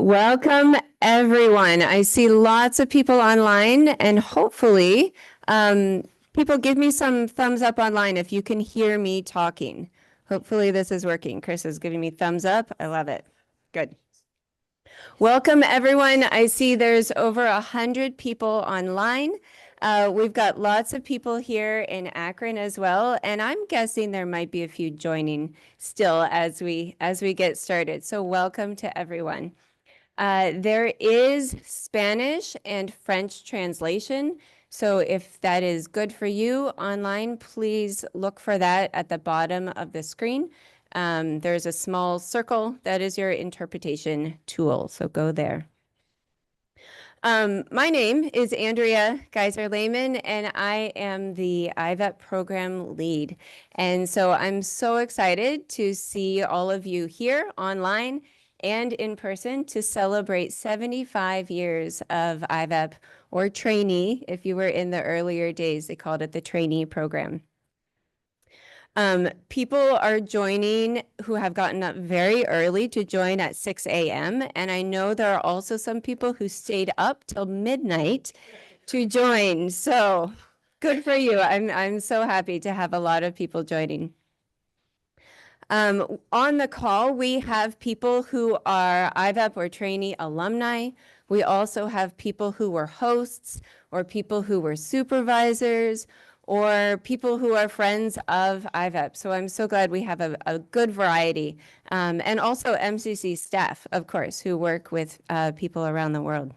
Welcome, everyone. I see lots of people online, and hopefully, people give me some thumbs up online if you can hear me talking. Hopefully, this is working. Chris is giving me thumbs up. I love it. Good. Welcome, everyone. I see there's over 100 people online. We've got lots of people here in Akron as well, and I'm guessing there might be a few joining still as we get started. So welcome to everyone. There is Spanish and French translation. So if that is good for you online, please look for that at the bottom of the screen. There's a small circle that is your interpretation tool. So go there. My name is Andrea Geiser-Lehman, and I am the IVEP program lead. And so I'm so excited to see all of you here online and in person to celebrate 75 years of IVEP, or trainee. If you were in the earlier days, they called it the trainee program. People are joining who have gotten up very early to join at 6 a.m. And I know there are also some people who stayed up till midnight to join. So good for you. I'm so happy to have a lot of people joining. On the call, we have people who are IVEP or trainee alumni. We also have people who were hosts, or people who were supervisors, or people who are friends of IVEP. So I'm so glad we have a good variety. And also MCC staff, of course, who work with people around the world.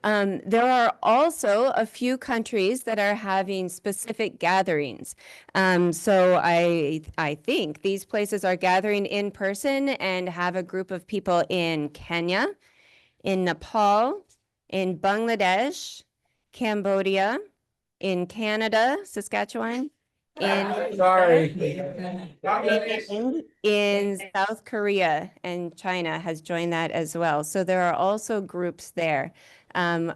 There are also a few countries that are having specific gatherings. So I think these places are gathering in person and have a group of people in Kenya, in Nepal, in Bangladesh, Cambodia, in Canada, Saskatchewan, in South Korea, and China has joined that as well. So there are also groups there.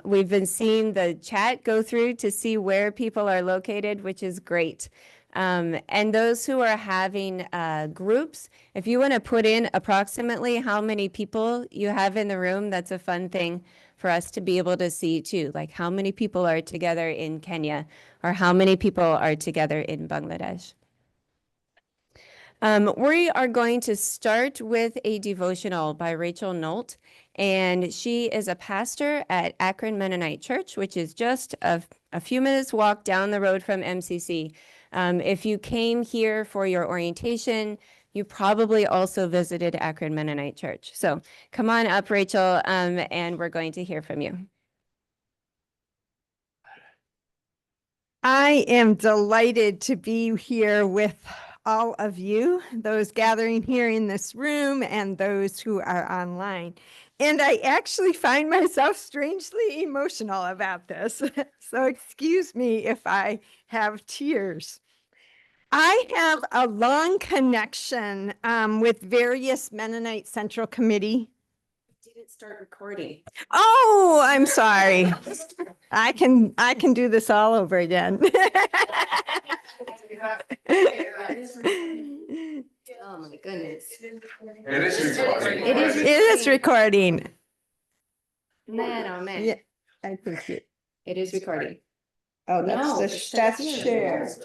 We've been seeing the chat go through to see where people are located, which is great. And those who are having groups, if you want to put in approximately how many people you have in the room, that's a fun thing for us to be able to see too, like how many people are together in Kenya or how many people are together in Bangladesh. We are going to start with a devotional by Rachel Nolt, and she is a pastor at Akron Mennonite Church, which is just a few minutes walk down the road from MCC. If you came here for your orientation, you probably also visited Akron Mennonite Church. So come on up, Rachel, and we're going to hear from you. I am delighted to be here with all of you, those gathering here in this room and those who are online. And I actually find myself strangely emotional about this. So excuse me if I have tears. I have a long connection with various Mennonite Central Committee. Didn't start recording. Oh, I'm sorry. I can do this all over again. Oh my goodness. It is recording. It is recording. Man, oh man. Yeah, I think It is recording. Oh, No, that's that's share. It's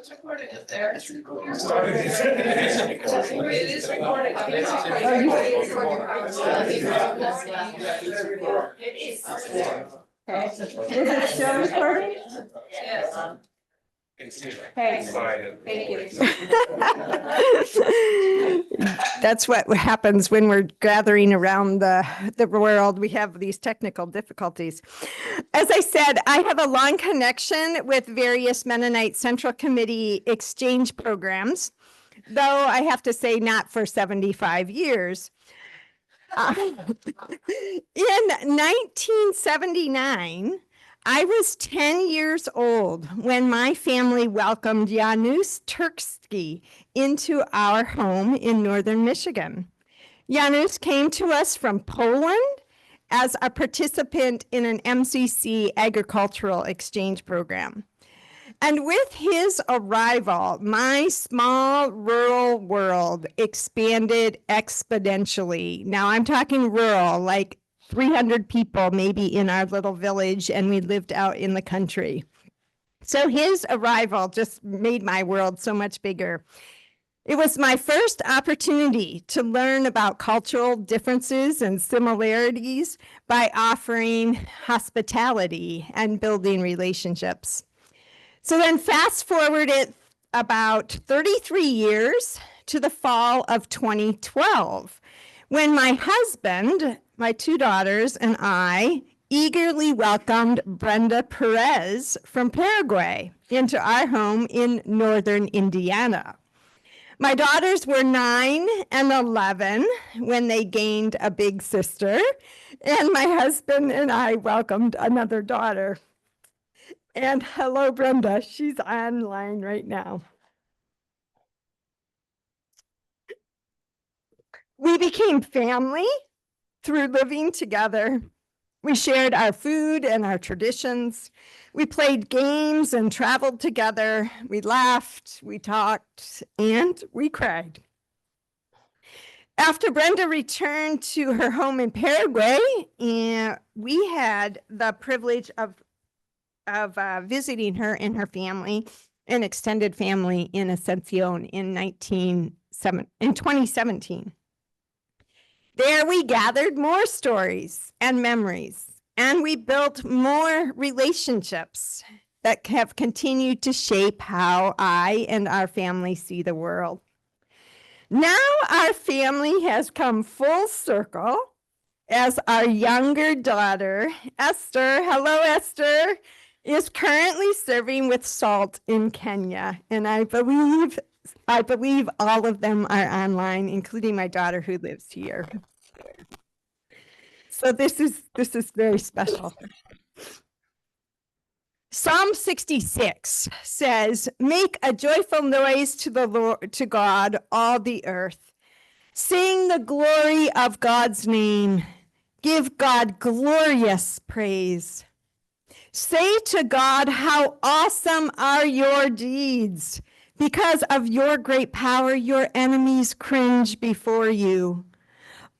recording up there. It's recording. It is recording. Is it still recording? Yes. Hey, thank you. That's what happens when we're gathering around the world. We have these technical difficulties. As I said, I have a long connection with various Mennonite Central Committee exchange programs, though I have to say not for 75 years. In 1979, I was 10 years old when my family welcomed Janusz Turkski into our home in northern Michigan. Janusz came to us from Poland as a participant in an MCC agricultural exchange program. And with his arrival, my small rural world expanded exponentially. Now I'm talking rural, like 300 people maybe in our little village, and we lived out in the country. So his arrival just made my world so much bigger. It was my first opportunity to learn about cultural differences and similarities by offering hospitality and building relationships. So then fast forward it about 33 years to the fall of 2012, when my husband, my 2 daughters, and I eagerly welcomed Brenda Perez from Paraguay into our home in northern Indiana. My daughters were 9 and 11 when they gained a big sister, and my husband and I welcomed another daughter. And hello, Brenda. She's online right now. We became family through living together. We shared our food and our traditions. We played games and traveled together. We laughed, we talked, and we cried. After Brenda returned to her home in Paraguay, we had the privilege of visiting her and her family, an extended family in Ascension in 2017. There we gathered more stories and memories, and we built more relationships that have continued to shape how I and our family see the world. Now our family has come full circle as our younger daughter, Esther, hello Esther, is currently serving with SALT in Kenya. And I believe all of them are online, including my daughter who lives here. So this is very special. Psalm 66 says, "Make a joyful noise to the Lord, to God, all the earth. Sing the glory of God's name. Give God glorious praise. Say to God, how awesome are your deeds. Because of your great power, your enemies cringe before you.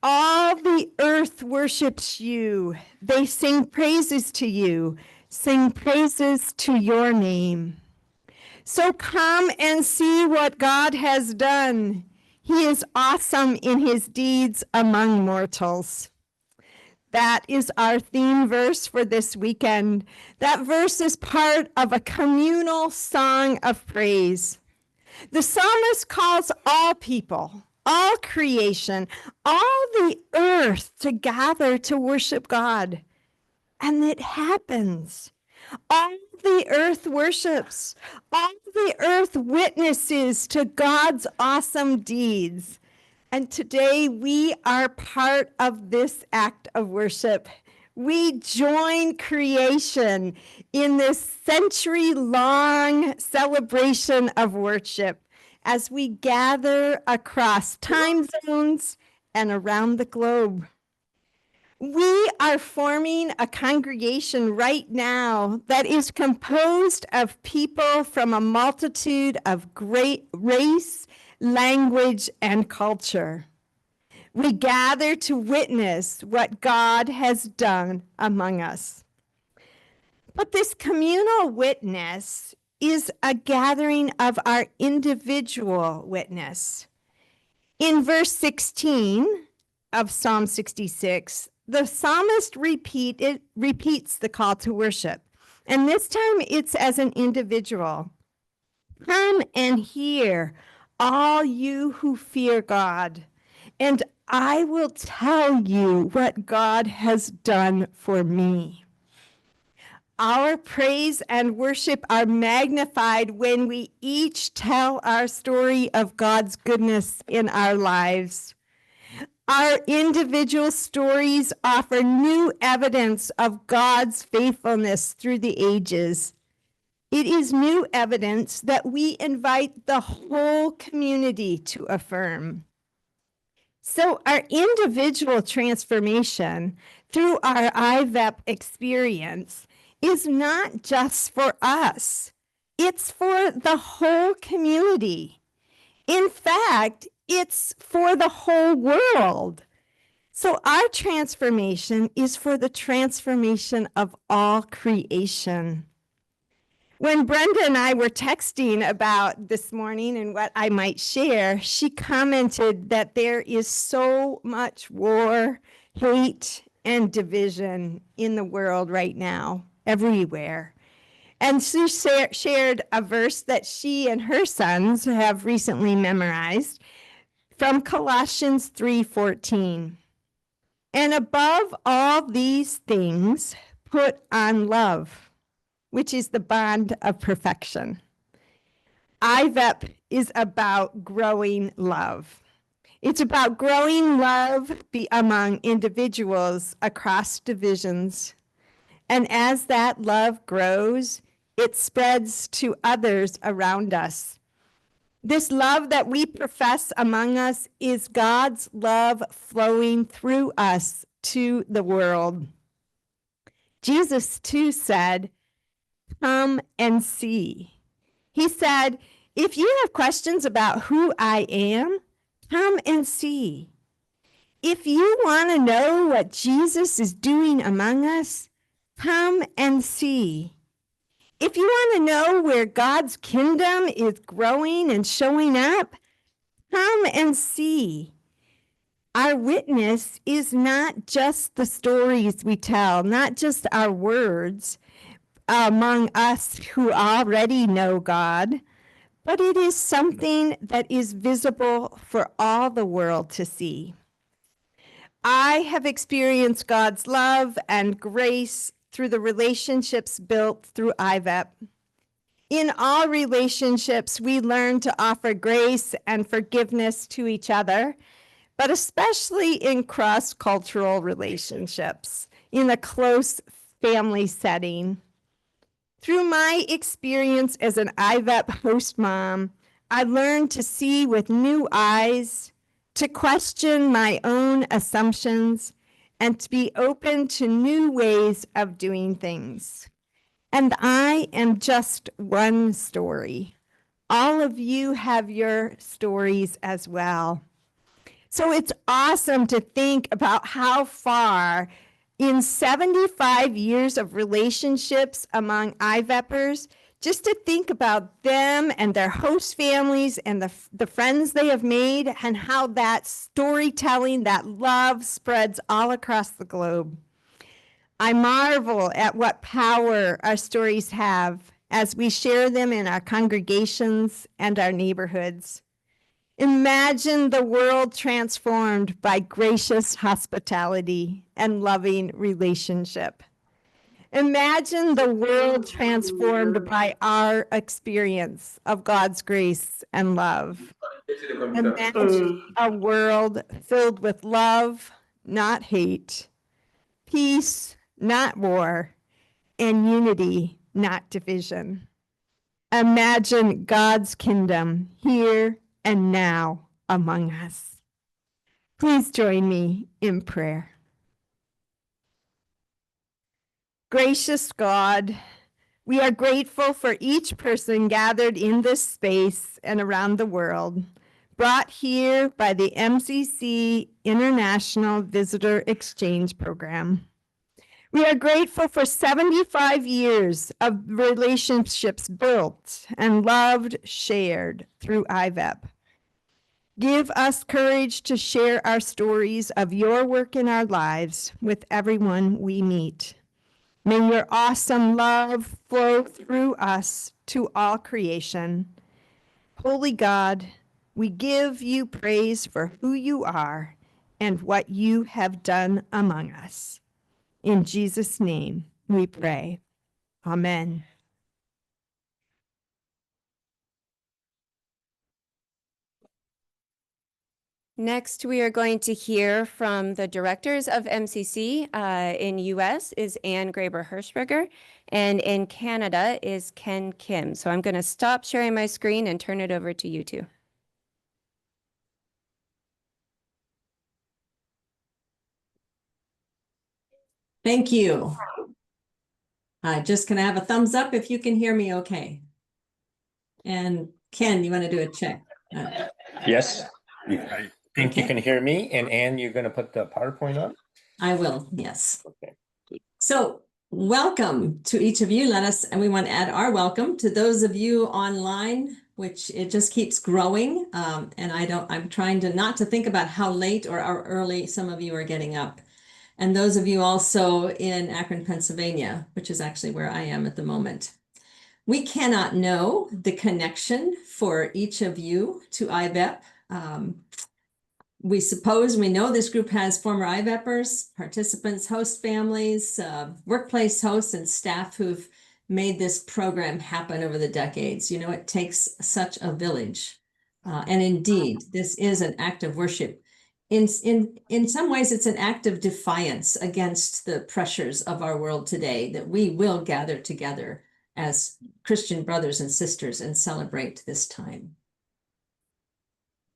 All the earth worships you. They sing praises to you. Sing praises to your name. So come and see what God has done. He is awesome in his deeds among mortals." That is our theme verse for this weekend. That verse is part of a communal song of praise. The psalmist calls all people, all creation, all the earth to gather to worship God. And it happens. All the earth worships. All the earth witnesses to God's awesome deeds. And today we are part of this act of worship. We join creation in this century-long celebration of worship as we gather across time zones and around the globe. We are forming a congregation right now that is composed of people from a multitude of great race, language, and culture. We gather to witness what God has done among us. But this communal witness is a gathering of our individual witness. In verse 16 of Psalm 66, the psalmist repeats the call to worship. And this time it's as an individual. Come and hear, all you who fear God, and I will tell you what God has done for me. Our praise and worship are magnified when we each tell our story of God's goodness in our lives. Our individual stories offer new evidence of God's faithfulness through the ages. It is new evidence that we invite the whole community to affirm. So our individual transformation through our IVEP experience is not just for us. It's for the whole community. In fact, it's for the whole world. So our transformation is for the transformation of all creation. When Brenda and I were texting about this morning and what I might share, she commented that there is so much war, hate, and division in the world right now, everywhere. And she shared a verse that she and her sons have recently memorized from Colossians 3:14. And above all these things, put on love, which is the bond of perfection. IVEP is about growing love. It's about growing love among individuals across divisions. And as that love grows, it spreads to others around us. This love that we profess among us is God's love flowing through us to the world. Jesus too said, "Come and see." He said, if you have questions about who I am, come and see. If you want to know what Jesus is doing among us, come and see. If you want to know where God's kingdom is growing and showing up, come and see. Our witness is not just the stories we tell, not just our words among us who already know God, but it is something that is visible for all the world to see. I have experienced God's love and grace through the relationships built through IVEP. In all relationships, we learn to offer grace and forgiveness to each other, but especially in cross-cultural relationships, in a close family setting. Through my experience as an IVEP host mom, I learned to see with new eyes, to question my own assumptions, and to be open to new ways of doing things. And I am just one story. All of you have your stories as well. So it's awesome to think about how far in 75 years of relationships among IVEPers, just to think about them and their host families and the friends they have made and how that storytelling, that love spreads all across the globe. I marvel at what power our stories have as we share them in our congregations and our neighborhoods. Imagine the world transformed by gracious hospitality and loving relationship. Imagine the world transformed by our experience of God's grace and love. Imagine a world filled with love, not hate, peace, not war, and unity, not division. Imagine God's kingdom here and now among us. Please join me in prayer. Gracious God, we are grateful for each person gathered in this space and around the world, brought here by the MCC International Visitor Exchange Program. We are grateful for 75 years of relationships built and loved, shared through IVEP. Give us courage to share our stories of your work in our lives with everyone we meet. May your awesome love flow through us to all creation. Holy God, we give you praise for who you are and what you have done among us. In Jesus' name we pray. Amen. Next, we are going to hear from the directors of MCC. In US is Anne Graber-Hirschberger, and in Canada is Ken Kim. So I'm going to stop sharing my screen and turn it over to you two. Thank you. Just can I have a thumbs up if you can hear me okay? And Ken, you want to do a check? Yes, I think you Okay. can hear me. And Anne, you're going to put the PowerPoint on? I will, yes. Okay. So welcome to each of you. And we want to add our welcome to those of you online, which it just keeps growing. And I'm trying to not to think about how late or how early some of you are getting up. And those of you also in Akron, Pennsylvania, which is actually where I am at the moment. We cannot know the connection for each of you to IVEP. We know this group has former IVEPers, participants, host families, workplace hosts, and staff who've made this program happen over the decades. You know, it takes such a village. And indeed, this is an act of worship. In some ways, it's an act of defiance against the pressures of our world today, that we will gather together as Christian brothers and sisters and celebrate this time.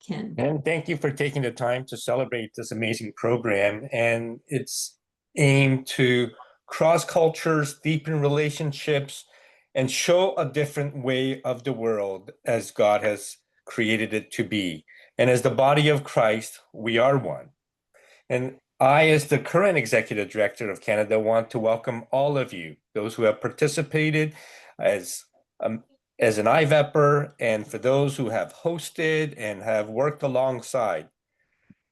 Ken. And thank you for taking the time to celebrate this amazing program. And it's aimed to cross cultures, deepen relationships, and show a different way of the world as God has created it to be. And as the body of Christ, we are one. And I, as the current executive director of Canada, want to welcome all of you, those who have participated as an IVEPer, and for those who have hosted and have worked alongside.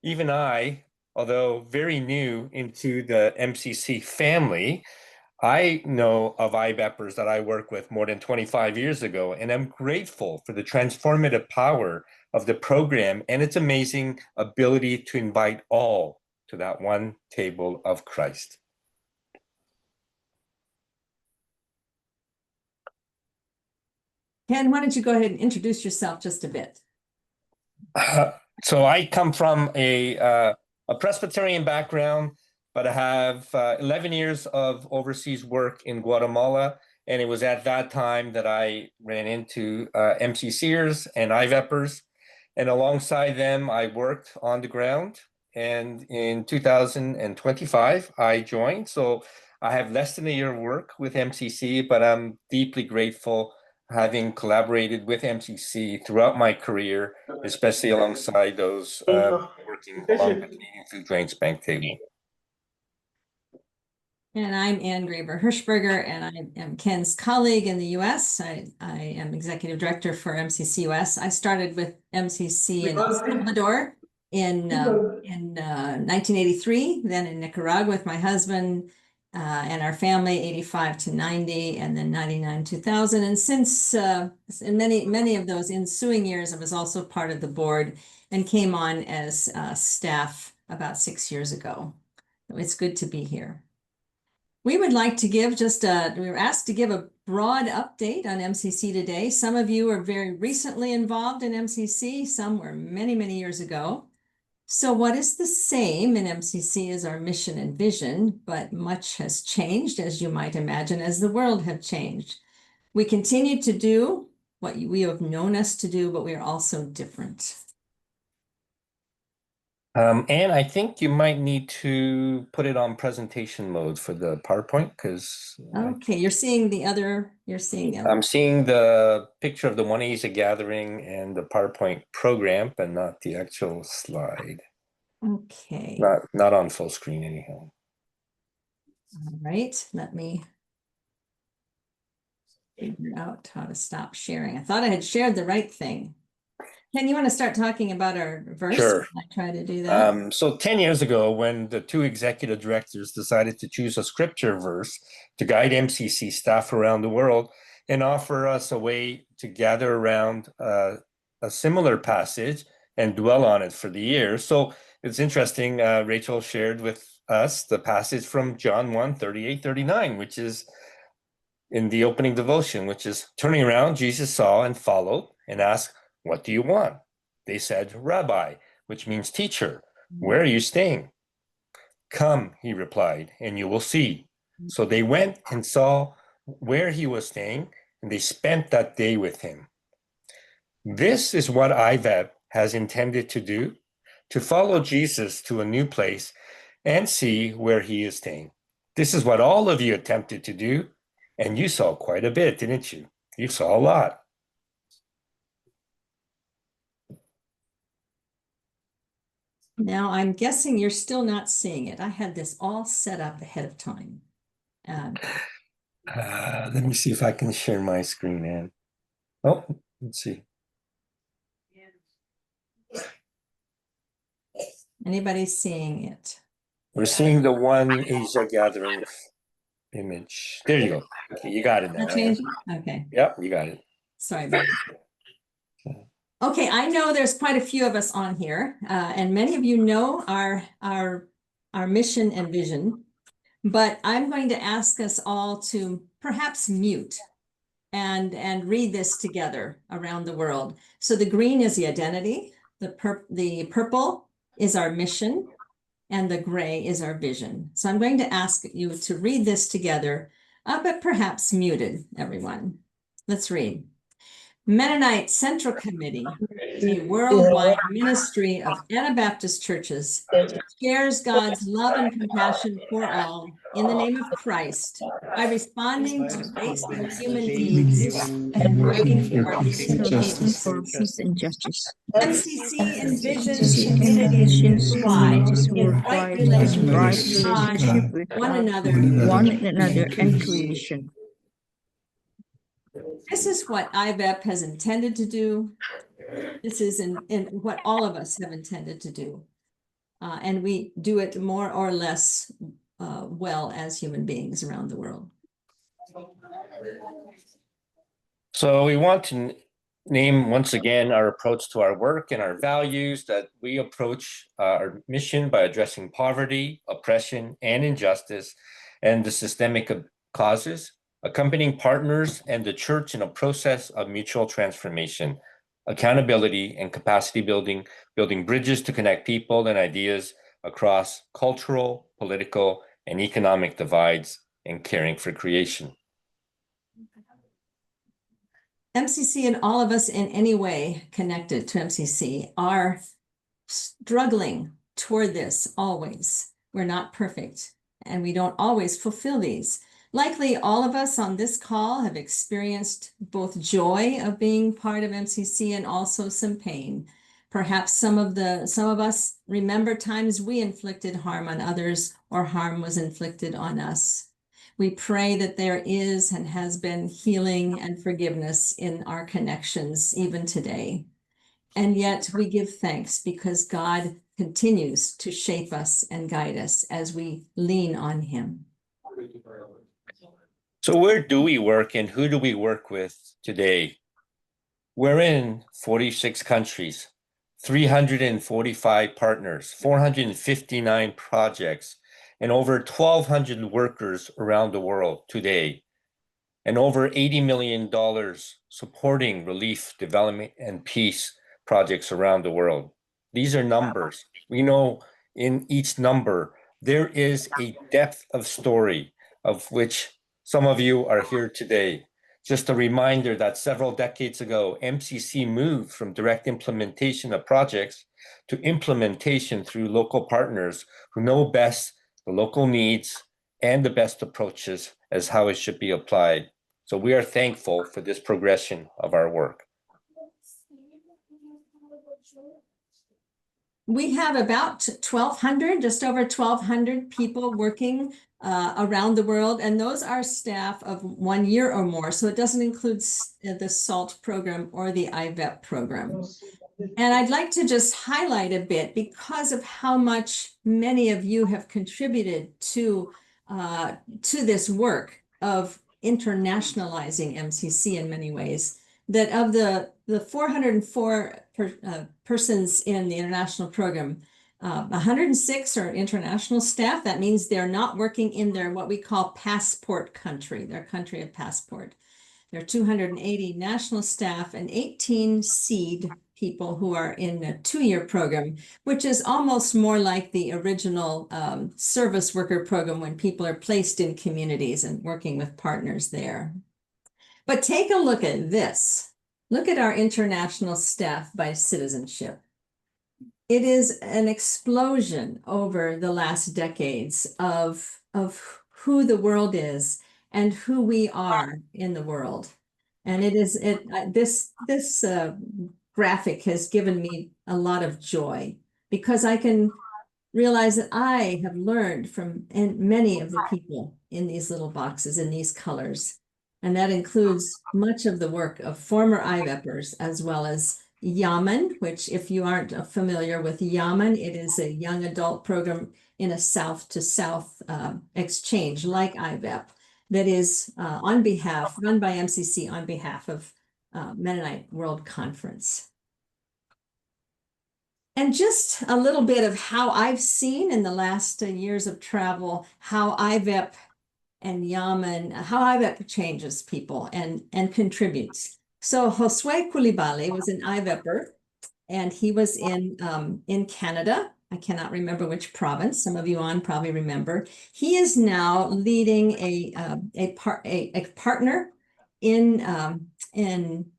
Even I, although very new into the MCC family, I know of IVEPers that I worked with more than 25 years ago, and I'm grateful for the transformative power of the program and its amazing ability to invite all to that one table of Christ. Ken, why don't you go ahead and introduce yourself just a bit? So I come from a Presbyterian background, but I have 11 years of overseas work in Guatemala. And it was at that time that I ran into MCCers and IVEPers. And alongside them, I worked on the ground. And in 2025, I joined. So I have less than a year of work with MCC, but I'm deeply grateful having collaborated with MCC throughout my career, especially alongside those working along the Canadian Food Grains Bank table. And I'm Ann Graber Hirschberger, and I am Ken's colleague in the US. I am executive director for MCC US. I started with MCC in El Salvador in 1983, then in Nicaragua with my husband and our family, 85 to 90, and then 99, 2000. And since in many of those ensuing years, I was also part of the board and came on as staff about 6 years ago. It's good to be here. We would like to give we were asked to give a broad update on MCC today. Some of you are very recently involved in MCC, some were many, many years ago. So what is the same in MCC is our mission and vision, but much has changed, as you might imagine, as the world have changed. We continue to do what we have known us to do, but we are also different. And I think you might need to put it on presentation mode for the PowerPoint, because Okay, you're seeing the other. I'm seeing the picture of the One Asia gathering and the PowerPoint program, but not the actual slide. Okay. Not on full screen anyhow. All right, let me figure out how to stop sharing. I thought I had shared the right thing. Ken, you want to start talking about our verse? Sure. I try to do that. So 10 years ago, when the two executive directors decided to choose a scripture verse to guide MCC staff around the world and offer us a way to gather around a similar passage and dwell on it for the year. So it's interesting, Rachel shared with us the passage from John 1, 38, 39, which is in the opening devotion, which is turning around, Jesus saw and followed and asked, "What do you want?" They said, "Rabbi," which means teacher. "Where are you staying?" "Come," he replied, "and you will see." So they went and saw where he was staying, and they spent that day with him. This is what IVEP has intended to do, to follow Jesus to a new place and see where he is staying. This is what all of you attempted to do, and you saw quite a bit, didn't you? You saw a lot. Now, I'm guessing you're still not seeing it. I had this all set up ahead of time. Let me see if I can share my screen, Ann. Oh, let's see. Anybody seeing it? We're seeing the One Asia Gathering image. There you go. Okay, you got it now. Not changing? Okay, Yep, you got it. sorry about that. Okay, I know there's quite a few of us on here, and many of you know our mission and vision, but I'm going to ask us all to perhaps mute and read this together around the world. So the green is the identity, the purple is our mission, and the gray is our vision. So I'm going to ask you to read this together, but perhaps muted, everyone. Let's read. Mennonite Central Committee, a worldwide ministry of Anabaptist churches, shares God's love and compassion for all in the name of Christ by responding to basic human needs and working for peace and justice. MCC envisions communities worldwide in right relationship with one another and creation. This is what IVEP has intended to do. This is in what all of us have intended to do. And we do it more or less well as human beings around the world. So we want to name once again our approach to our work and our values, that we approach our mission by addressing poverty, oppression, and injustice, and the systemic causes, accompanying partners and the church in a process of mutual transformation, accountability, and capacity building, building bridges to connect people and ideas across cultural, political, and economic divides, and caring for creation. MCC and all of us in any way connected to MCC are struggling toward this always. We're not perfect, and we don't always fulfill these. Likely all of us on this call have experienced both joy of being part of MCC and also some pain. Perhaps some of us remember times we inflicted harm on others or harm was inflicted on us. We pray that there is and has been healing and forgiveness in our connections even today. And yet we give thanks because God continues to shape us and guide us as we lean on him. So where do we work and who do we work with today? We're in 46 countries, 345 partners, 459 projects, and over 1,200 workers around the world today, and over $80 million supporting relief, development, and peace projects around the world. These are numbers. We know in each number, there is a depth of story of which some of you are here today. Just a reminder that several decades ago, MCC moved from direct implementation of projects to implementation through local partners who know best the local needs and the best approaches as how it should be applied. So we are thankful for this progression of our work. We have about 1,200, just over 1,200 people working around the world, and those are staff of 1 year or more. So it doesn't include the SALT program or the IVEP program. And I'd like to just highlight a bit because of how much many of you have contributed to this work of internationalizing MCC in many ways, that of the 404 persons in the international program, 106 are international staff. That means they're not working in their what we call passport country, their country of passport. There are 280 national staff and 18 seed people who are in a 2-year program, which is almost more like the original service worker program when people are placed in communities and working with partners there. But take a look at this. Look at our international staff by citizenship. It is an explosion over the last decades of who the world is and who we are in the world. And this graphic has given me a lot of joy because I can realize that I have learned from many of the people in these little boxes in these colors. And that includes much of the work of former IVEPers, as well as Yaman, which if you aren't familiar with Yaman, it is a young adult program in a south to south exchange like IVEP that is run by MCC on behalf of Mennonite World Conference. And just a little bit of how I've seen in the last years of travel, how IVEP and Yaman, how IVEP changes people and contributes. So Josue Coulibaly was an IVEPer, and he was in Canada. I cannot remember which province. Some of you on probably remember. He is now leading a partner in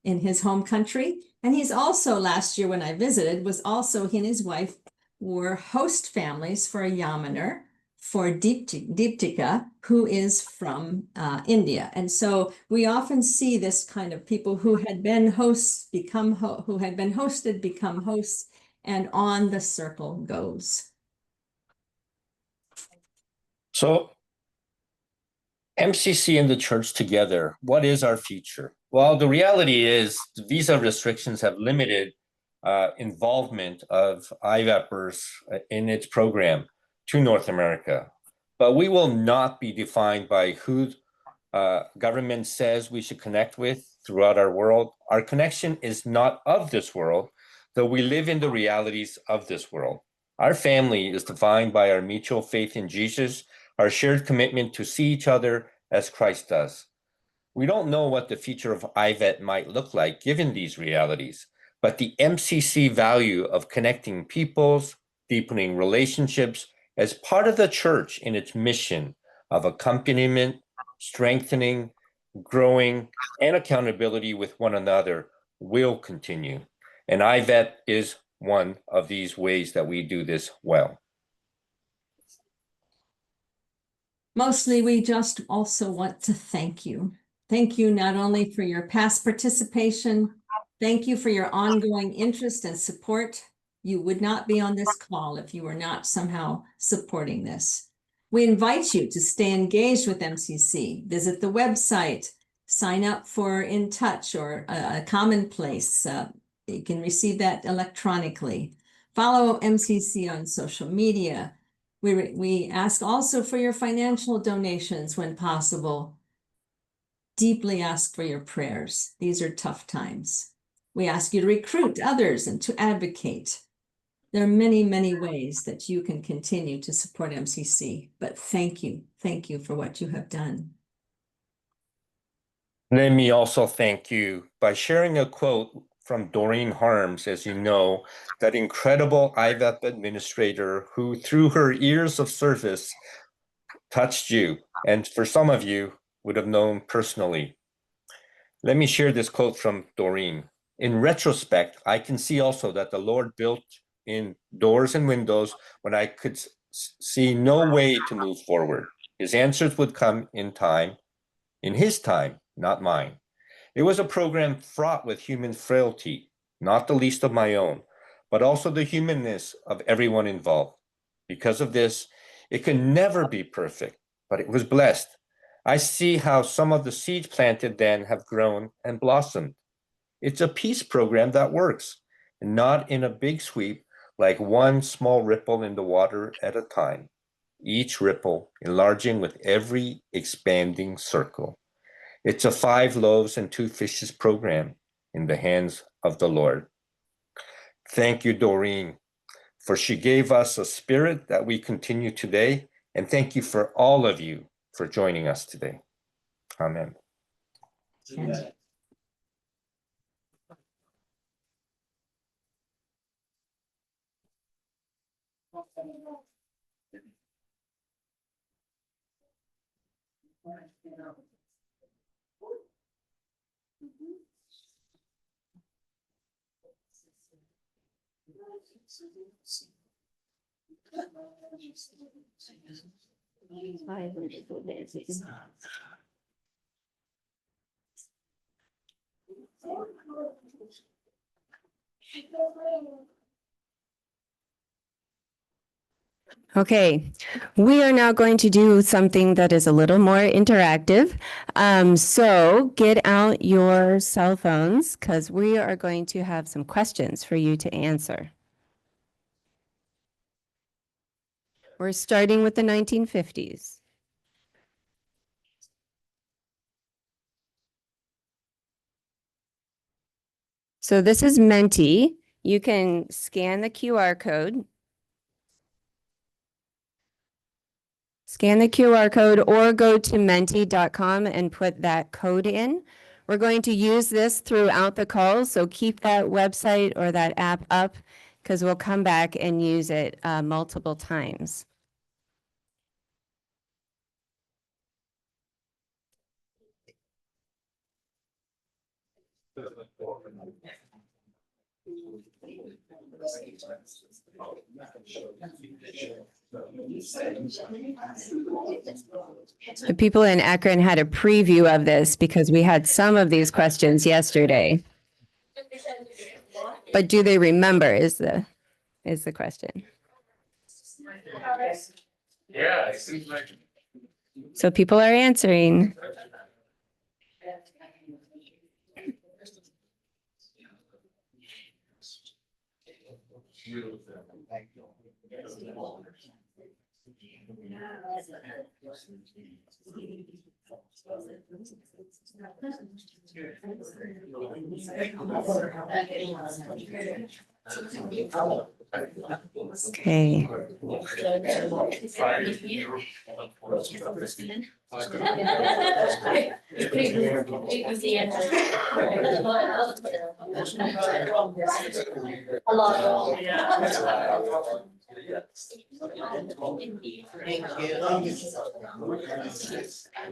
his home country. And he's also, last year when I visited, was also, he and his wife were host families for a Yamaner for Deeptika, who is from India. And so we often see this kind of people who had been hosts who had been hosted become hosts, and on the circle goes. So MCC and the church together, what is our future? Well, the reality is visa restrictions have limited involvement of IVEPers in its program to North America. But we will not be defined by who government says we should connect with throughout our world. Our connection is not of this world, though we live in the realities of this world. Our family is defined by our mutual faith in Jesus, our shared commitment to see each other as Christ does. We don't know what the future of IVET might look like given these realities, but the MCC value of connecting peoples, deepening relationships as part of the church in its mission of accompaniment, strengthening, growing, and accountability with one another will continue. And IVET is one of these ways that we do this well. Mostly, we just also want to thank you. Thank you not only for your past participation, thank you for your ongoing interest and support. You would not be on this call if you were not somehow supporting this. We invite you to stay engaged with MCC, visit the website, sign up for In Touch or a Commonplace. You can receive that electronically. Follow MCC on social media. We ask also for your financial donations when possible. Deeply ask for your prayers. These are tough times. We ask you to recruit others and to advocate. There are many, many ways that you can continue to support MCC, but thank you for what you have done. Let me also thank you by sharing a quote from Doreen Harms, as you know, that incredible IVEP administrator who, through her years of service, touched you, and for some of you, would have known personally. Let me share this quote from Doreen. In retrospect, I can see also that the Lord built in doors and windows when I could see no way to move forward. His answers would come in time, in his time, not mine. It was a program fraught with human frailty, not the least of my own, but also the humanness of everyone involved. Because of this, it could never be perfect, but it was blessed. I see how some of the seeds planted then have grown and blossomed. It's a peace program that works, and not in a big sweep, like one small ripple in the water at a time, each ripple enlarging with every expanding circle. It's a 5 loaves and 2 fishes program in the hands of the Lord. Thank you, Doreen, for she gave us a spirit that we continue today. And thank you for all of you for joining us today. Amen. And Okay, we are now going to do something that is a little more interactive. So get out your cell phones because we are going to have some questions for you to answer. We're starting with the 1950s. So this is Menti. You can scan the QR code. Scan the QR code or go to menti.com and put that code in. We're going to use this throughout the call, so keep that website or that app up because we'll come back and use it multiple times. The people in Akron had a preview of this because we had some of these questions yesterday. But do they remember is the question. Yeah, it seems like. So people are answering. Okay.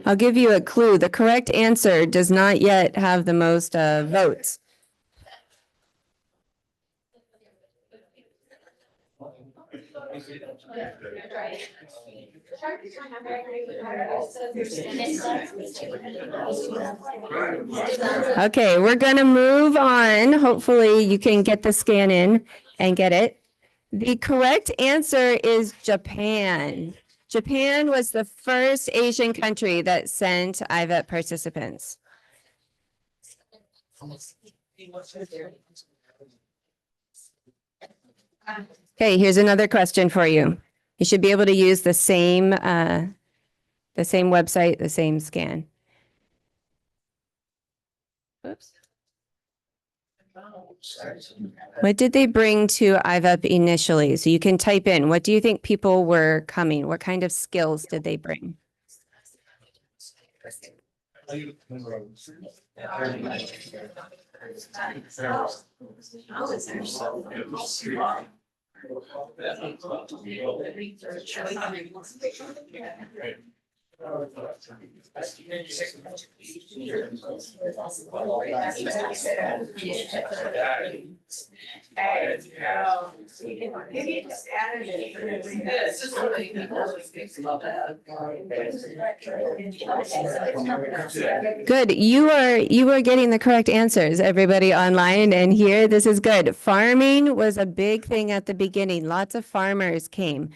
I'll give you a clue. The correct answer does not yet have the most votes. Okay, we're going to move on. Hopefully you can get the scan in and get it. The correct answer is Japan. Japan was the first Asian country that sent IVEP participants. Okay, here's another question for you. You should be able to use the same website, the same scan. Oops. What did they bring to IVEP initially? So you can type in, what do you think people were coming? What kind of skills did they bring? Good. You are getting the correct answers, everybody online and here. This is good. Farming was a big thing at the beginning. Lots of farmers came.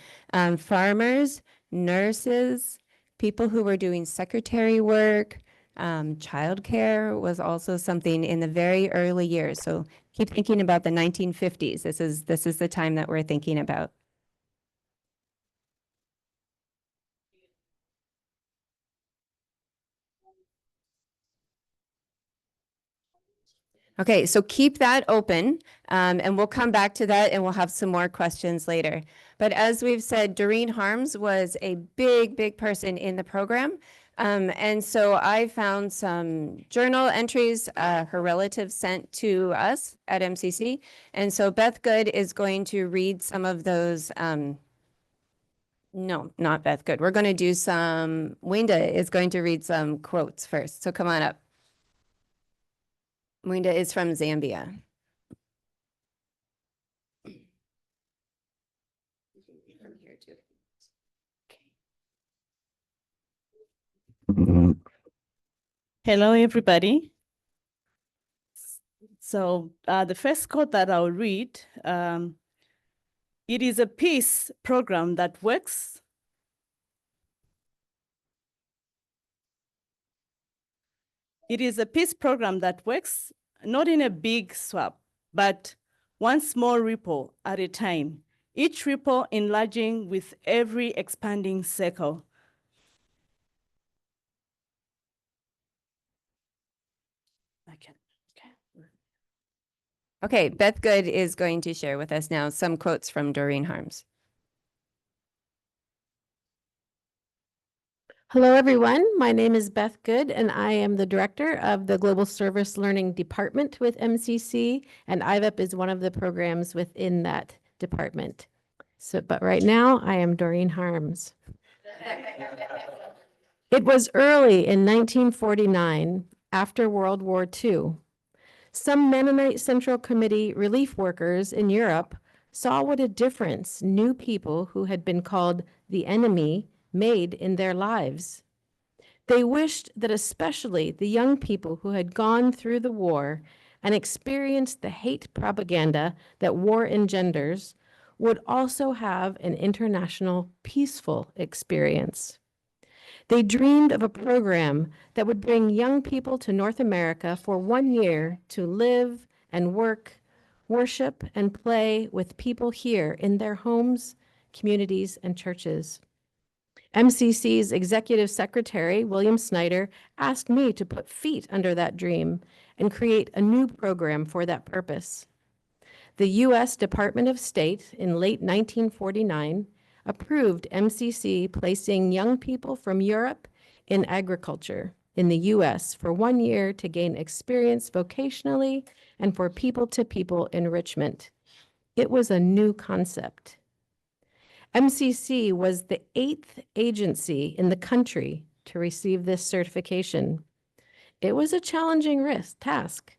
Farmers, nurses, people who were doing secretary work, childcare was also something in the very early years. So keep thinking about the 1950s. This is the time that we're thinking about. Okay, so keep that open and we'll come back to that and we'll have some more questions later. But as we've said, Doreen Harms was a big person in the program. And so I found some journal entries her relatives sent to us at MCC. And so Beth Good is going to read some of those. No, not Beth Good. We're going to do some, Winda is going to read some quotes first. So come on up. Winda is from Zambia. Hello, everybody. So the first quote that I'll read It is a peace program that works. It is a peace program that works not in a big swap, but one small ripple at a time, each ripple enlarging with every expanding circle. Okay, Beth Good is going to share with us now some quotes from Doreen Harms. Hello, everyone. My name is Beth Good, and I am the director of the Global Service Learning Department with MCC, and IVEP is one of the programs within that department. But right now, I am Doreen Harms. It was early in 1949, after World War II. Some Mennonite Central Committee relief workers in Europe saw what a difference new people who had been called the enemy made in their lives. They wished that especially the young people who had gone through the war and experienced the hate propaganda that war engenders would also have an international peaceful experience. They dreamed of a program that would bring young people to North America for 1 year to live and work, worship and play with people here in their homes, communities, and churches. MCC's executive secretary, William Snyder, asked me to put feet under that dream and create a new program for that purpose. The U.S. Department of State in late 1949 approved MCC placing young people from Europe in agriculture in the U.S. for 1 year to gain experience vocationally and for people-to-people enrichment. It was a new concept. MCC was the 8th agency in the country to receive this certification. It was a challenging task.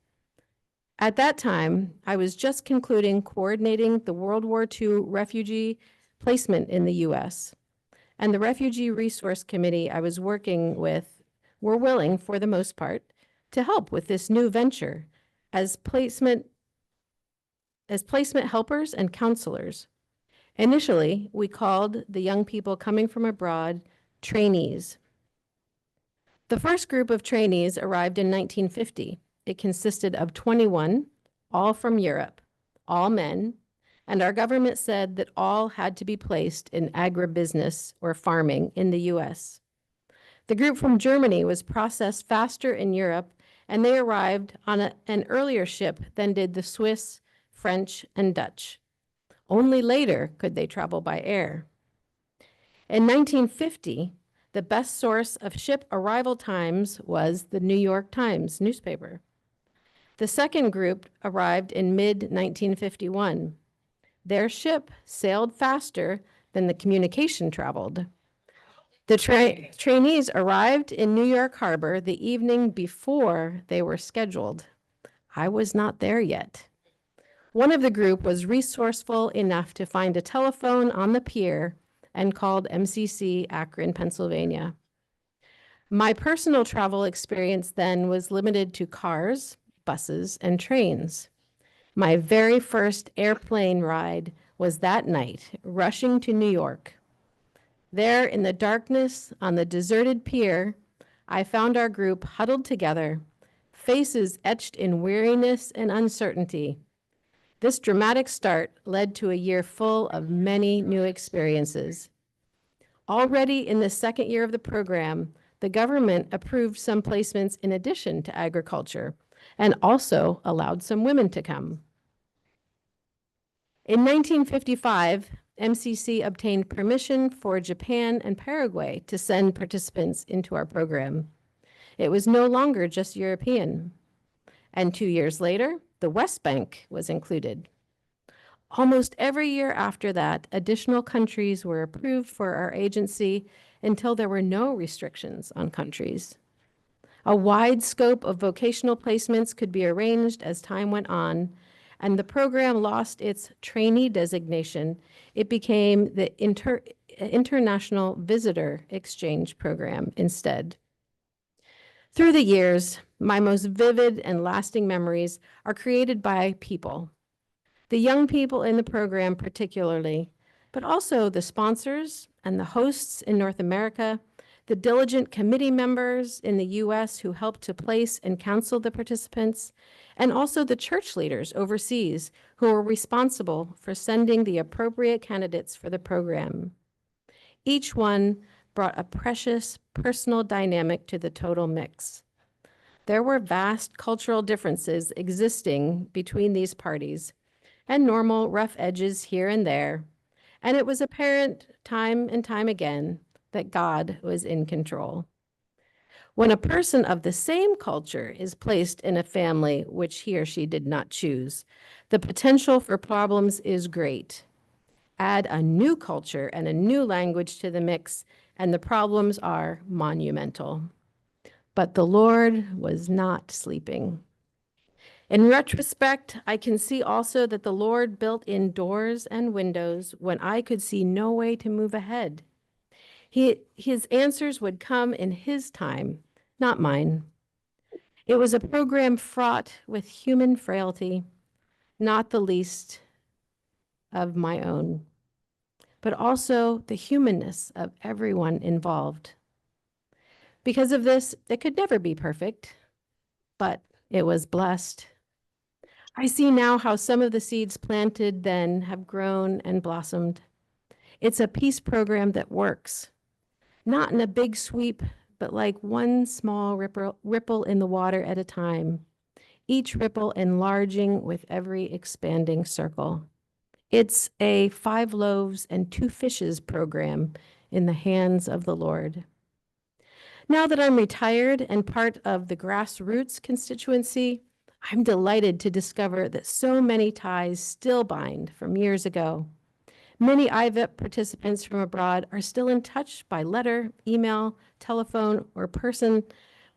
At that time, I was just concluding coordinating the World War II refugee placement in the U.S., and the Refugee Resource Committee I was working with were willing, for the most part, to help with this new venture as placement helpers and counselors. Initially, we called the young people coming from abroad trainees. The first group of trainees arrived in 1950. It consisted of 21, all from Europe, all men, and our government said that all had to be placed in agribusiness or farming in the U.S. The group from Germany was processed faster in Europe, and they arrived on an earlier ship than did the Swiss, French, and Dutch. Only later could they travel by air. In 1950, the best source of ship arrival times was the New York Times newspaper. The second group arrived in mid-1951. Their ship sailed faster than the communication traveled. The trainees arrived in New York Harbor the evening before they were scheduled. I was not there yet. One of the group was resourceful enough to find a telephone on the pier and called MCC Akron, Pennsylvania. My personal travel experience then was limited to cars, buses, and trains. My very first airplane ride was that night, rushing to New York. There in the darkness on the deserted pier, I found our group huddled together, faces etched in weariness and uncertainty. This dramatic start led to a year full of many new experiences. Already in the second year of the program, the government approved some placements in addition to agriculture and also allowed some women to come. In 1955, MCC obtained permission for Japan and Paraguay to send participants into our program. It was no longer just European. And 2 years later, the West Bank was included. Almost every year after that, additional countries were approved for our agency until there were no restrictions on countries. A wide scope of vocational placements could be arranged as time went on, and the program lost its trainee designation. It became the International Visitor Exchange Program instead. Through the years, my most vivid and lasting memories are created by people. the young people in the program particularly, but also the sponsors and the hosts in North America, the diligent committee members in the U.S. who helped to place and counsel the participants, and also the church leaders overseas who were responsible for sending the appropriate candidates for the program. Each one brought a precious personal dynamic to the total mix. There were vast cultural differences existing between these parties and normal rough edges here and there, and it was apparent time and time again that God was in control. When a person of the same culture is placed in a family which he or she did not choose, the potential for problems is great. Add a new culture and a new language to the mix, and the problems are monumental. But the Lord was not sleeping. In retrospect, I can see also that the Lord built in doors and windows when I could see no way to move ahead. His answers would come in his time, not mine. It was a program fraught with human frailty, not the least of my own, but also the humanness of everyone involved. Because of this, it could never be perfect, but it was blessed. I see now how some of the seeds planted then have grown and blossomed. It's a peace program that works, not in a big sweep, but like one small ripple in the water at a time, each ripple enlarging with every expanding circle. It's a 5 loaves and 2 fishes program in the hands of the Lord. Now that I'm retired and part of the grassroots constituency, I'm delighted to discover that so many ties still bind from years ago. Many IVEP participants from abroad are still in touch by letter, email, telephone, or person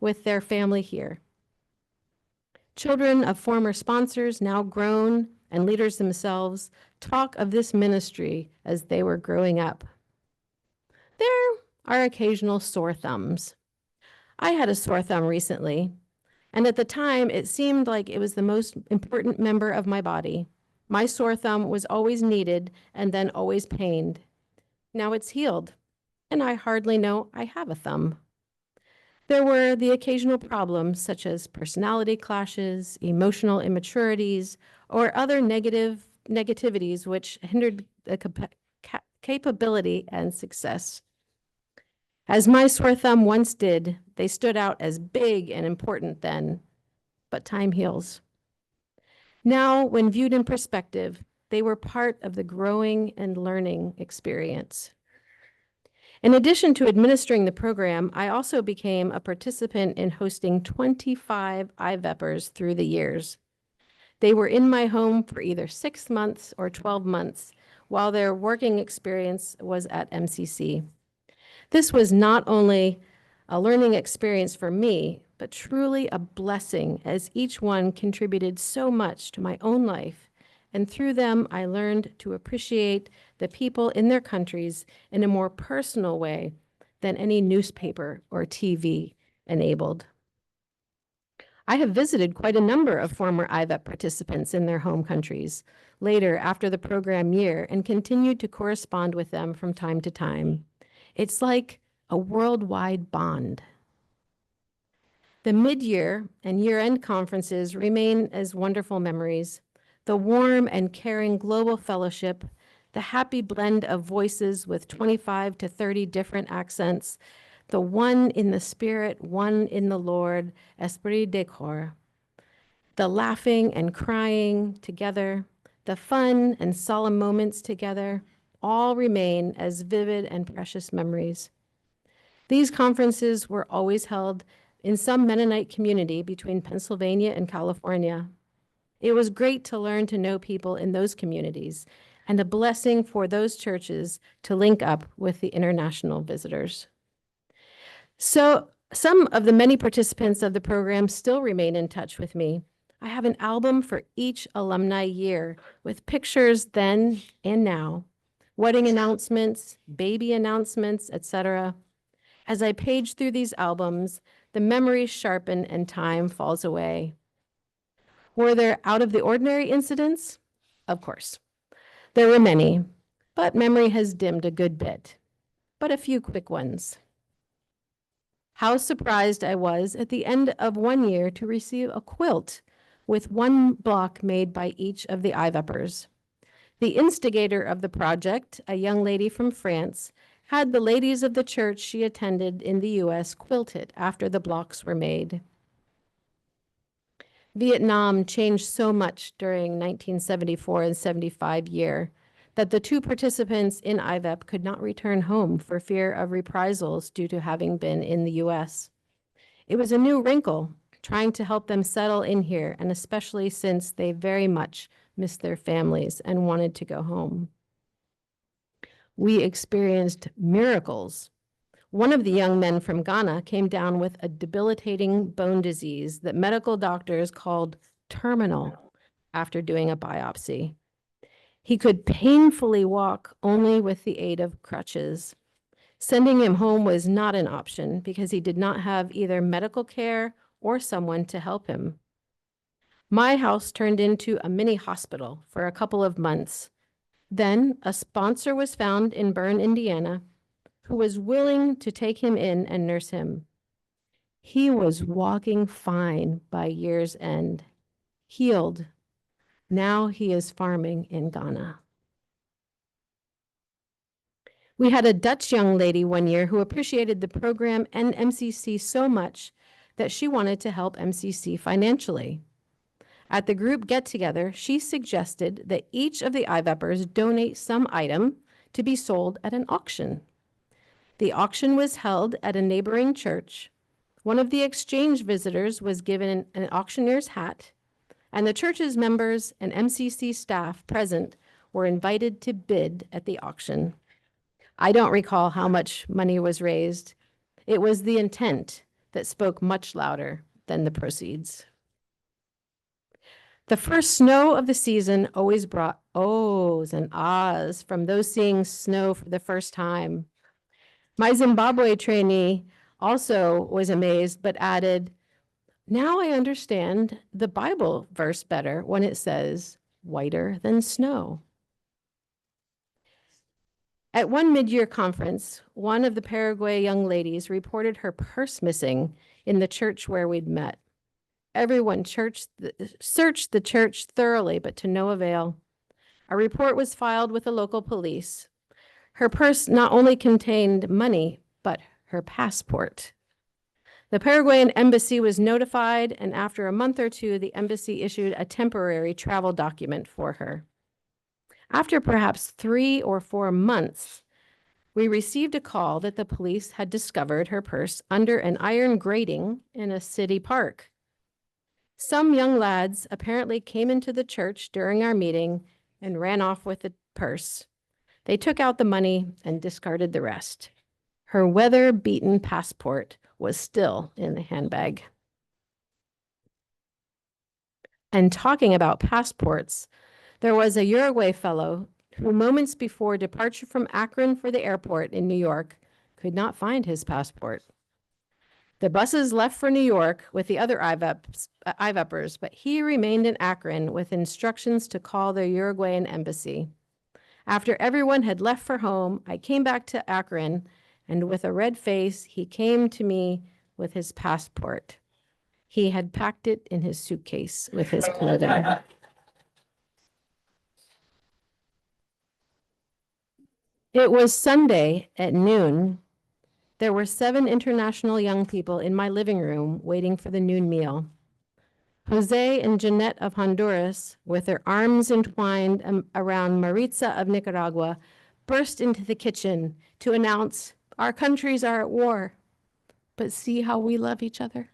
with their family here. Children of former sponsors, now grown and leaders themselves, talk of this ministry as they were growing up. There are occasional sore thumbs. I had a sore thumb recently, and at the time it seemed like it was the most important member of my body. My sore thumb was always needed and then always pained. Now it's healed, and I hardly know I have a thumb. There were the occasional problems such as personality clashes, emotional immaturities, or other negativities which hindered the capability and success. As my sore thumb once did, they stood out as big and important then, but time heals. Now, when viewed in perspective, they were part of the growing and learning experience. In addition to administering the program, I also became a participant in hosting 25 IVEPers through the years. They were in my home for either 6 months or 12 months, while their working experience was at MCC. This was not only a learning experience for me, but truly a blessing, as each one contributed so much to my own life, and through them I learned to appreciate the people in their countries in a more personal way than any newspaper or TV enabled. I have visited quite a number of former IVEP participants in their home countries later after the program year and continued to correspond with them from time to time. It's like a worldwide bond. The mid-year and year-end conferences remain as wonderful memories. The warm and caring global fellowship, the happy blend of voices with 25 to 30 different accents, the one in the Spirit, one in the Lord, Esprit de Corps, the laughing and crying together, the fun and solemn moments together, all remain as vivid and precious memories. These conferences were always held in some Mennonite community between Pennsylvania and California. It was great to learn to know people in those communities and a blessing for those churches to link up with the international visitors. So some of the many participants of the program still remain in touch with me. I have an album for each alumni year with pictures then and now, wedding announcements, baby announcements, etc. As I page through these albums, the memories sharpen and time falls away. Were there out of the ordinary incidents? of course. There were many, but memory has dimmed a good bit. But a few quick ones. How surprised I was at the end of 1 year to receive a quilt with one block made by each of the IVEPers. The instigator of the project, a young lady from France, had the ladies of the church she attended in the US quilt it after the blocks were made. Vietnam changed so much during 1974 and 75 year that the two participants in IVEP could not return home for fear of reprisals due to having been in the US. It was a new wrinkle trying to help them settle in here, and especially since they very much missed their families and wanted to go home. We experienced miracles. One of the young men from Ghana came down with a debilitating bone disease that medical doctors called terminal after doing a biopsy. He could painfully walk only with the aid of crutches. Sending him home was not an option because he did not have either medical care or someone to help him. My house turned into a mini hospital for a couple of months. Then a sponsor was found in Bern, Indiana, who was willing to take him in and nurse him. He was walking fine by year's end, healed. Now he is farming in Ghana. We had a Dutch young lady 1 year who appreciated the program and MCC so much that she wanted to help MCC financially. At the group get-together, she suggested that each of the IVEPers donate some item to be sold at an auction. The auction was held at a neighboring church. One of the exchange visitors was given an auctioneer's hat, and the church's members and MCC staff present were invited to bid at the auction. I don't recall how much money was raised. It was the intent that spoke much louder than the proceeds. The first snow of the season always brought ohs and ahs from those seeing snow for the first time. My Zimbabwe trainee also was amazed, but added, "Now I understand the Bible verse better when it says, whiter than snow." At one mid-year conference, one of the Paraguay young ladies reported her purse missing in the church where we'd met. Everyone searched the church thoroughly, but to no avail. A report was filed with the local police. Her purse not only contained money, but her passport. The Paraguayan embassy was notified, and after a month or two, the embassy issued a temporary travel document for her. After perhaps 3 or 4 months, we received a call that the police had discovered her purse under an iron grating in a city park. Some young lads apparently came into the church during our meeting and ran off with the purse. They took out the money and discarded the rest. Her weather-beaten passport was still in the handbag. And talking about passports, there was a Uruguay fellow who moments before departure from Akron for the airport in New York could not find his passport. The buses left for New York with the other IVEPers, but he remained in Akron with instructions to call the Uruguayan embassy. After everyone had left for home, I came back to Akron, and with a red face, he came to me with his passport. He had packed it in his suitcase with his clothing. It was Sunday at noon. There were 7 international young people in my living room waiting for the noon meal. Jose and Jeanette of Honduras, with their arms entwined around Maritza of Nicaragua, burst into the kitchen to announce, "Our countries are at war, but see how we love each other."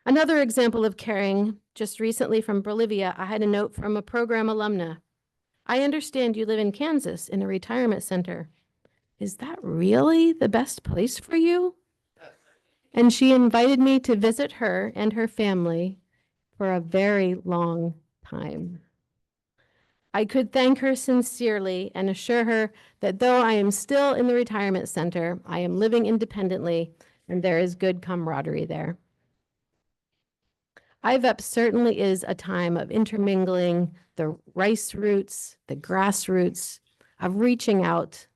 Another example of caring, just recently from Bolivia, I had a note from a program alumna. "I understand you live in Kansas in a retirement center. Is that really the best place for you?" And she invited me to visit her and her family for a very long time. I could thank her sincerely and assure her that though I am still in the retirement center, I am living independently and there is good camaraderie there. IVEP certainly is a time of intermingling the rice roots, the grassroots, of reaching out,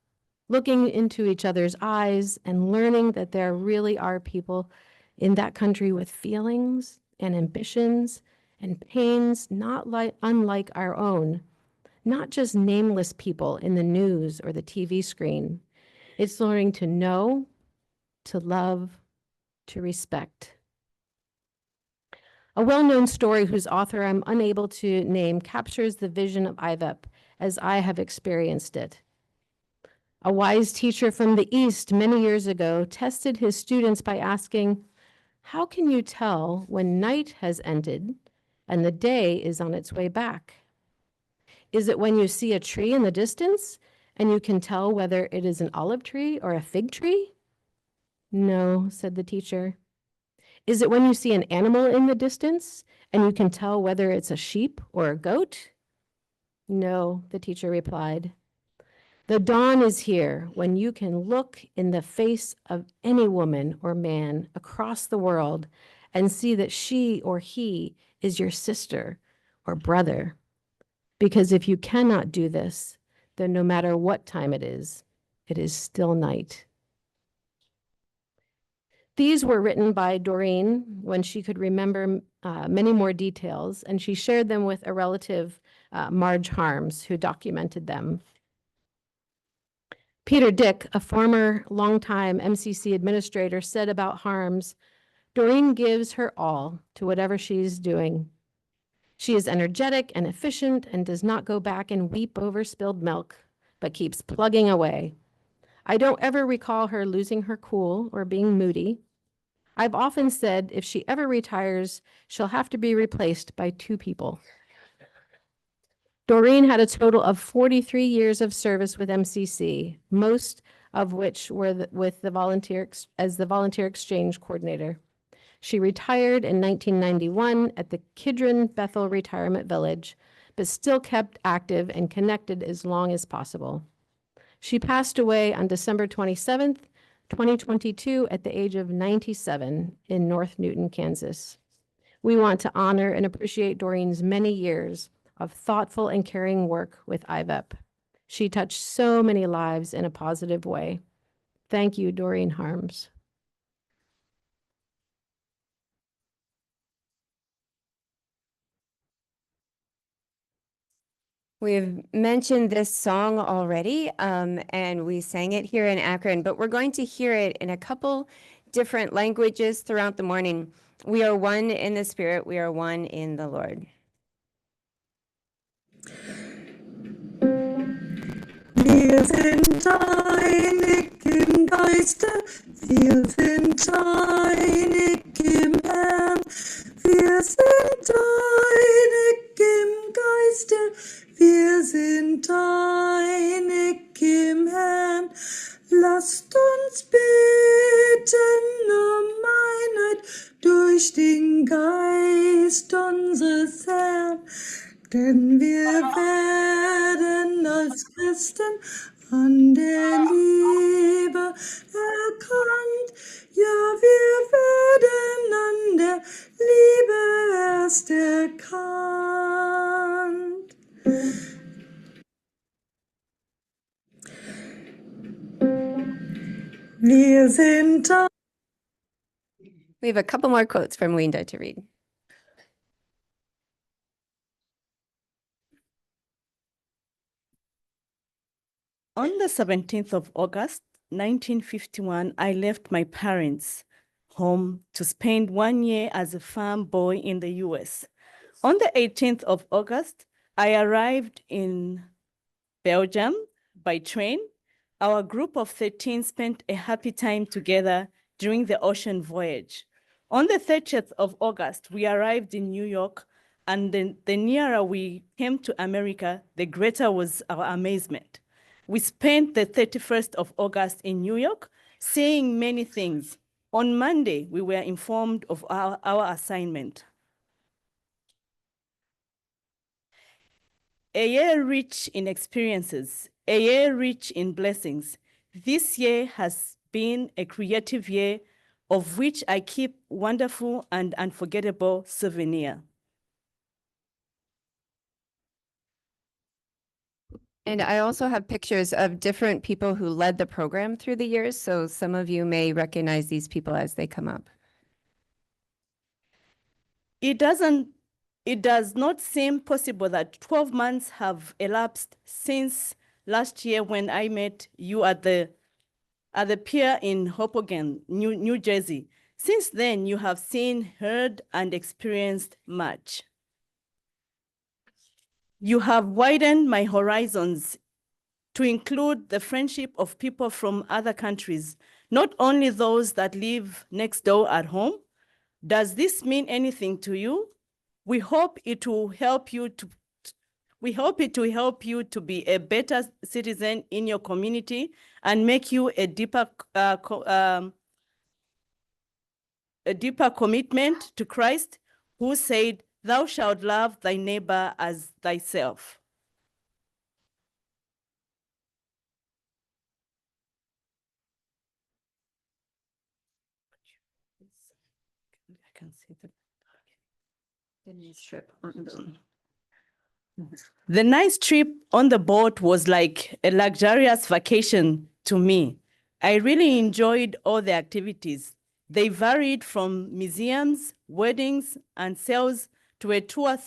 looking into each other's eyes, and learning that there really are people in that country with feelings and ambitions and pains not unlike our own, not just nameless people in the news or the TV screen. It's learning to know, to love, to respect. A well-known story whose author I'm unable to name captures the vision of IVEP as I have experienced it. A wise teacher from the East many years ago tested his students by asking, how can you tell when night has ended and the day is on its way back? Is it when you see a tree in the distance and you can tell whether it is an olive tree or a fig tree? No, said the teacher. Is it when you see an animal in the distance and you can tell whether it's a sheep or a goat? No, the teacher replied. The dawn is here when you can look in the face of any woman or man across the world and see that she or he is your sister or brother. Because if you cannot do this, then no matter what time it is still night. These were written by Doreen when she could remember many more details, and she shared them with a relative, Marge Harms, who documented them. Peter Dick, a former longtime MCC administrator, said about Harms, Doreen gives her all to whatever she's doing. She is energetic and efficient and does not go back and weep over spilled milk, but keeps plugging away. I don't ever recall her losing her cool or being moody. I've often said if she ever retires, she'll have to be replaced by 2 people. Doreen had a total of 43 years of service with MCC, most of which were with the volunteer exchange coordinator. She retired in 1991 at the Kidron Bethel Retirement Village, but still kept active and connected as long as possible. She passed away on December 27th, 2022 at the age of 97 in North Newton, Kansas. We want to honor and appreciate Doreen's many years of thoughtful and caring work with IVEP. She touched so many lives in a positive way. Thank you, Doreen Harms. We've mentioned this song already, and we sang it here in Akron, but we're going to hear it in a couple different languages throughout the morning. We are one in the Spirit. We are one in the Lord. Wir sind einig im Geiste, wir sind einig im Herrn. Wir sind einig im Geiste, wir sind einig im Herrn. Lasst uns beten Einheit durch den Geist unseres Herrn. Denn wir werden als Christen an der Liebe erkannt. Ja, wir werden an der Liebe erst erkannt. Wir sind da. We have a couple more quotes from Winda to read. On the 17th of August, 1951, I left my parents' home to spend 1 year as a farm boy in the US. On the 18th of August, I arrived in Belgium by train. Our group of 13 spent a happy time together during the ocean voyage. On the 30th of August, we arrived in New York, and the nearer we came to America, the greater was our amazement. We spent the 31st of August in New York, seeing many things. On Monday, we were informed of our assignment. A year rich in experiences, a year rich in blessings. This year has been a creative year of which I keep wonderful and unforgettable souvenir. And I also have pictures of different people who led the program through the years. So some of you may recognize these people as they come up. It does not seem possible that 12 months have elapsed since last year when I met you at the pier in Hoboken, New Jersey. Since then, you have seen, heard, and experienced much. You have widened my horizons to include the friendship of people from other countries, not only those that live next door at home. Does this mean anything to you? We hope it will help you to be a better citizen in your community and make you a deeper commitment to Christ, who said, "Thou shalt love thy neighbor as thyself." I can see the nice trip The nice trip on the boat was like a luxurious vacation to me. I really enjoyed all the activities. They varied from museums, weddings, and sales to a tour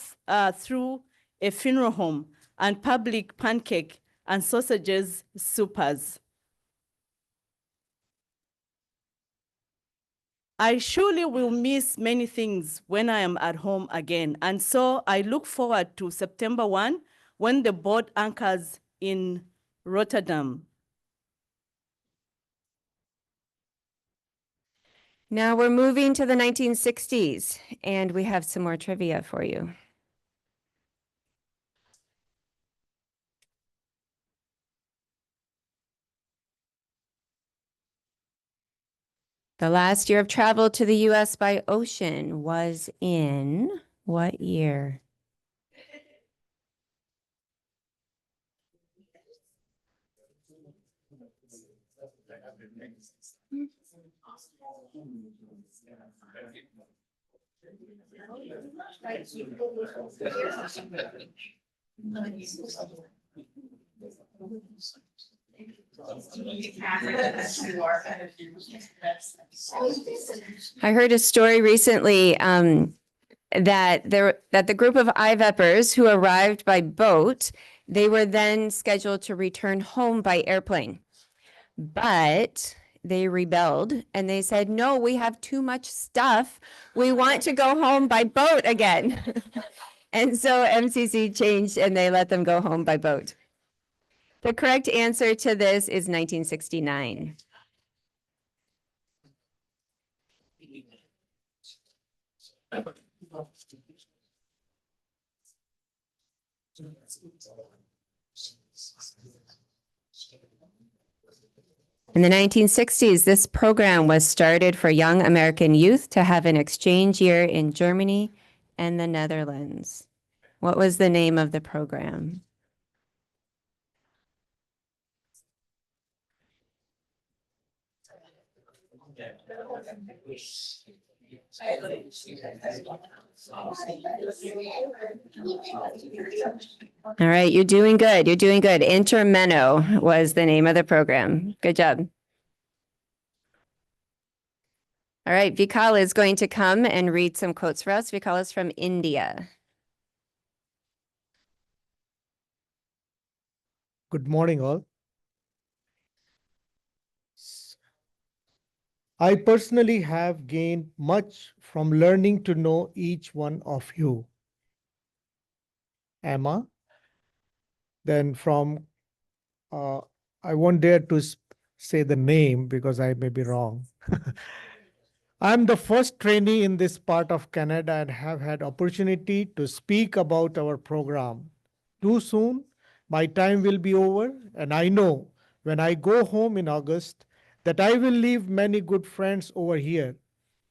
through a funeral home and public pancake and sausages suppers. I surely will miss many things when I am at home again. And so I look forward to September 1 when the boat anchors in Rotterdam. Now we're moving to the 1960s, and we have some more trivia for you. The last year of travel to the U.S. by ocean was in what year? I heard a story recently that the group of IVEPers who arrived by boat, they were then scheduled to return home by airplane. But they rebelled and they said, "No, we have too much stuff. We want to go home by boat again." And so MCC changed and they let them go home by boat. The correct answer to this is 1969. In the 1960s, this program was started for young American youth to have an exchange year in Germany and the Netherlands. What was the name of the program? All right, you're doing good. You're doing good. Intermeno was the name of the program. Good job. All right, Vikal is going to come and read some quotes for us. Vikal is from India. Good morning, all. I personally have gained much from learning to know each one of you. Emma. Then from, I won't dare to say the name because I may be wrong. I'm the first trainee in this part of Canada and have had opportunity to speak about our program. Too soon, my time will be over, and I know when I go home in August that I will leave many good friends over here.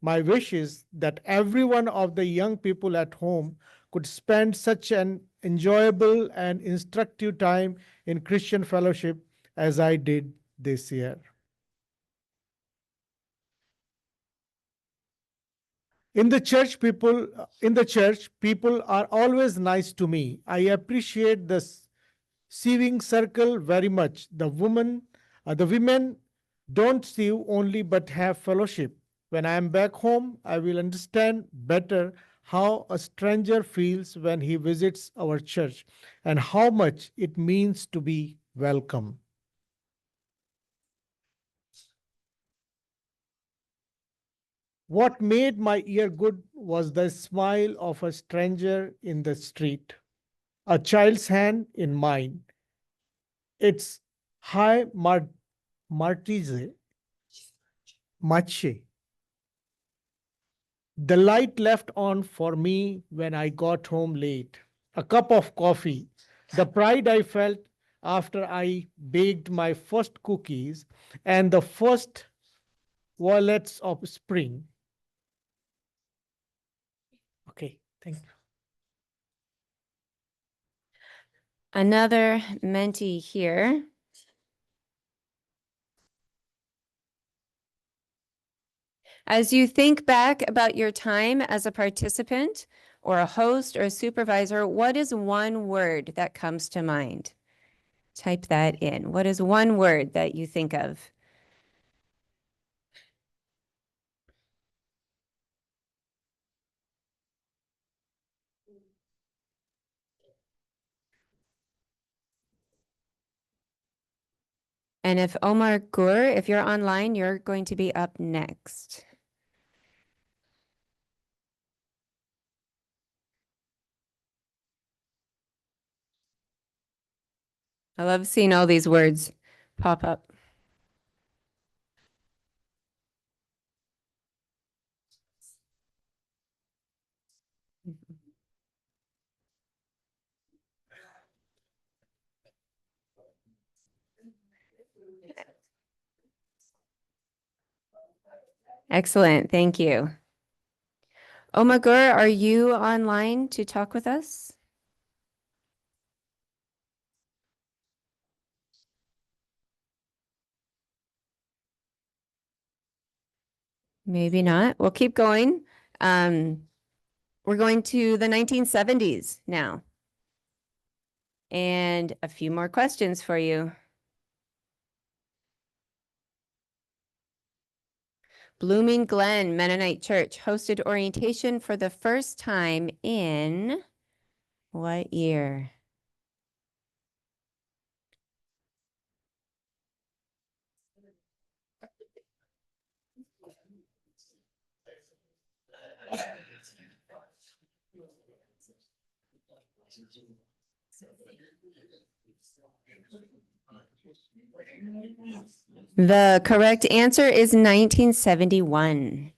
My wish is that every one of the young people at home could spend such an enjoyable and instructive time in Christian fellowship as I did this year. In the church, people are always nice to me. I appreciate the sewing circle very much. The women don't sew only but have fellowship. When I am back home, I will understand better how a stranger feels when he visits our church and how much it means to be welcome. What made my ear good was the smile of a stranger in the street, a child's hand in mine. It's high martise, mache. The light left on for me when I got home late. A cup of coffee. The pride I felt after I baked my first cookies and the first violets of spring. Okay, thank you. Another mentee here. As you think back about your time as a participant or a host or a supervisor, what is one word that comes to mind? Type that in. What is one word that you think of? And if Omar Gur, if you're online, you're going to be up next. I love seeing all these words pop up. Excellent, thank you. Omagur, are you online to talk with us? Maybe not. We'll keep going. We're going to the 1970s now. And a few more questions for you. Blooming Glen Mennonite Church hosted orientation for the first time in what year? The correct answer is 1971.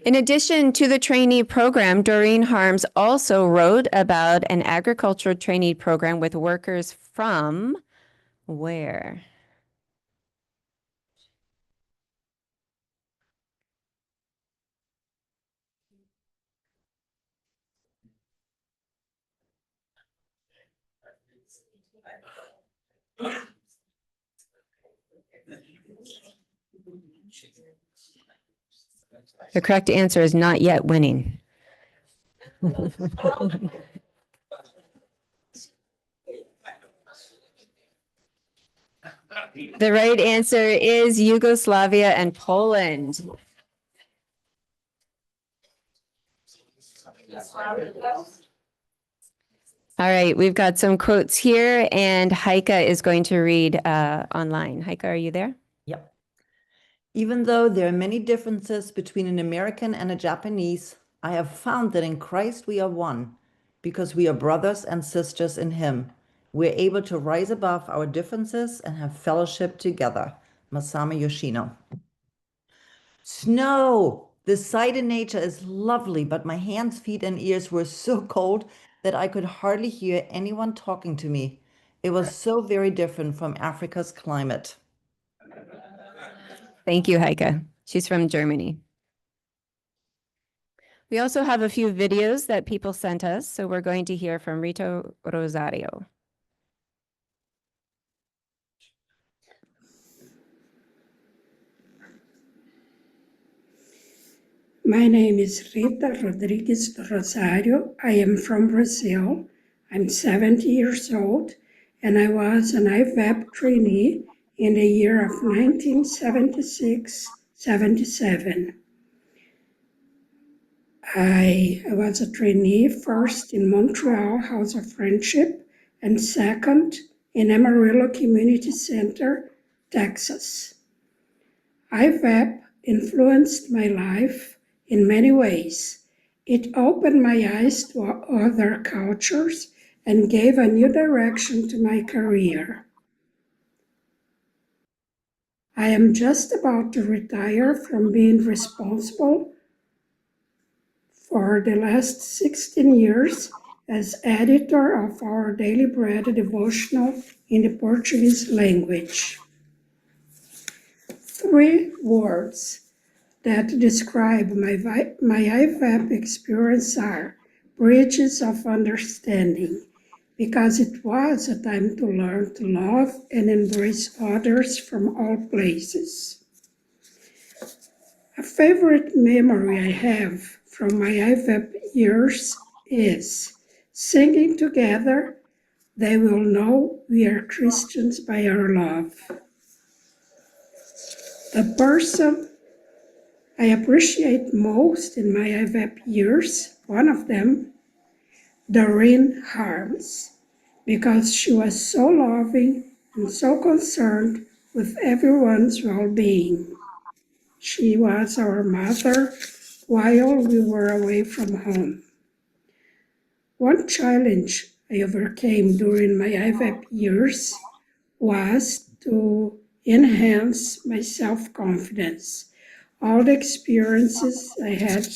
In addition to the trainee program, Doreen Harms also wrote about an agricultural trainee program with workers from where? The correct answer is not yet winning. The right answer is Yugoslavia and Poland. All right, we've got some quotes here, and Heike is going to read online. Heike, are you there? Yep. Even though there are many differences between an American and a Japanese, I have found that in Christ we are one, because we are brothers and sisters in Him. We're able to rise above our differences and have fellowship together. Masami Yoshino. Snow! The sight in nature is lovely, but my hands, feet, and ears were so cold that I could hardly hear anyone talking to me. It was so very different from Africa's climate. Thank you, Heike. She's from Germany. We also have a few videos that people sent us, so we're going to hear from Rito Rosario. My name is Rita Rodrigues Rosario. I am from Brazil. I'm 70 years old, and I was an IVEP trainee in the year of 1976-77. I was a trainee first in Montreal House of Friendship and second in Amarillo Community Center, Texas. IVEP influenced my life in many ways. It opened my eyes to other cultures and gave a new direction to my career. I am just about to retire from being responsible for the last 16 years as editor of our Daily Bread devotional in the Portuguese language. 3 words that describe my IVEP experience are bridges of understanding, because it was a time to learn to love and embrace others from all places. A favorite memory I have from my IVEP years is singing together, "They will know we are Christians by our love." The person I appreciate most in my IVEP years, one of them, Doreen Harms, because she was so loving and so concerned with everyone's well-being. She was our mother while we were away from home. One challenge I overcame during my IVEP years was to enhance my self-confidence. All the experiences I had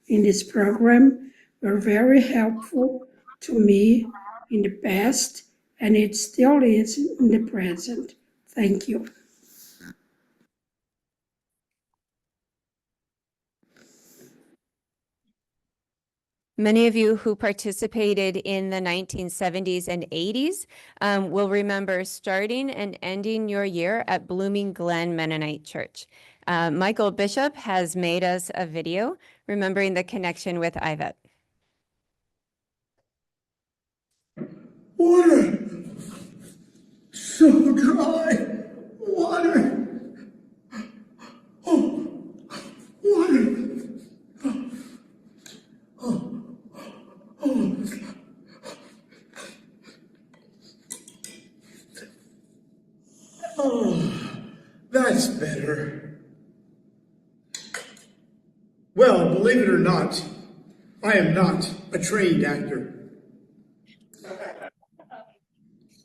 in this program were very helpful to me in the past, and it still is in the present. Thank you. Many of you who participated in the 1970s and 80s will remember starting and ending your year at Blooming Glen Mennonite Church. Michael Bishop has made us a video remembering the connection with IVEP. Water! So dry! Water! Oh! Water! Oh, that's better. Well, believe it or not, I am not a trained actor.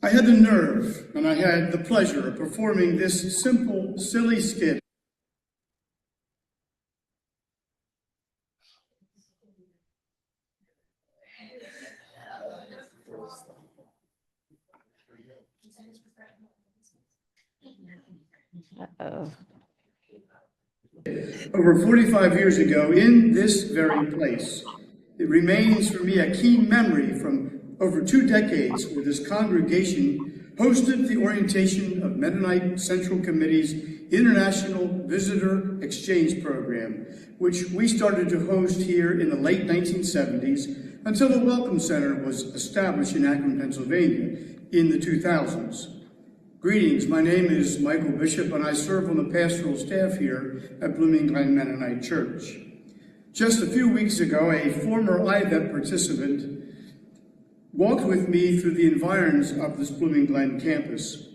I had the nerve and I had the pleasure of performing this simple, silly skit. Uh-oh. Over 45 years ago, in this very place. It remains for me a key memory from over 2 decades where this congregation hosted the orientation of Mennonite Central Committee's International Visitor Exchange Program, which we started to host here in the late 1970s until the Welcome Center was established in Akron, Pennsylvania in the 2000s. Greetings, my name is Michael Bishop and I serve on the pastoral staff here at Blooming Glen Mennonite Church. Just a few weeks ago, a former IVEP participant walked with me through the environs of this Blooming Glen campus.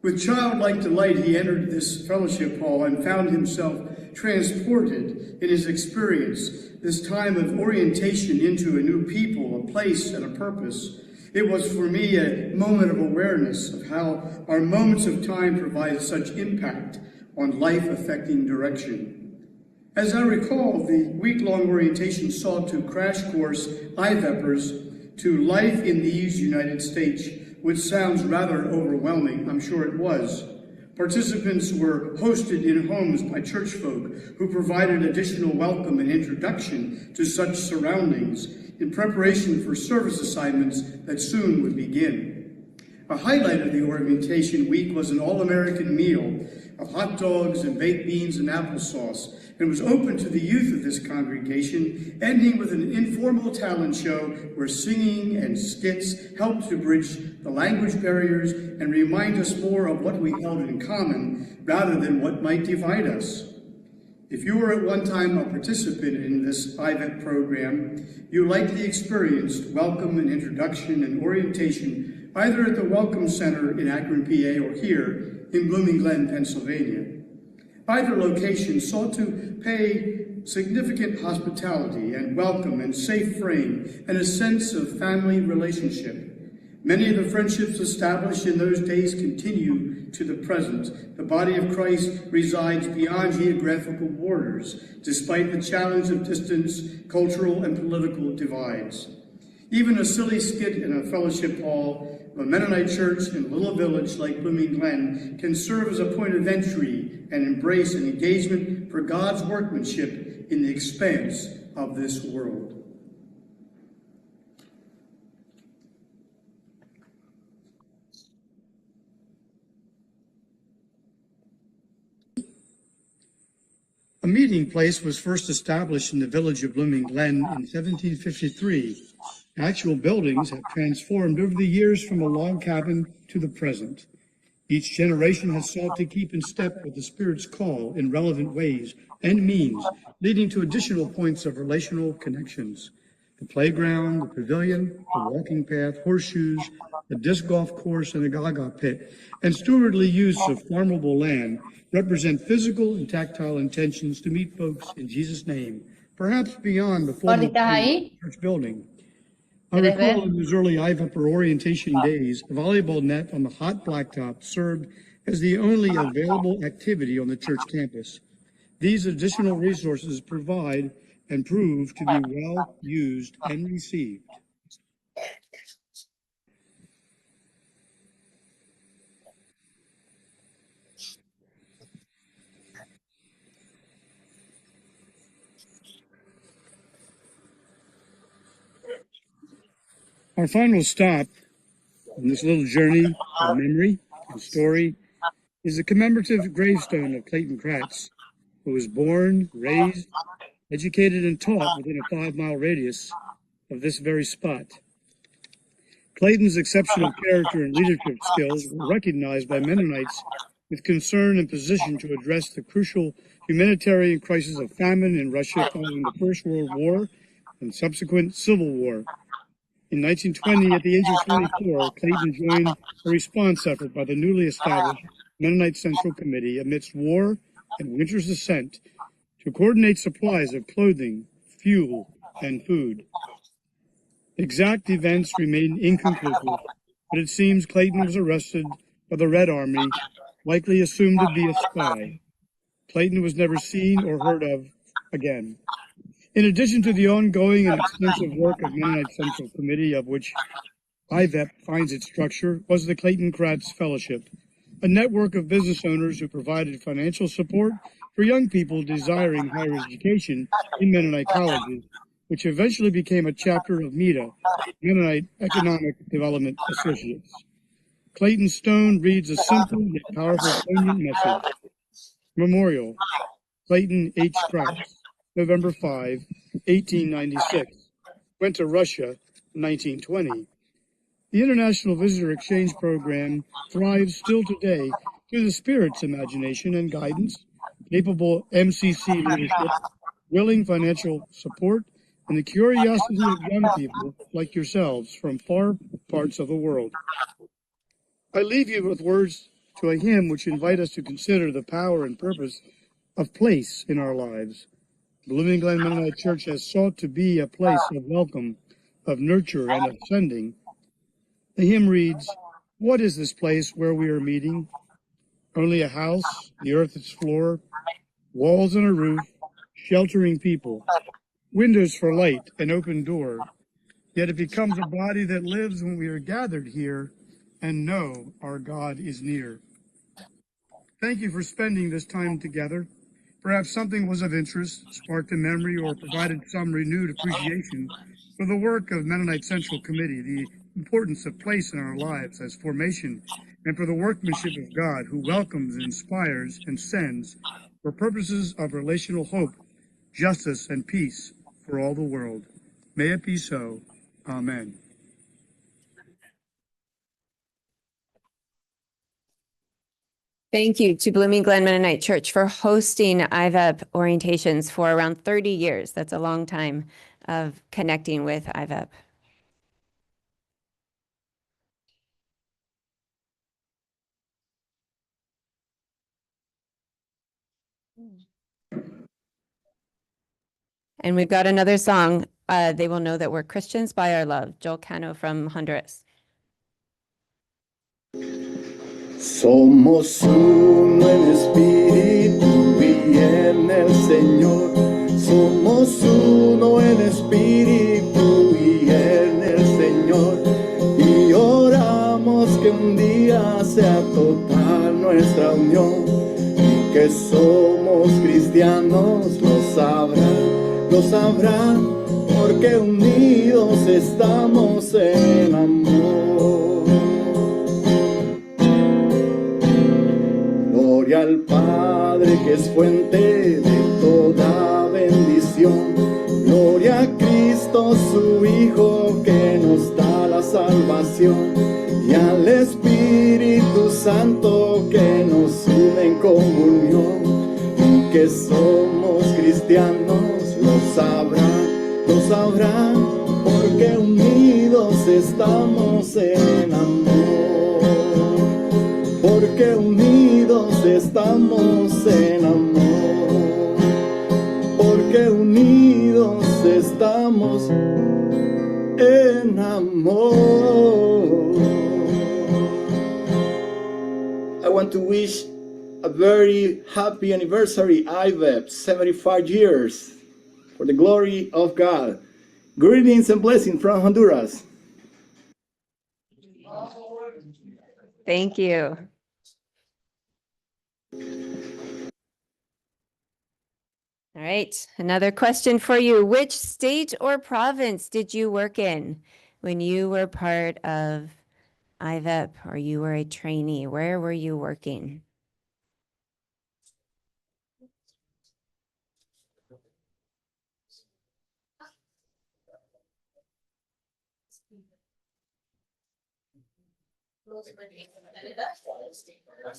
With childlike delight, he entered this fellowship hall and found himself transported in his experience, this time of orientation into a new people, a place, and a purpose. It was for me a moment of awareness of how our moments of time provide such impact on life-affecting direction. As I recall, the week-long orientation sought to crash course IVEPers to life in these United States, which sounds rather overwhelming. I'm sure it was. Participants were hosted in homes by church folk who provided additional welcome and introduction to such surroundings in preparation for service assignments that soon would begin. A highlight of the orientation week was an all-American meal of hot dogs and baked beans and applesauce, and was open to the youth of this congregation, ending with an informal talent show where singing and skits helped to bridge the language barriers and remind us more of what we held in common rather than what might divide us. If you were at one time a participant in this IVEP program, you likely experienced welcome and introduction and orientation either at the Welcome Center in Akron, PA, or here in Blooming Glen, Pennsylvania. Either location sought to pay significant hospitality and welcome and safe frame and a sense of family relationship. Many of the friendships established in those days continue to the present. The body of Christ resides beyond geographical borders, despite the challenge of distance, cultural and political divides. Even a silly skit in a fellowship hall of a Mennonite church in a little village like Blooming Glen can serve as a point of entry and embrace an engagement for God's workmanship in the expanse of this world. A meeting place was first established in the village of Blooming Glen in 1753. Actual buildings have transformed over the years from a log cabin to the present. Each generation has sought to keep in step with the Spirit's call in relevant ways and means, leading to additional points of relational connections. The playground, the pavilion, the walking path, horseshoes, a disc golf course, and a gaga pit, and stewardly use of farmable land represent physical and tactile intentions to meet folks in Jesus' name, perhaps beyond the formal church building. I recall in those early IVEP orientation days, a volleyball net on the hot blacktop served as the only available activity on the church campus. These additional resources provide and prove to be well used and received. Our final stop on this little journey of memory and story is the commemorative gravestone of Clayton Kratz, who was born, raised, educated, and taught within a 5-mile radius of this very spot. Clayton's exceptional character and leadership skills were recognized by Mennonites with concern and position to address the crucial humanitarian crisis of famine in Russia following the First World War and subsequent Civil War. In 1920, at the age of 24, Clayton joined a response effort by the newly established Mennonite Central Committee amidst war and winter's ascent to coordinate supplies of clothing, fuel, and food. Exact events remain inconclusive, but it seems Clayton was arrested by the Red Army, likely assumed to be a spy. Clayton was never seen or heard of again. In addition to the ongoing and extensive work of Mennonite Central Committee, of which IVEP finds its structure, was the Clayton Kratz Fellowship, a network of business owners who provided financial support for young people desiring higher education in Mennonite colleges, which eventually became a chapter of MEDA, Mennonite Economic Development Associates. Clayton Stone reads a simple yet powerful poignant message. Memorial, Clayton H. Kratz, November 5, 1896. Went to Russia, 1920. The International Visitor Exchange Program thrives still today through the Spirit's imagination and guidance, capable MCC leadership, willing financial support, and the curiosity of young people like yourselves from far parts of the world. I leave you with words to a hymn which invite us to consider the power and purpose of place in our lives. Blooming Glen Mennonite Church has sought to be a place of welcome, of nurture, and of sending. The hymn reads, "What is this place where we are meeting? Only a house, the earth its floor, walls and a roof, sheltering people, windows for light, an open door. Yet it becomes a body that lives when we are gathered here and know our God is near." Thank you for spending this time together. Perhaps something was of interest, sparked a memory, or provided some renewed appreciation for the work of Mennonite Central Committee, the importance of place in our lives as formation, and for the workmanship of God who welcomes, inspires, and sends for purposes of relational hope, justice, and peace for all the world. May it be so. Amen. Thank you to Blooming Glen Mennonite Church for hosting IVEP orientations for around 30 years. That's a long time of connecting with IVEP. And we've got another song, They Will Know That We're Christians by Our Love, Joel Cano from Honduras. Somos uno en espíritu y en el Señor. Somos uno en espíritu y en el Señor. Y oramos que un día sea total nuestra unión. Y que somos cristianos, lo sabrán, porque unidos estamos en amor. Gloria al Padre que es fuente de toda bendición. Gloria a Cristo su Hijo que nos da la salvación. Y al Espíritu Santo que nos une en comunión. Y que somos cristianos, lo sabrán, porque unidos estamos en amor. Porque unidos estamos en amor. Porque unidos estamos en amor. I want to wish a very happy anniversary, IVEP, 75 years, for the glory of God. Greetings and blessings from Honduras. Thank you. All right, another question for you. Which state or province did you work in when you were part of IVEP or you were a trainee? Where were you working?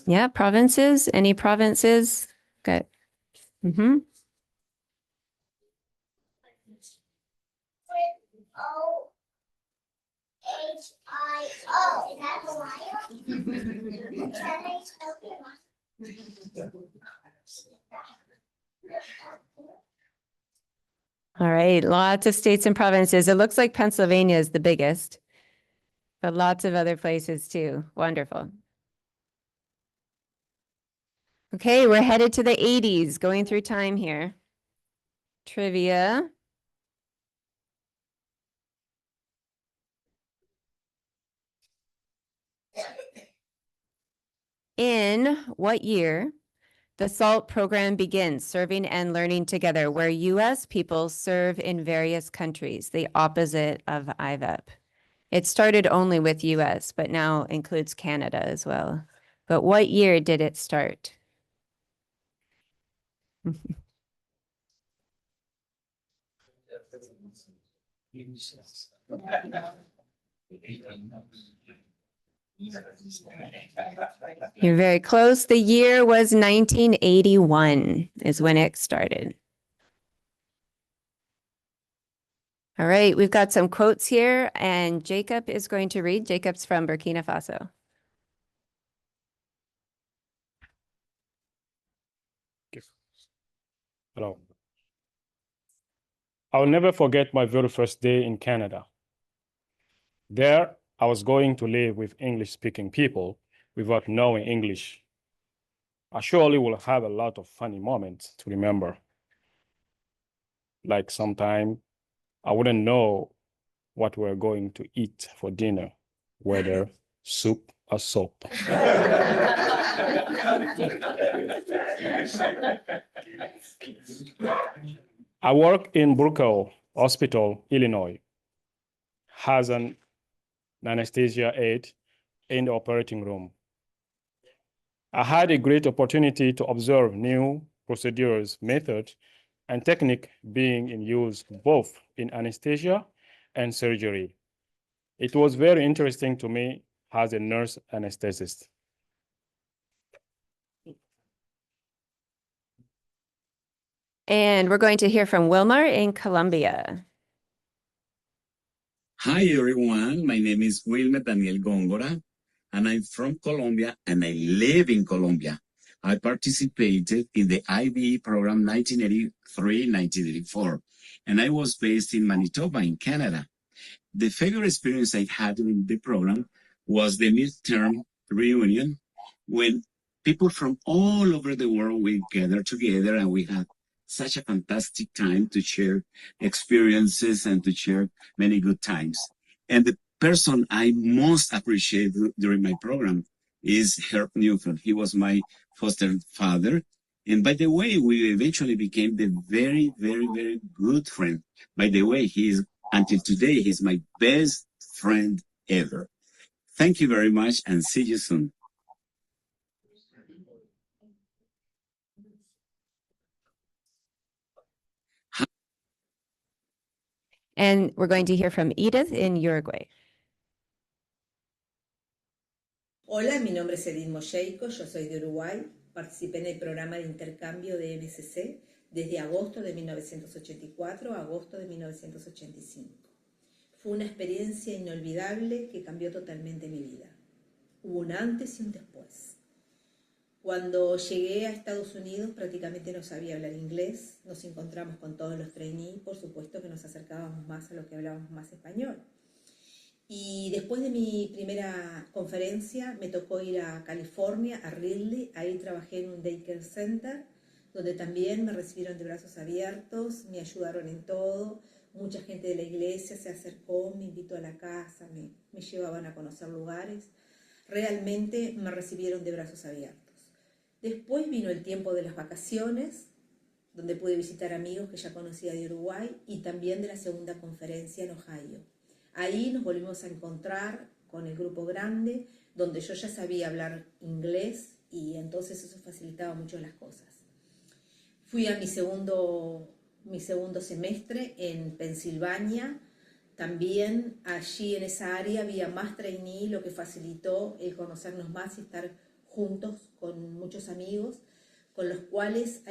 Yeah, provinces? Any provinces? Good. Mm-hmm. All right, lots of states and provinces. It looks like Pennsylvania is the biggest, but lots of other places too. Wonderful. Okay, we're headed to the 80s, going through time here. Trivia. In what year the SALT program begins, serving and learning together, where U.S. people serve in various countries, the opposite of IVEP. It started only with U.S., but now includes Canada as well. But what year did it start? You're very close. The year was 1981 is when it started. All right, we've got some quotes here, and Jacob is going to read. Jacob's from Burkina Faso. Hello. I'll never forget my very first day in Canada. There, I was going to live with English-speaking people without knowing English. I surely will have a lot of funny moments to remember. Like sometime I wouldn't know what we're going to eat for dinner, whether soup a soap. I work in Brookville Hospital, Illinois, as an anesthesia aide in the operating room. I had a great opportunity to observe new procedures, methods, and technique being in use both in anesthesia and surgery. It was very interesting to me as a nurse anesthetist. And we're going to hear from Wilmar in Colombia. Hi, everyone. My name is Wilmer Daniel Góngora, and I'm from Colombia, and I live in Colombia. I participated in the IVEP program 1983-1984, and I was based in Manitoba in Canada. The favorite experience I had in the program was the midterm reunion when people from all over the world we gathered together and we had such a fantastic time to share experiences and to share many good times. And the person I most appreciate during my program is Herb Newfeld. He was my foster father. And by the way, we eventually became the very, very, very good friend. By the way, until today, he's my best friend ever. Thank you very much and see you soon. And we're going to hear from Edith in Uruguay. Hola, mi nombre es Edith Moyeico, yo soy de Uruguay. Participé en el programa de intercambio de MCC desde agosto de 1984 a agosto de 1985. Fue una experiencia inolvidable que cambió totalmente mi vida. Hubo un antes y un después. Cuando llegué a Estados Unidos prácticamente no sabía hablar inglés, nos encontramos con todos los trainees, por supuesto que nos acercábamos más a lo que hablábamos más español. Y después de mi primera conferencia me tocó ir a California, a Ridley, ahí trabajé en un daycare center, donde también me recibieron de brazos abiertos, me ayudaron en todo, mucha gente de la iglesia se acercó, me invitó a la casa, me llevaban a conocer lugares, realmente me recibieron de brazos abiertos. Después vino el tiempo de las vacaciones, donde pude visitar amigos que ya conocía de Uruguay y también de la segunda conferencia en Ohio. Ahí nos volvimos a encontrar con el grupo grande, donde yo ya sabía hablar inglés y entonces eso facilitaba mucho las cosas. Fui a mi segundo semestre en Pensilvania. También allí en esa área había más trainee, lo que facilitó el conocernos más y estar juntos con muchos amigos, con los cuales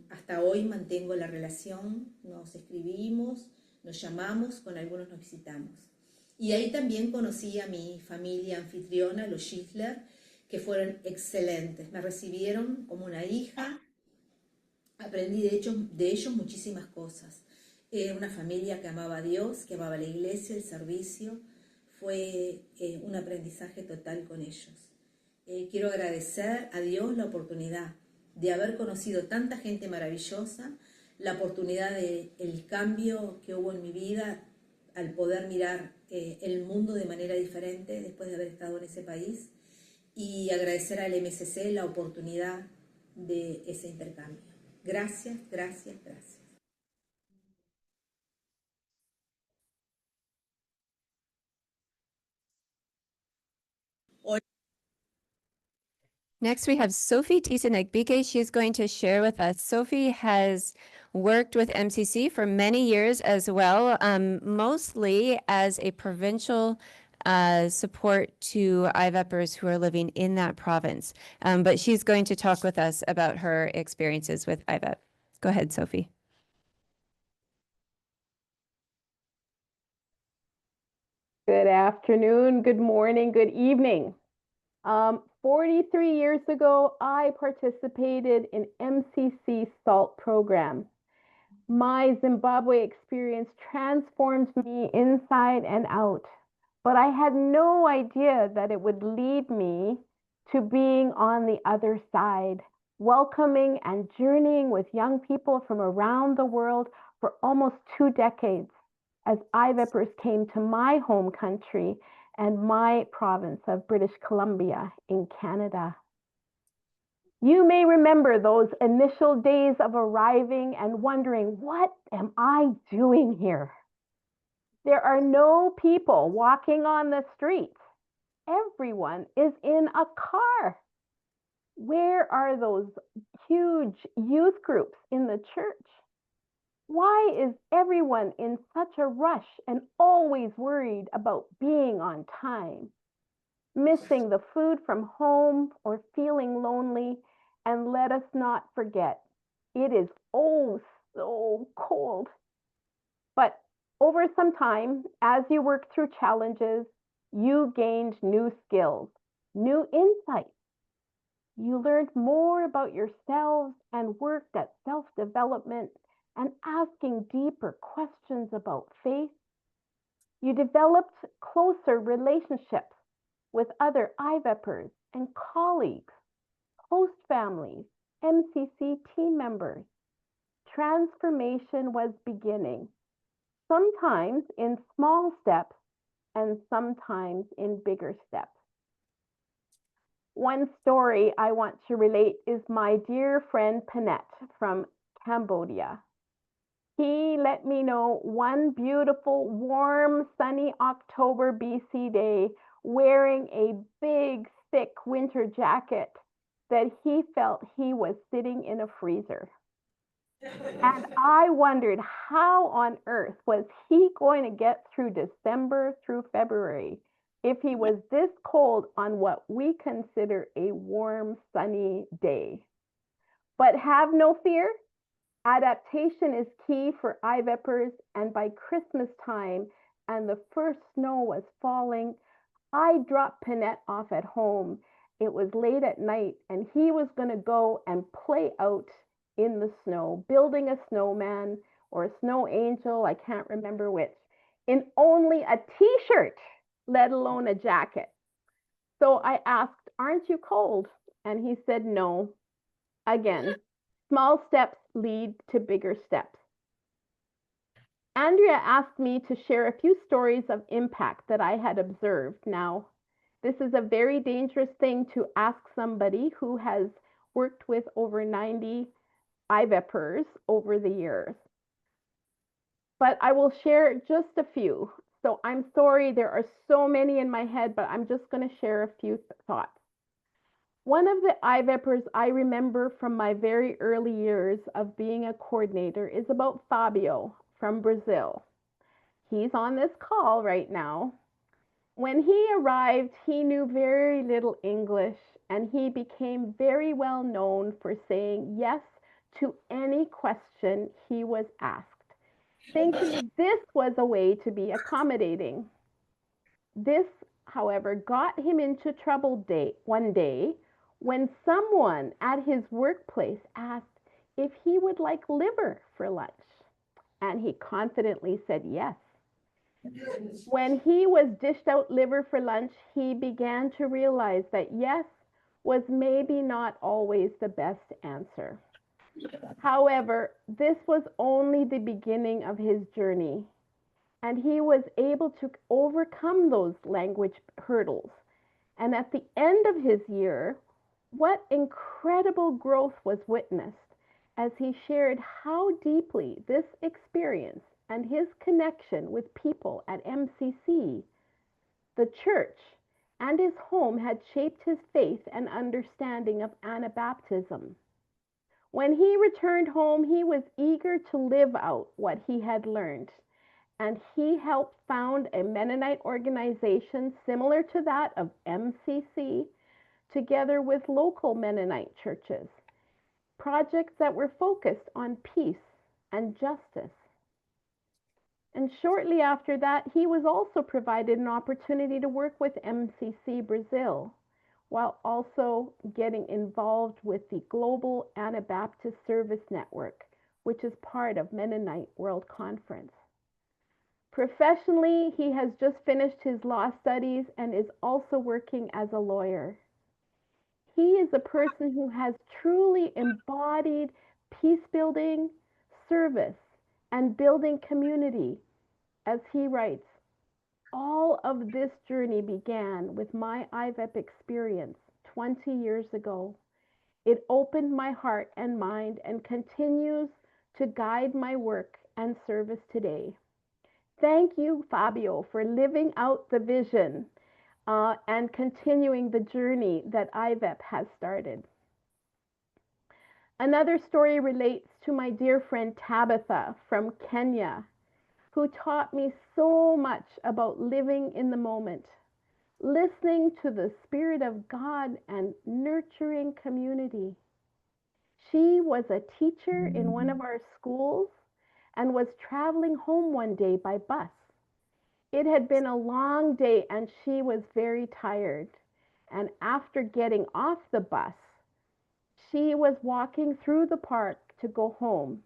hasta hoy mantengo la relación, nos escribimos, nos llamamos, con algunos nos visitamos. Y ahí también conocí a mi familia anfitriona, los Schiffler, que fueron excelentes. Me recibieron como una hija, aprendí de ellos muchísimas cosas. Una familia que amaba a Dios, que amaba la iglesia, el servicio. Fue un aprendizaje total con ellos. Quiero agradecer a Dios la oportunidad de haber conocido tanta gente maravillosa, la oportunidad del cambio que hubo en mi vida al poder mirar el mundo de manera diferente después de haber estado en ese país y agradecer al MCC la oportunidad de ese intercambio. Gracias, gracias, gracias. Next, we have Sophie Tisanegbike. She's going to share with us. Sophie has worked with MCC for many years as well, mostly as a provincial support to IVEPers who are living in that province. But she's going to talk with us about her experiences with IVEP. Go ahead, Sophie. Good afternoon, good morning, good evening. 43 years ago, I participated in MCC SALT program. My Zimbabwe experience transformed me inside and out, but I had no idea that it would lead me to being on the other side, welcoming and journeying with young people from around the world for almost 2 decades as IVEPers came to my home country and my province of British Columbia in Canada. You may remember those initial days of arriving and wondering, what am I doing here? There are no people walking on the streets. Everyone is in a car. Where are those huge youth groups in the church? Why is everyone in such a rush and always worried about being on time, missing the food from home or feeling lonely? And let us not forget, it is oh so cold. But over some time, as you work through challenges, you gained new skills, new insights. You learned more about yourselves and worked at self-development and asking deeper questions about faith. You developed closer relationships with other IVEPers and colleagues, host families, MCC team members. Transformation was beginning, sometimes in small steps and sometimes in bigger steps. One story I want to relate is my dear friend Panette from Cambodia. He let me know one beautiful, warm, sunny October BC day, wearing a big, thick winter jacket, that he felt he was sitting in a freezer. And I wondered, how on earth was he going to get through December through February if he was this cold on what we consider a warm, sunny day? But have no fear. Adaptation is key for IVEPers, and by Christmas time and the first snow was falling, I dropped Panette off at home. It was late at night, and he was going to go and play out in the snow, building a snowman or a snow angel, I can't remember which, in only a t-shirt, let alone a jacket. So I asked, aren't you cold? And he said, no. Again, small steps lead to bigger steps. Andrea asked me to share a few stories of impact that I had observed. Now, this is a very dangerous thing to ask somebody who has worked with over 90 IVEPers over the years. But I will share just a few. So I'm sorry, there are so many in my head, but I'm just going to share a few thoughts. One of the IVEPers I remember from my very early years of being a coordinator is about Fabio from Brazil. He's on this call right now. When he arrived, he knew very little English, and he became very well known for saying yes to any question he was asked, thinking this was a way to be accommodating. This, however, got him into trouble one day when someone at his workplace asked if he would like liver for lunch, and he confidently said yes. When he was dished out liver for lunch, he began to realize that yes was maybe not always the best answer. However, this was only the beginning of his journey, and he was able to overcome those language hurdles. And at the end of his year, what incredible growth was witnessed as he shared how deeply this experience and his connection with people at MCC, the church, and his home had shaped his faith and understanding of Anabaptism. When he returned home, he was eager to live out what he had learned, and he helped found a Mennonite organization similar to that of MCC, together with local Mennonite churches, projects that were focused on peace and justice. And shortly after that, he was also provided an opportunity to work with MCC Brazil, while also getting involved with the Global Anabaptist Service Network, which is part of Mennonite World Conference. Professionally, he has just finished his law studies and is also working as a lawyer. He is a person who has truly embodied peace building, service, and building community. As he writes, All of this journey began with my IVEP experience 20 years ago. It opened my heart and mind and continues to guide my work and service today. Thank you, Fabio, for living out the vision and continuing the journey that IVEP has started. Another story relates to my dear friend Tabitha from Kenya, who taught me so much about living in the moment, listening to the Spirit of God, and nurturing community. She was a teacher in one of our schools and was traveling home one day by bus. It had been a long day and she was very tired. And after getting off the bus, she was walking through the park to go home.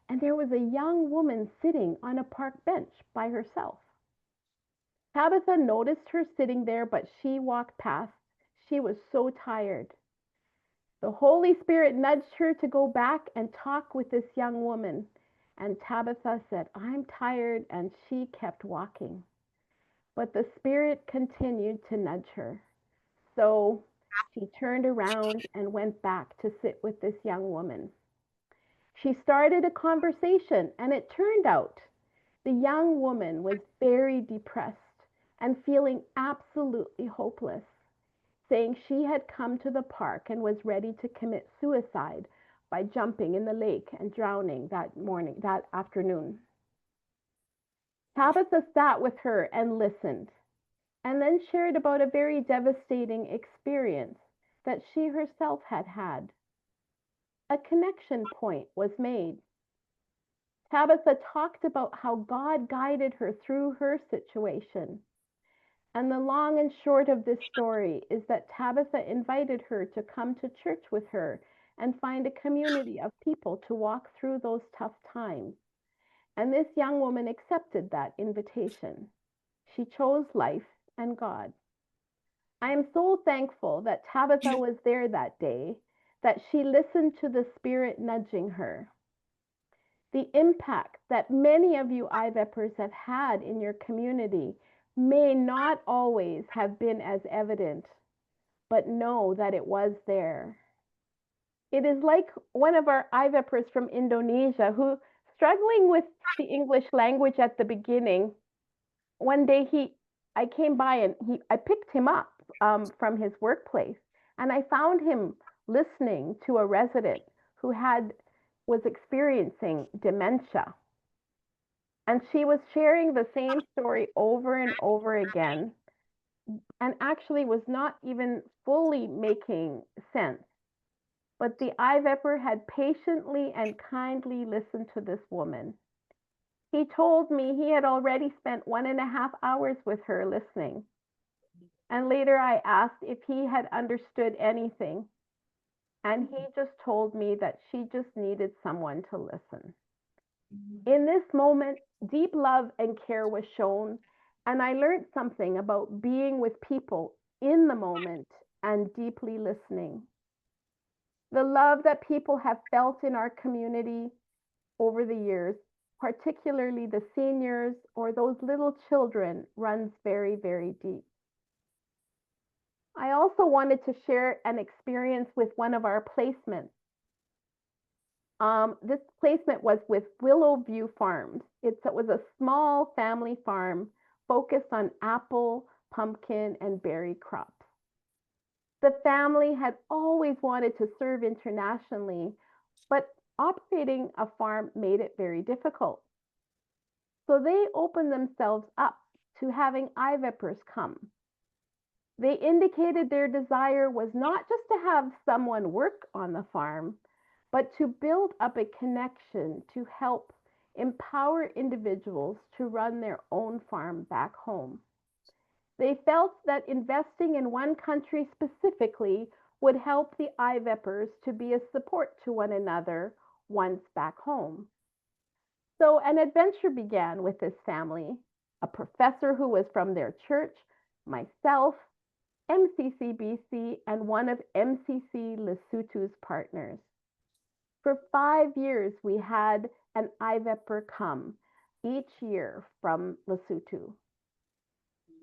And there was a young woman sitting on a park bench by herself. Tabitha noticed her sitting there, but she walked past. She was so tired. The Holy Spirit nudged her to go back and talk with this young woman. And Tabitha said, "I'm tired," and she kept walking. But the Spirit continued to nudge her. So she turned around and went back to sit with this young woman. She started a conversation, and it turned out the young woman was very depressed and feeling absolutely hopeless, saying she had come to the park and was ready to commit suicide by jumping in the lake and drowning that afternoon. Tabitha sat with her and listened, and then shared about a very devastating experience that she herself had had. A connection point was made. Tabitha talked about how God guided her through her situation. And the long and short of this story is that Tabitha invited her to come to church with her and find a community of people to walk through those tough times. And this young woman accepted that invitation. She chose life and God. I am so thankful that Tabitha was there that day, that she listened to the Spirit nudging her. The impact that many of you IVEPers have had in your community may not always have been as evident, but know that it was there. It is like one of our IVEPers from Indonesia who, struggling with the English language at the beginning, one day I came by and I picked him up from his workplace, and I found him listening to a resident who was experiencing dementia. And she was sharing the same story over and over again, and actually was not even fully making sense. But the IVEPer had patiently and kindly listened to this woman. He told me he had already spent 1.5 hours with her listening. And later I asked if he had understood anything. And he just told me that she just needed someone to listen. In this moment, deep love and care was shown, and I learned something about being with people in the moment and deeply listening. The love that people have felt in our community over the years, particularly the seniors or those little children, runs very, very deep. I also wanted to share an experience with one of our placements. This placement was with Willow View Farms. It was a small family farm focused on apple, pumpkin, and berry crops. The family had always wanted to serve internationally, but operating a farm made it very difficult. So they opened themselves up to having IVEPers come. They indicated their desire was not just to have someone work on the farm, but to build up a connection to help empower individuals to run their own farm back home. They felt that investing in one country specifically would help the IVEPers to be a support to one another once back home. So an adventure began with this family, a professor who was from their church, myself, MCC BC, and one of MCC Lesotho's partners. For 5 years, we had an IVEPer come each year from Lesotho.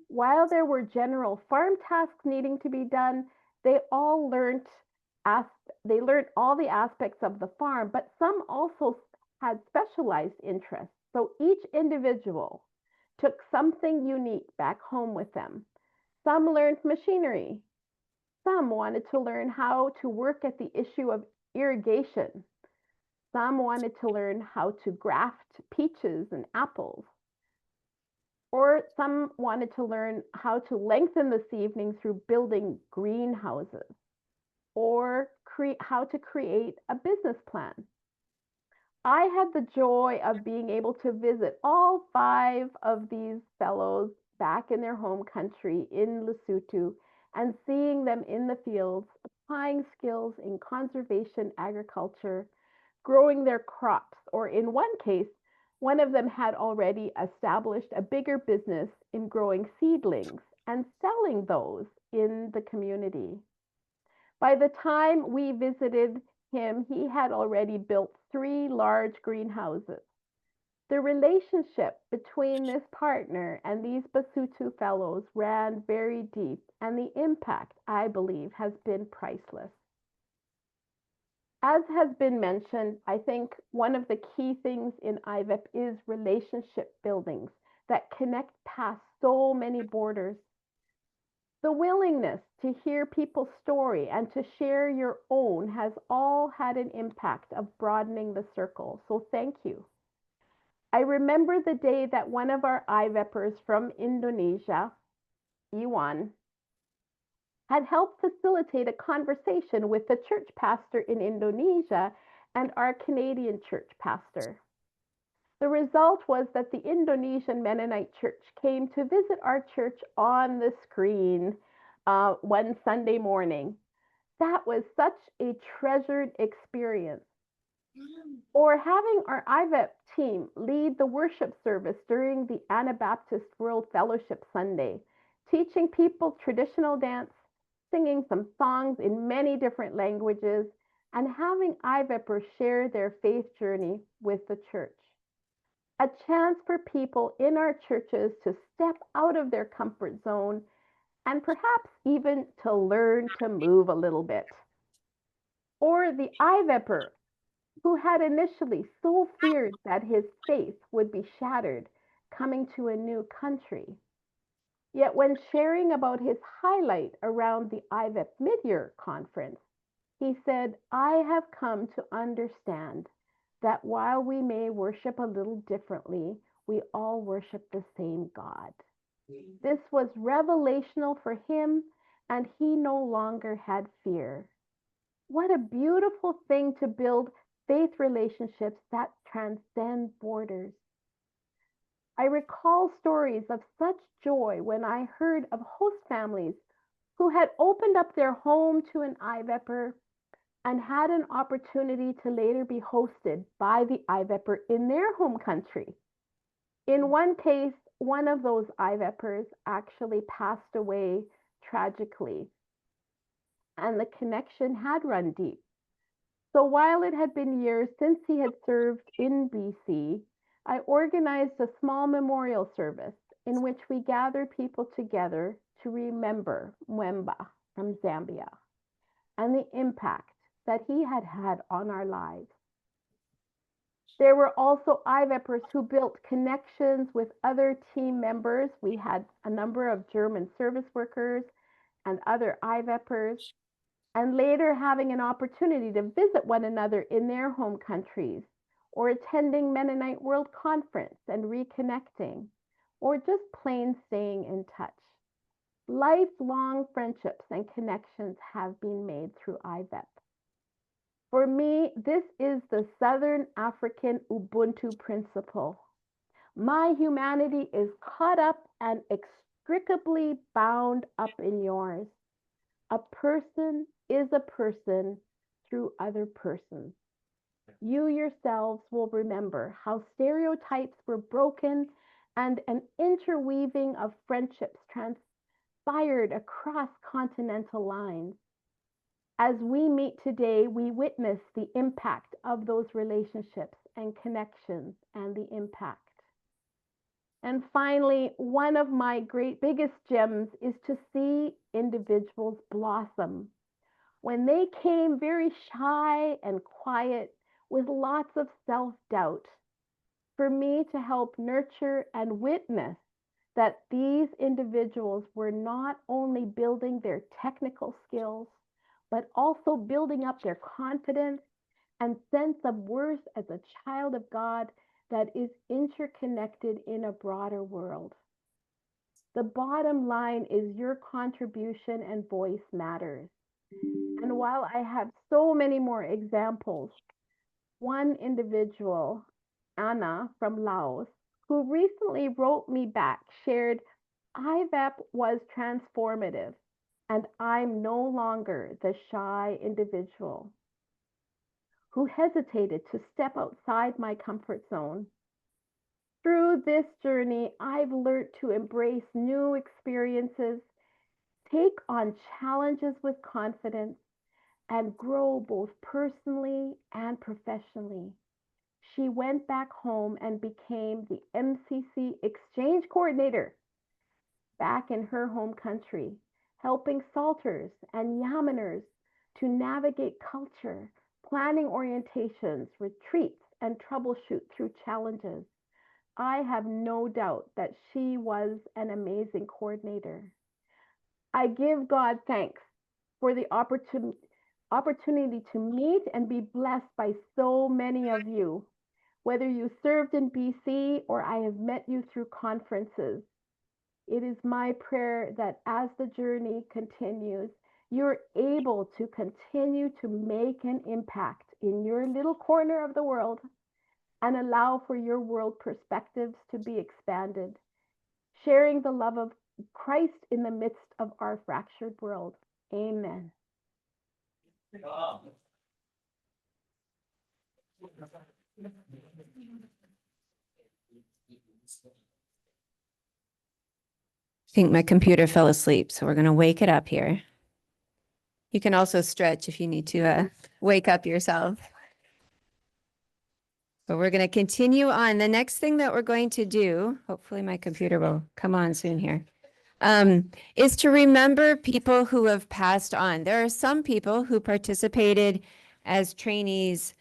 While there were general farm tasks needing to be done, they all learned all the aspects of the farm, but some also had specialized interests. So each individual took something unique back home with them. Some learned machinery. Some wanted to learn how to work at the issue of irrigation. Some wanted to learn how to graft peaches and apples. Or some wanted to learn how to lengthen this evening through building greenhouses, or how to create a business plan. I had the joy of being able to visit all 5 of these fellows back in their home country in Lesotho and seeing them in the fields, applying skills in conservation agriculture, growing their crops, or in one case, one of them had already established a bigger business in growing seedlings and selling those in the community. By the time we visited him, he had already built 3 large greenhouses. The relationship between this partner and these Basotho fellows ran very deep, and the impact, I believe, has been priceless. As has been mentioned, I think one of the key things in IVEP is relationship buildings that connect past so many borders. The willingness to hear people's story and to share your own has all had an impact of broadening the circle, so thank you. I remember the day that one of our IVEPers from Indonesia, Iwan, had helped facilitate a conversation with the church pastor in Indonesia and our Canadian church pastor. The result was that the Indonesian Mennonite church came to visit our church on the screen one Sunday morning. That was such a treasured experience. Or having our IVEP team lead the worship service during the Anabaptist World Fellowship Sunday, teaching people traditional dance, singing some songs in many different languages, and having IVEPers share their faith journey with the church. A chance for people in our churches to step out of their comfort zone and perhaps even to learn to move a little bit. Or the IVEPer who had initially so feared that his faith would be shattered coming to a new country. Yet when sharing about his highlight around the IVEP mid-year conference, he said, "I have come to understand that while we may worship a little differently, we all worship the same God." This was revelational for him, and he no longer had fear. What a beautiful thing to build faith relationships that transcend borders. I recall stories of such joy when I heard of host families who had opened up their home to an IVEPer and had an opportunity to later be hosted by the IVEPer in their home country. In one case, one of those IVEPers actually passed away tragically, and the connection had run deep. So while it had been years since he had served in BC, I organized a small memorial service in which we gathered people together to remember Mwemba from Zambia and the impact that he had had on our lives. There were also IVEPers who built connections with other team members. We had a number of German service workers and other IVEPers, and later having an opportunity to visit one another in their home countries, or attending Mennonite World Conference and reconnecting, or just plain staying in touch. Lifelong friendships and connections have been made through IVEP. For me, this is the Southern African Ubuntu principle. My humanity is caught up and inextricably bound up in yours. A person is a person through other persons. You yourselves will remember how stereotypes were broken and an interweaving of friendships transpired across continental lines. As we meet today, we witness the impact of those relationships and connections and the impact. And finally, one of my biggest gems is to see individuals blossom. When they came very shy and quiet with lots of self-doubt, for me to help nurture and witness that these individuals were not only building their technical skills, but also building up their confidence and sense of worth as a child of God that is interconnected in a broader world. The bottom line is your contribution and voice matters. And while I have so many more examples, one individual, Anna from Laos, who recently wrote me back, shared, IVEP was transformative, and I'm no longer the shy individual who hesitated to step outside my comfort zone. Through this journey, I've learned to embrace new experiences, take on challenges with confidence, and grow both personally and professionally. She went back home and became the MCC exchange coordinator back in her home country, helping Salters and Yamaners to navigate culture, planning orientations, retreats, and troubleshoot through challenges. I have no doubt that she was an amazing coordinator. I give God thanks for the opportunity to meet and be blessed by so many of you, whether you served in BC or I have met you through conferences. It is my prayer that as the journey continues, you're able to continue to make an impact in your little corner of the world and allow for your world perspectives to be expanded, sharing the love of Christ in the midst of our fractured world. Amen. I think my computer fell asleep, so we're going to wake it up here. You can also stretch if you need to wake up yourself. But we're going to continue on. The next thing that we're going to do, hopefully my computer will come on soon here, is to remember people who have passed on. There are some people who participated as trainees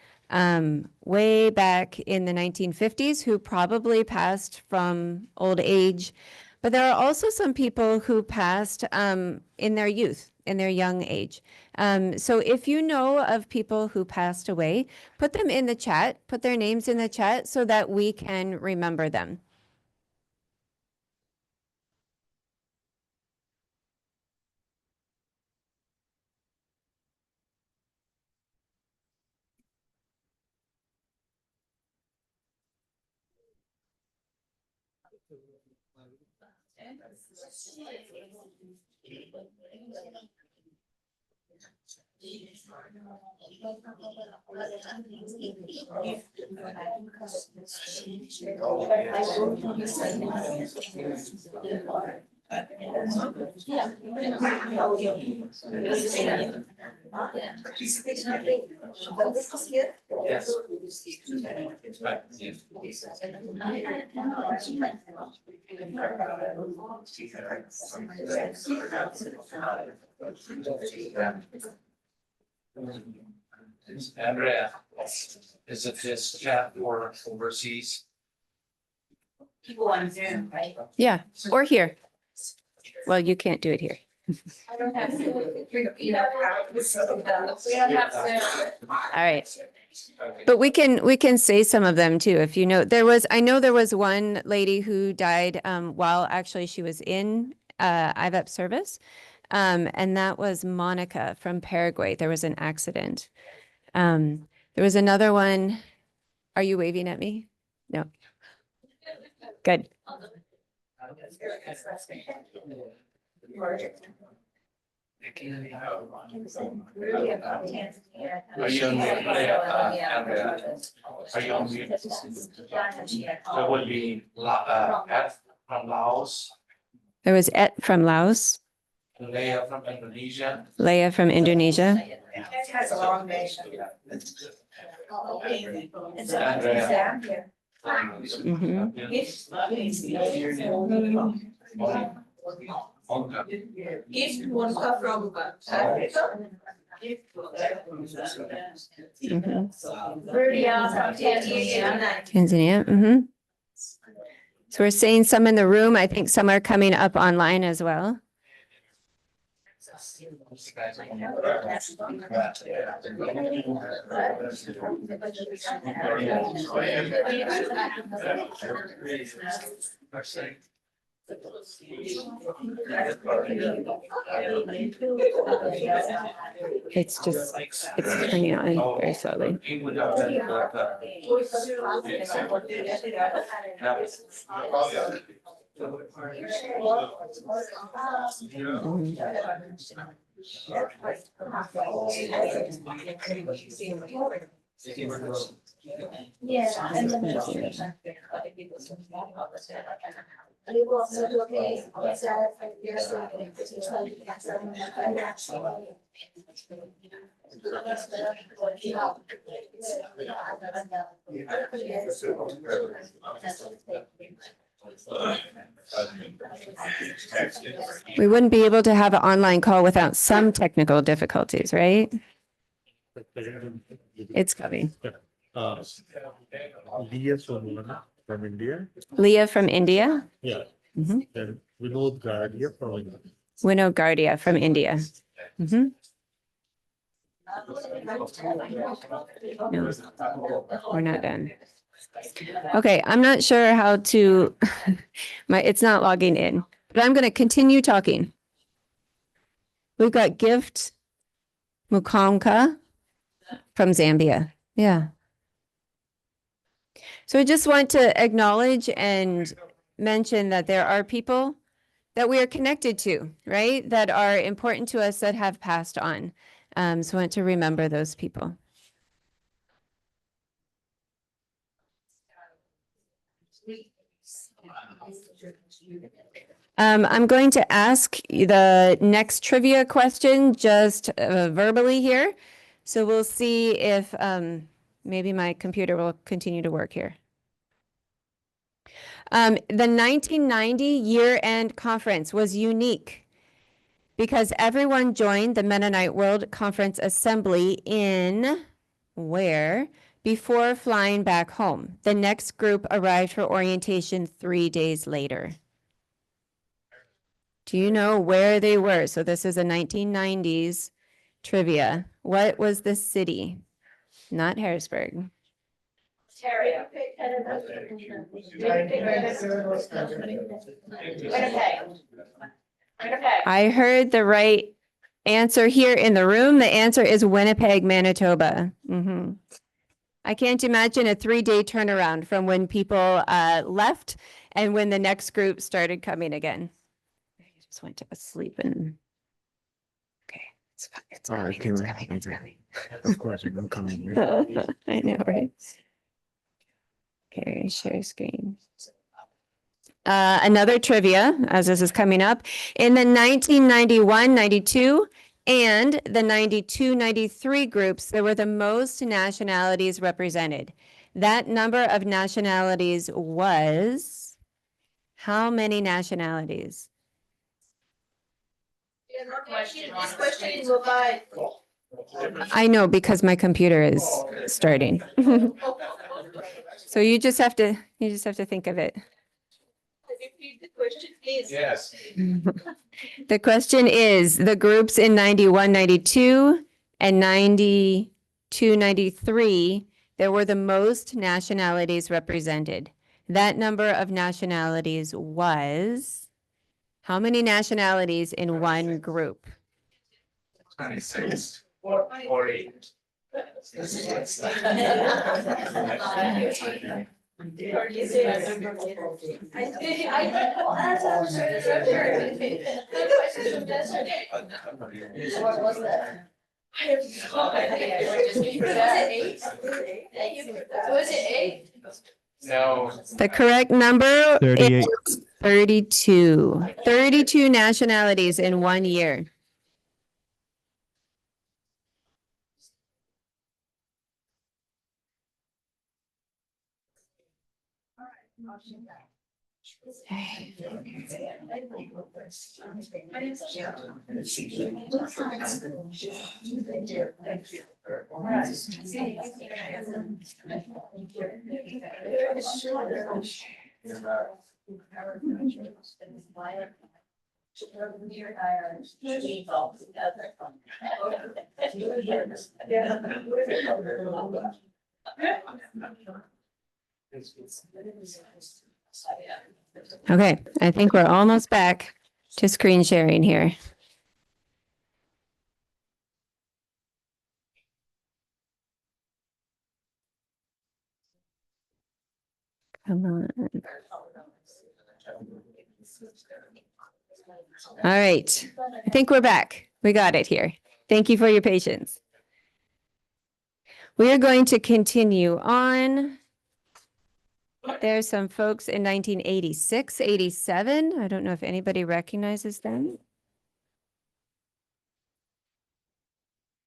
way back in the 1950s who probably passed from old age. But there are also some people who passed in their youth, in their young age. So if you know of people who passed away, put them in the chat, put their names in the chat so that we can remember them. Andrea, is it this chat for overseas? People on Zoom, right? Yeah, or here. Well, you can't do it here. I don't have Zoom. We don't have Zoom. All right. But we can say some of them too. If you know, I know there was one lady who died while actually she was in IVEP service. And that was Monica from Paraguay. There was an accident. There was another one. Are you waving at me? No. Good. Are you on mute? Andrea? Are you on mute? There would be Ed from Laos, There was Et from Laos, Leah from Indonesia. Leah from Indonesia. Has a long name. Andrea Gift was from Africa. Tanzania. So we're seeing some in the room. I think some are coming up online as well. It's turning on very slowly. We wouldn't be able to have an online call without some technical difficulties, right? It's coming. Leah from India. Leah from India? Yeah. And Vinod Gardia from India. Winnow Gardia from India. No, we're not done. Okay, I'm not sure how to, it's not logging in, but I'm going to continue talking. We've got Gift Mukonka from Zambia. Yeah. So I just want to acknowledge and mention that there are people that we are connected to, right? That are important to us that have passed on. So I want to remember those people. I'm going to ask the next trivia question just verbally here. So we'll see if maybe my computer will continue to work here. The 1990 year-end conference was unique because everyone joined the Mennonite World Conference Assembly in where? Before flying back home. The next group arrived for orientation 3 days later. Do you know where they were? So this is a 1990s trivia. What was the city? Not Harrisburg. I heard the right answer here in the room. The answer is Winnipeg, Manitoba. I can't imagine a 3-day turnaround from when people left and when the next group started coming again. I just went to sleep and okay, it's fine. It's coming. Of course, I'm coming. I know, right? Okay, share screen. Another trivia, as this is coming up, in the 1991-92 and the 92-93 groups, there were the most nationalities represented. That number of nationalities was how many nationalities? This question is about. I know because my computer is starting. So you just have to think of it. Repeat the question, please. Yes. The question is the groups in 91-92 and 92-93, there were the most nationalities represented. That number of nationalities was how many nationalities in one group? 26 or 8. What was that? I have no idea. Was it 8? No. The correct number 38. is 32. 32 nationalities in 1 year. Okay, I think we're almost back to screen sharing here. Come on. All right, I think we're back. We got it here. Thank you for your patience. We are going to continue on. There's some folks in 1986, 87. I don't know if anybody recognizes them.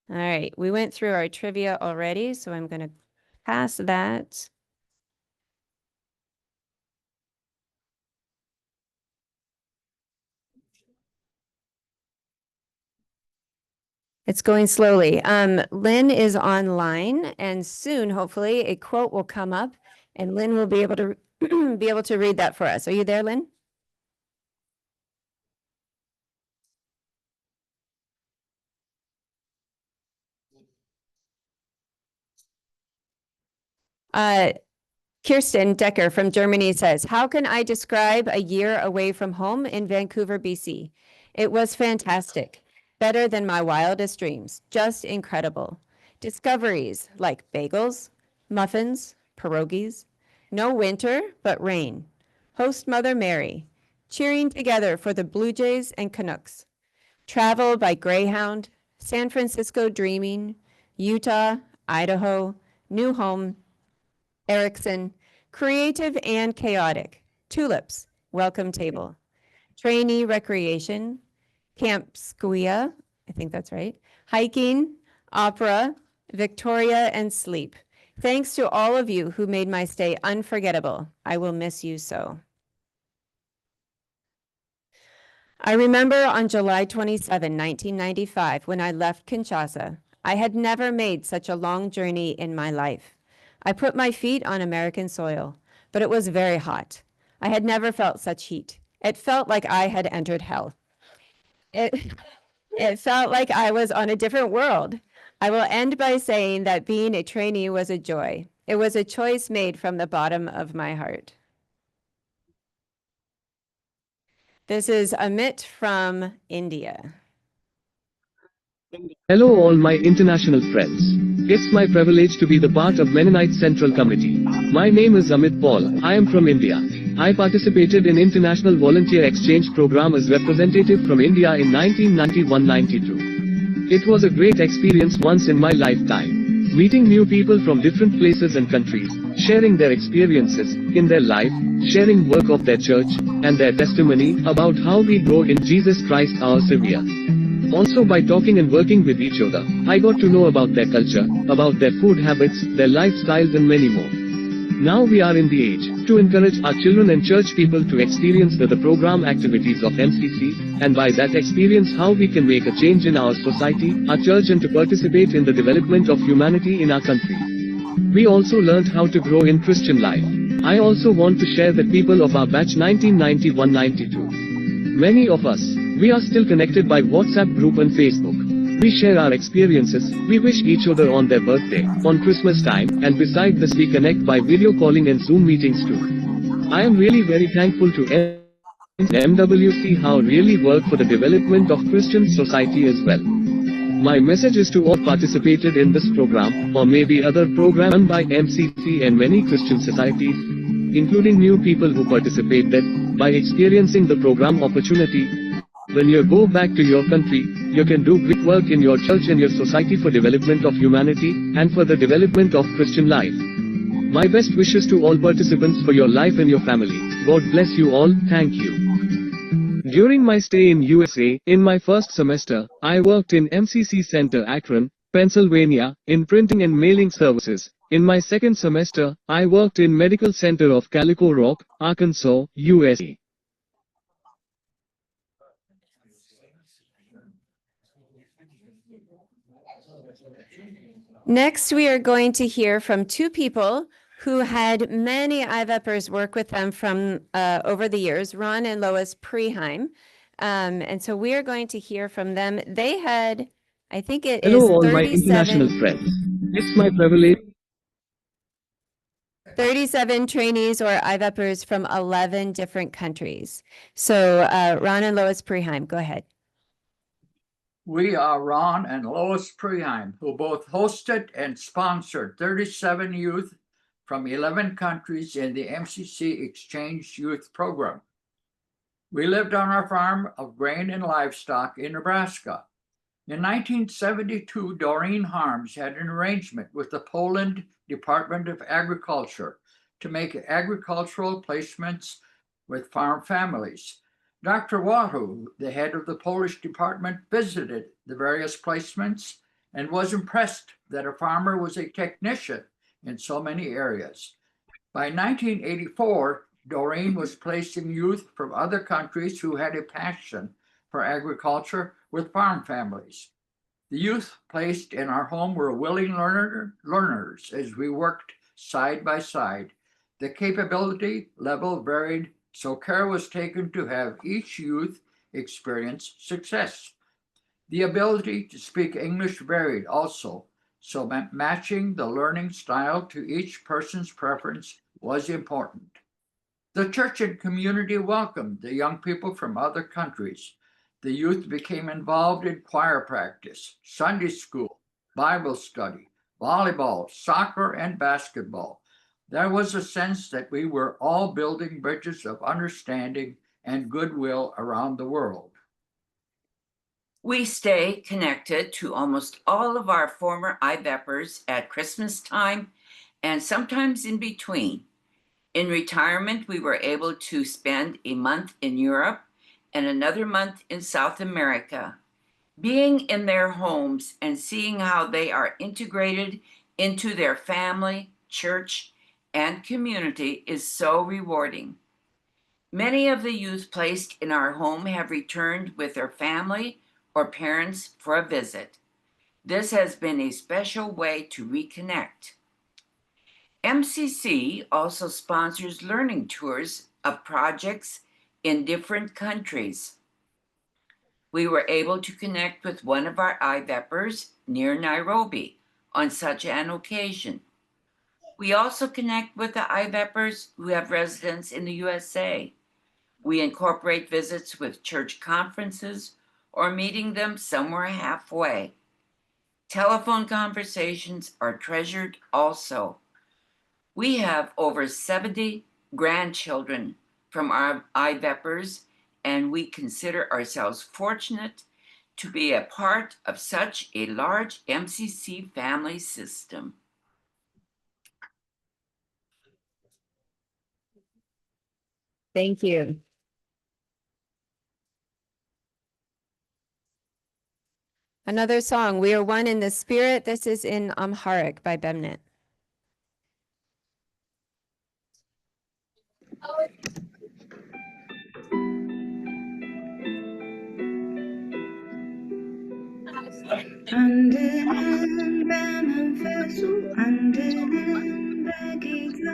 All right, we went through our trivia already, so I'm going to pass that. It's going slowly. Lynn is online, and soon, hopefully, a quote will come up, and Lynn will be able to read that for us. Are you there, Lynn? Kirsten Decker from Germany says, how can I describe a year away from home in Vancouver, BC? It was fantastic. Better than my wildest dreams. Just incredible. Discoveries like bagels, muffins, pierogies. No winter, but rain. Host Mother Mary. Cheering together for the Blue Jays and Canucks. Travel by Greyhound. San Francisco dreaming. Utah, Idaho. New home. Erickson. Creative and chaotic. Tulips. Welcome table. Trainee recreation. Camp Squia, I think that's right. Hiking, opera, Victoria, and sleep. Thanks to all of you who made my stay unforgettable. I will miss you so. I remember on July 27, 1995, when I left Kinshasa. I had never made such a long journey in my life. I put my feet on American soil, but it was very hot. I had never felt such heat. It felt like I had entered hell. It felt like I was on a different world. I will end by saying that being a trainee was a joy. It was a choice made from the bottom of my heart. This is Amit from India. Hello all my international friends. It's my privilege to be the part of Mennonite Central Committee. My name is Amit Paul. I am from India. I participated in International Volunteer Exchange Program as representative from India in 1991-92. It was a great experience once in my lifetime. Meeting new people from different places and countries, sharing their experiences in their life, sharing work of their church, and their testimony about how we grow in Jesus Christ our Savior. Also by talking and working with each other, I got to know about their culture, about their food habits, their lifestyles and many more. Now we are in the age to encourage our children and church people to experience the program activities of MCC, and by that experience how we can make a change in our society, our church, and to participate in the development of humanity in our country. We also learned how to grow in Christian life. I also want to share that people of our batch 1991-92. Many of us, we are still connected by WhatsApp group and Facebook. We share our experiences, we wish each other on their birthday, on Christmas time, and beside this we connect by video calling and Zoom meetings too. I am really very thankful to MWC how really work for the development of Christian society as well. My message is to all participated in this program, or maybe other program run by MCC and many Christian societies, including new people who participate that, by experiencing the program opportunity, when you go back to your country, you can do great work in your church and your society for development of humanity, and for the development of Christian life. My best wishes to all participants for your life and your family. God bless you all, thank you. During my stay in USA, in my first semester, I worked in MCC Center Akron, Pennsylvania, in printing and mailing services, In my second semester, I worked in Medical Center of Calico Rock, Arkansas, USA. Next, we are going to hear from two people who had many IVEPers work with them from over the years, Ron and Lois Preheim. And so we are going to hear from them. They had, I think it is Hello all my international 37, friends. It's my privilege. 37 trainees or IVEPers from 11 different countries. So Ron and Lois Preheim, go ahead. We are Ron and Lois Preheim, who both hosted and sponsored 37 youth from 11 countries in the MCC Exchange Youth Program. We lived on our farm of grain and livestock in Nebraska. In 1972, Doreen Harms had an arrangement with the Poland Department of Agriculture to make agricultural placements with farm families. Dr. Wahu, the head of the Polish department, visited the various placements and was impressed that a farmer was a technician in so many areas. By 1984, Doreen was placing youth from other countries who had a passion for agriculture with farm families. The youth placed in our home were willing learners as we worked side by side. The capability level varied, so care was taken to have each youth experience success. The ability to speak English varied also, so matching the learning style to each person's preference was important. The church and community welcomed the young people from other countries. The youth became involved in choir practice, Sunday school, Bible study, volleyball, soccer, and basketball. There was a sense that we were all building bridges of understanding and goodwill around the world. We stay connected to almost all of our former IVEPers at Christmas time and sometimes in between. In retirement, we were able to spend a month in Europe and another month in South America. Being in their homes and seeing how they are integrated into their family, church, and community is so rewarding. Many of the youth placed in our home have returned with their family or parents for a visit. This has been a special way to reconnect. MCC also sponsors learning tours of projects in different countries. We were able to connect with one of our IVEPers near Nairobi on such an occasion. We also connect with the IVEPers who have residence in the USA. We incorporate visits with church conferences or meeting them somewhere halfway. Telephone conversations are treasured also. We have over 70 grandchildren from our IVEPers, and we consider ourselves fortunate to be a part of such a large MCC family system. Thank you. Another song, We Are One in the Spirit. This is in Amharic by Bemnet. Andinen benim fesu, andinen begita,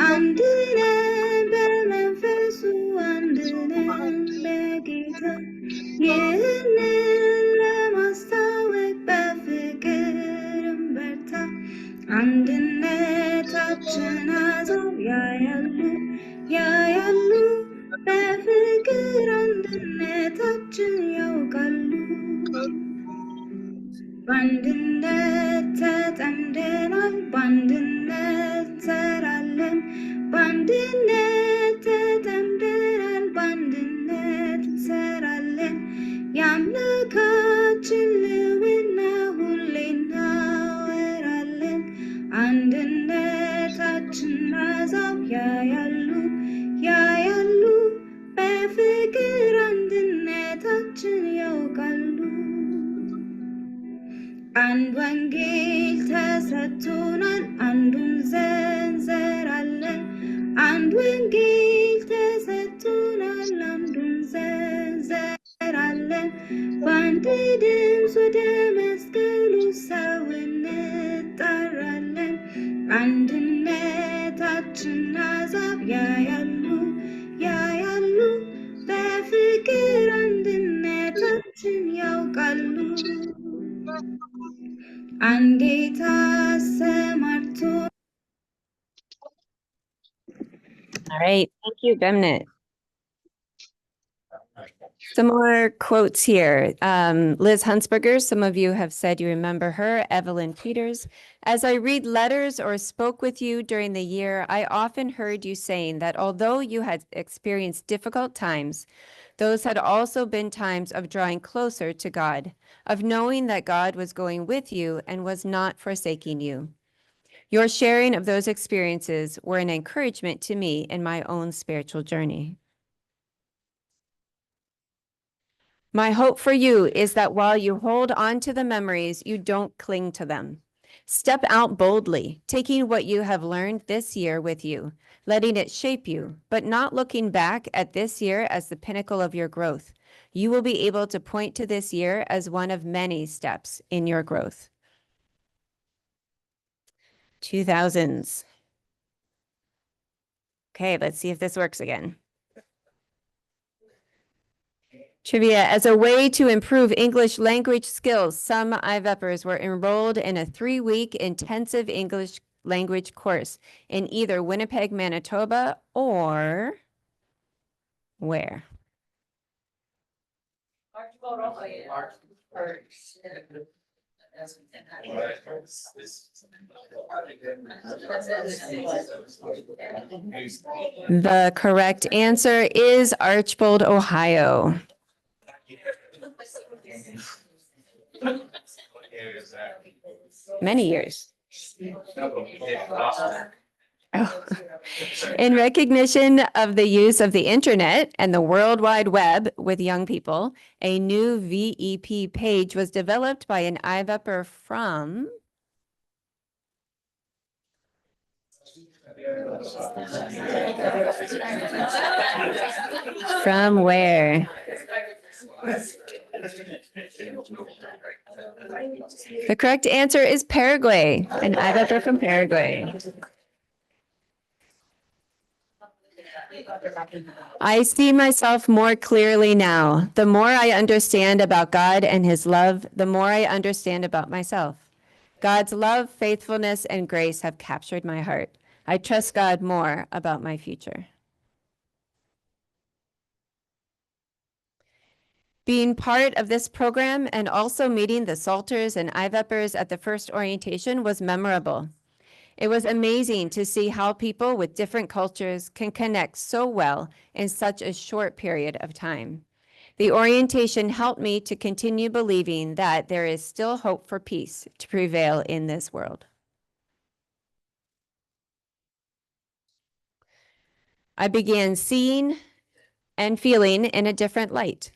andinen benim fesu, andinen begita. Yenen lemasavek befikirim berta, andinen taçınazo yayalu, befikir andinen taçın yavgalu. Bandinnet ተጠምደናል ባንድነት እንሰራለን ባንድነት ተጠምደናል ባንድነት እንሰራለን የአምላካችን ልውና ሁሌ እናወራለን አንድነታችን አዛብ ያያሉ በፍቅር አንድነታችን ያውቃሉ አንድ ወንጌል ተሰጥቶናል፣ አንዱን ዘንዘራለን። አንድ ወንጌል ተሰጥቶናል፣ አንዱን ዘንዘራለን። በአንድ ድምፅ ወደ መስቀሉ ሰው እንጣራለን። አንድነታችን አሕዛብ ያያሉ ያያሉ፣ በፍቅር አንድነታችን ያውቃሉ። አንድ ጌታ አሰማርቶ All right. Thank you, Bemnet. Some more quotes here. Liz Hunsberger, some of you have said you remember her. Evelyn Peters. As I read letters or spoke with you during the year, I often heard you saying that although you had experienced difficult times, those had also been times of drawing closer to God, of knowing that God was going with you and was not forsaking you. Your sharing of those experiences were an encouragement to me in my own spiritual journey. My hope for you is that while you hold on to the memories, you don't cling to them. Step out boldly, taking what you have learned this year with you, letting it shape you, but not looking back at this year as the pinnacle of your growth. You will be able to point to this year as one of many steps in your growth. 2000s. Okay, let's see if this works again. Trivia: as a way to improve English language skills, some IVEPers were enrolled in a 3-week intensive English language course in either Winnipeg, Manitoba, or where? The correct answer is Archbold, Ohio. Many years. Oh. In recognition of the use of the internet and the World Wide Web with young people, a new VEP page was developed by an IVEPer from where? The correct answer is Paraguay, an IVEPer from Paraguay. I see myself more clearly now. The more I understand about God and his love, the more I understand about myself. God's love, faithfulness, and grace have captured my heart. I trust God more about my future. Being part of this program and also meeting the Salters and IVEPers at the first orientation was memorable. It was amazing to see how people with different cultures can connect so well in such a short period of time. The orientation helped me to continue believing that there is still hope for peace to prevail in this world. I began seeing and feeling in a different light.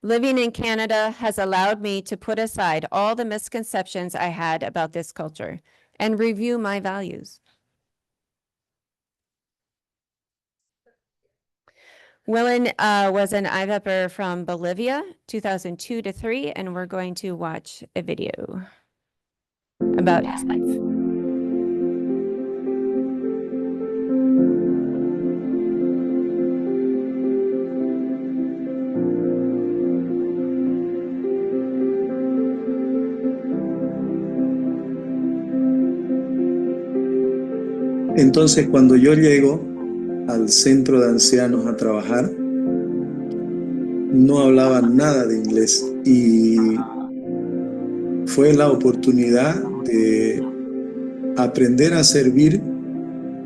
Living in Canada has allowed me to put aside all the misconceptions I had about this culture and review my values. Willen was an IVEPer from Bolivia, 2002 to 3, and we're going to watch a video about his life. Entonces, cuando yo llego al centro de ancianos a trabajar, no hablaba nada de inglés y fue la oportunidad de aprender a servir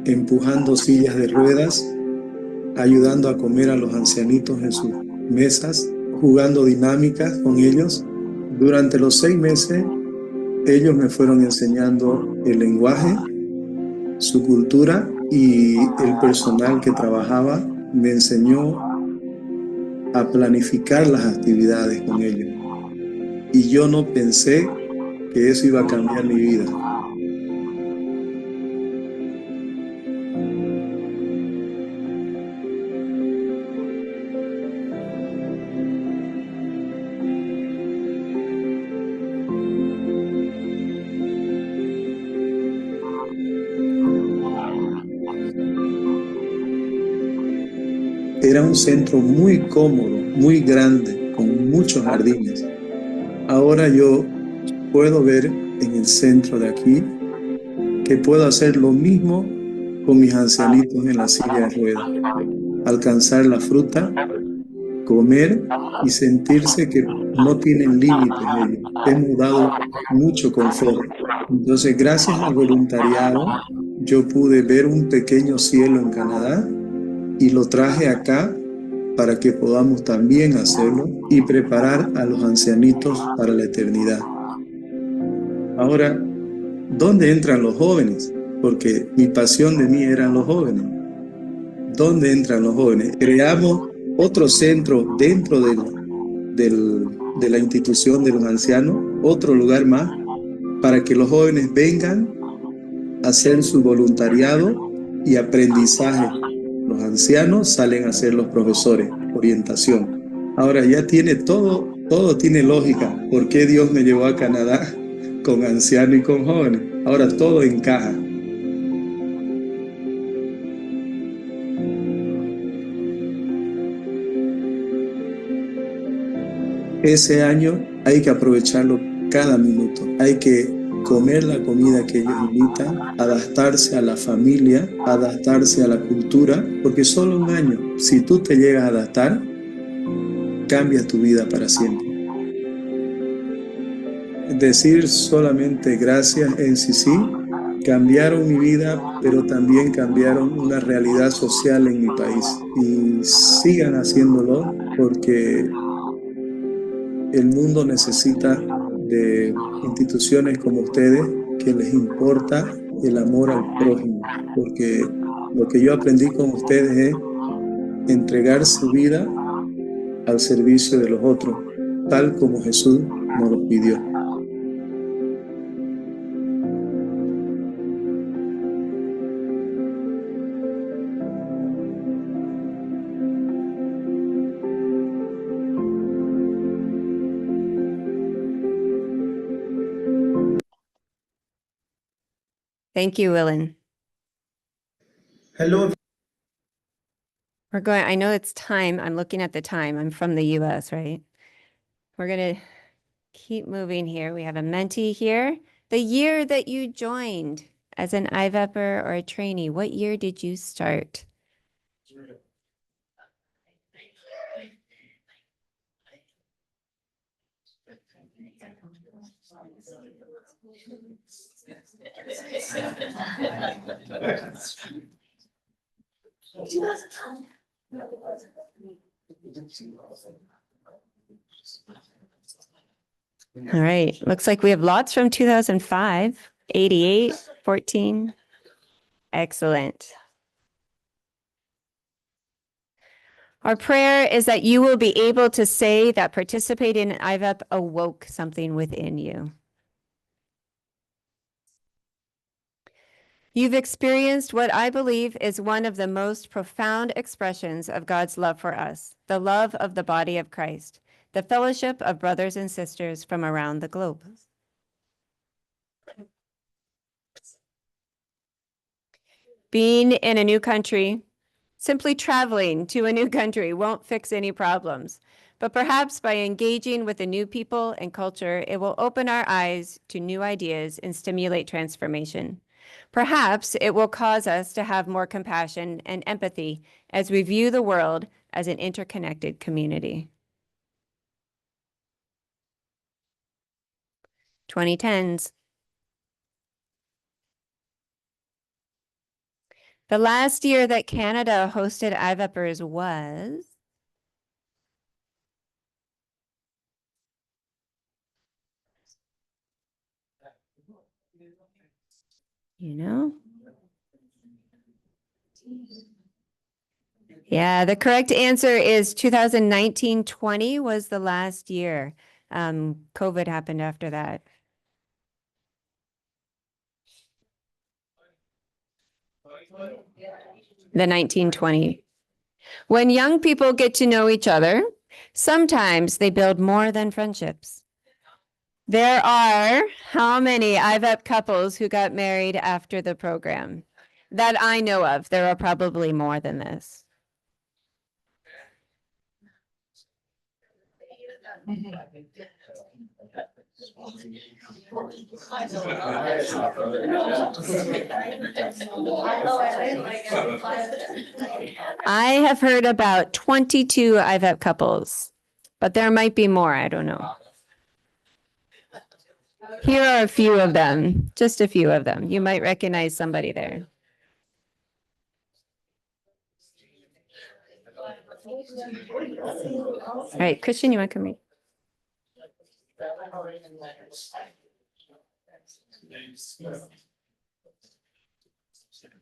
empujando sillas de ruedas, ayudando a comer a los ancianitos en sus mesas, jugando dinámicas con ellos. Durante los 6 meses, ellos me fueron enseñando el lenguaje, su cultura, y el personal que trabajaba me enseñó a planificar las actividades con ellos. Y yo no pensé que eso iba a cambiar mi vida. Era un centro muy cómodo, muy grande, con muchos jardines. Ahora yo puedo ver en el centro de aquí que puedo hacer lo mismo con mis ancianitos en la silla de ruedas. Alcanzar la fruta, comer y sentirse que no tienen límites ellos. Hemos dado mucho confort. Entonces, gracias al voluntariado, yo pude ver un pequeño cielo en Canadá y lo traje acá para que podamos también hacerlo y preparar a los ancianitos para la eternidad. Ahora, ¿dónde entran los jóvenes? Porque mi pasión de mí eran los jóvenes. ¿Dónde entran los jóvenes? Creamos otro centro dentro de la institución de los ancianos, otro lugar más, para que los jóvenes vengan a hacer su voluntariado y aprendizaje. Los ancianos salen a ser los profesores, orientación. Ahora ya tiene todo tiene lógica. ¿Por qué Dios me llevó a Canadá con ancianos y con jóvenes? Ahora todo encaja. Ese año hay que aprovecharlo cada minuto. Hay que comer la comida que ellos invitan, adaptarse a la familia, adaptarse a la cultura, porque solo un año, si tú te llegas a adaptar, cambia tu vida para siempre. Decir solamente gracias MCC cambiaron mi vida, pero también cambiaron una realidad social en mi país. Y sigan haciéndolo porque el mundo necesita de instituciones como ustedes que les importa el amor al prójimo, porque lo que yo aprendí con ustedes es entregar su vida al servicio de los otros, tal como Jesús nos lo pidió. Thank you, Willen. Hello. I know it's time. I'm looking at the time. I'm from the US, right? We're going to keep moving here. We have a mentee here. The year that you joined as an IVEPer or a trainee, what year did you start? All right. Looks like we have lots from 2005, 88, 14. Excellent. Our prayer is that you will be able to say that participating in IVEP awoke something within you. You've experienced what I believe is one of the most profound expressions of God's love for us, the love of the body of Christ, the fellowship of brothers and sisters from around the globe. Being in a new country, simply traveling to a new country won't fix any problems, but perhaps by engaging with the new people and culture, it will open our eyes to new ideas and stimulate transformation. Perhaps it will cause us to have more compassion and empathy as we view the world as an interconnected community. 2010s. The last year that Canada hosted IVEPers was Yeah, the correct answer is 2019-20 was the last year. COVID happened after that. The 1920. When young people get to know each other, sometimes they build more than friendships. There are how many IVEP couples who got married after the program? That I know of. There are probably more than this. I have heard about 22 IVEP couples, but there might be more. I don't know. Here are a few of them, just a few of them. You might recognize somebody there. All right, Christian, you want to come read?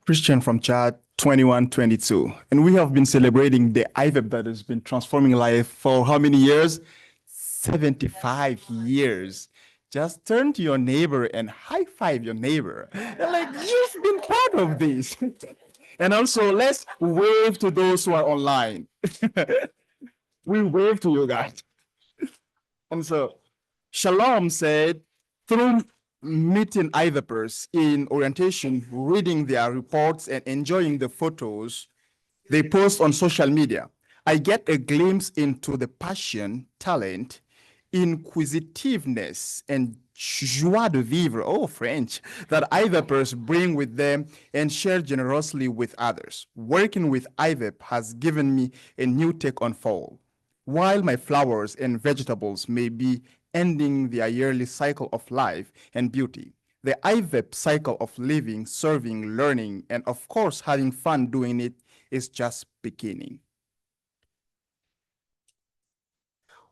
Christian from Chad, 2122. And we have been celebrating the IVEP that has been transforming life for how many years? 75 years. Just turn to your neighbor and high five your neighbor. They're like, you've been part of this. And also, let's wave to those who are online. We wave to you guys. And so, Shalom said, through meeting IVEPers in orientation, reading their reports and enjoying the photos they post on social media, I get a glimpse into the passion, talent, inquisitiveness, and joie de vivre, oh French, that IVEPers bring with them and share generously with others. Working with IVEP has given me a new take on fall. While my flowers and vegetables may be ending their yearly cycle of life and beauty, the IVEP cycle of living, serving, learning, and of course having fun doing it is just beginning.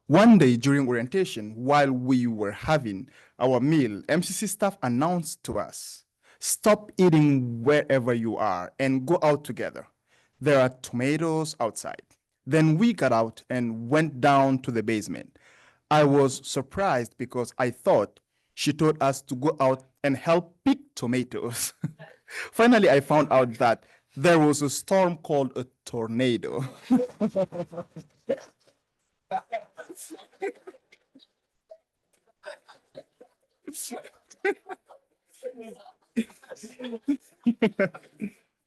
One day during orientation, while we were having our meal, MCC staff announced to us, stop eating wherever you are and go out together. There are tomatoes outside. Then we got out and went down to the basement. I was surprised because I thought she told us to go out and help pick tomatoes. Finally, I found out that there was a storm called a tornado.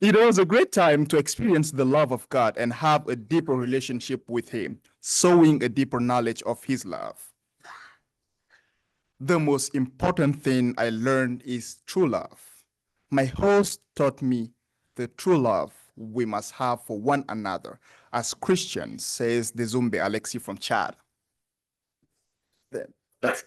It was a great time to experience the love of God and have a deeper relationship with Him, sowing a deeper knowledge of His love. The most important thing I learned is true love. My host taught me the true love we must have for one another as Christians, says Dezumbe Alexi from Chad. That's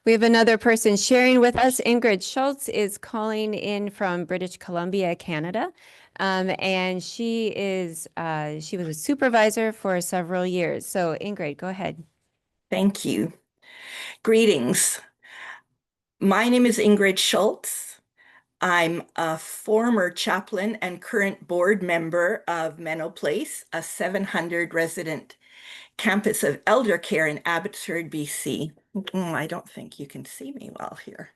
We have another person sharing with us. Ingrid Schultz is calling in from British Columbia, Canada. And she was a supervisor for several years. So Ingrid, go ahead. Thank you. Greetings. My name is Ingrid Schultz. I'm a former chaplain and current board member of Menno Place, a 700 resident campus of elder care in Abbotsford, BC. I don't think you can see me well here.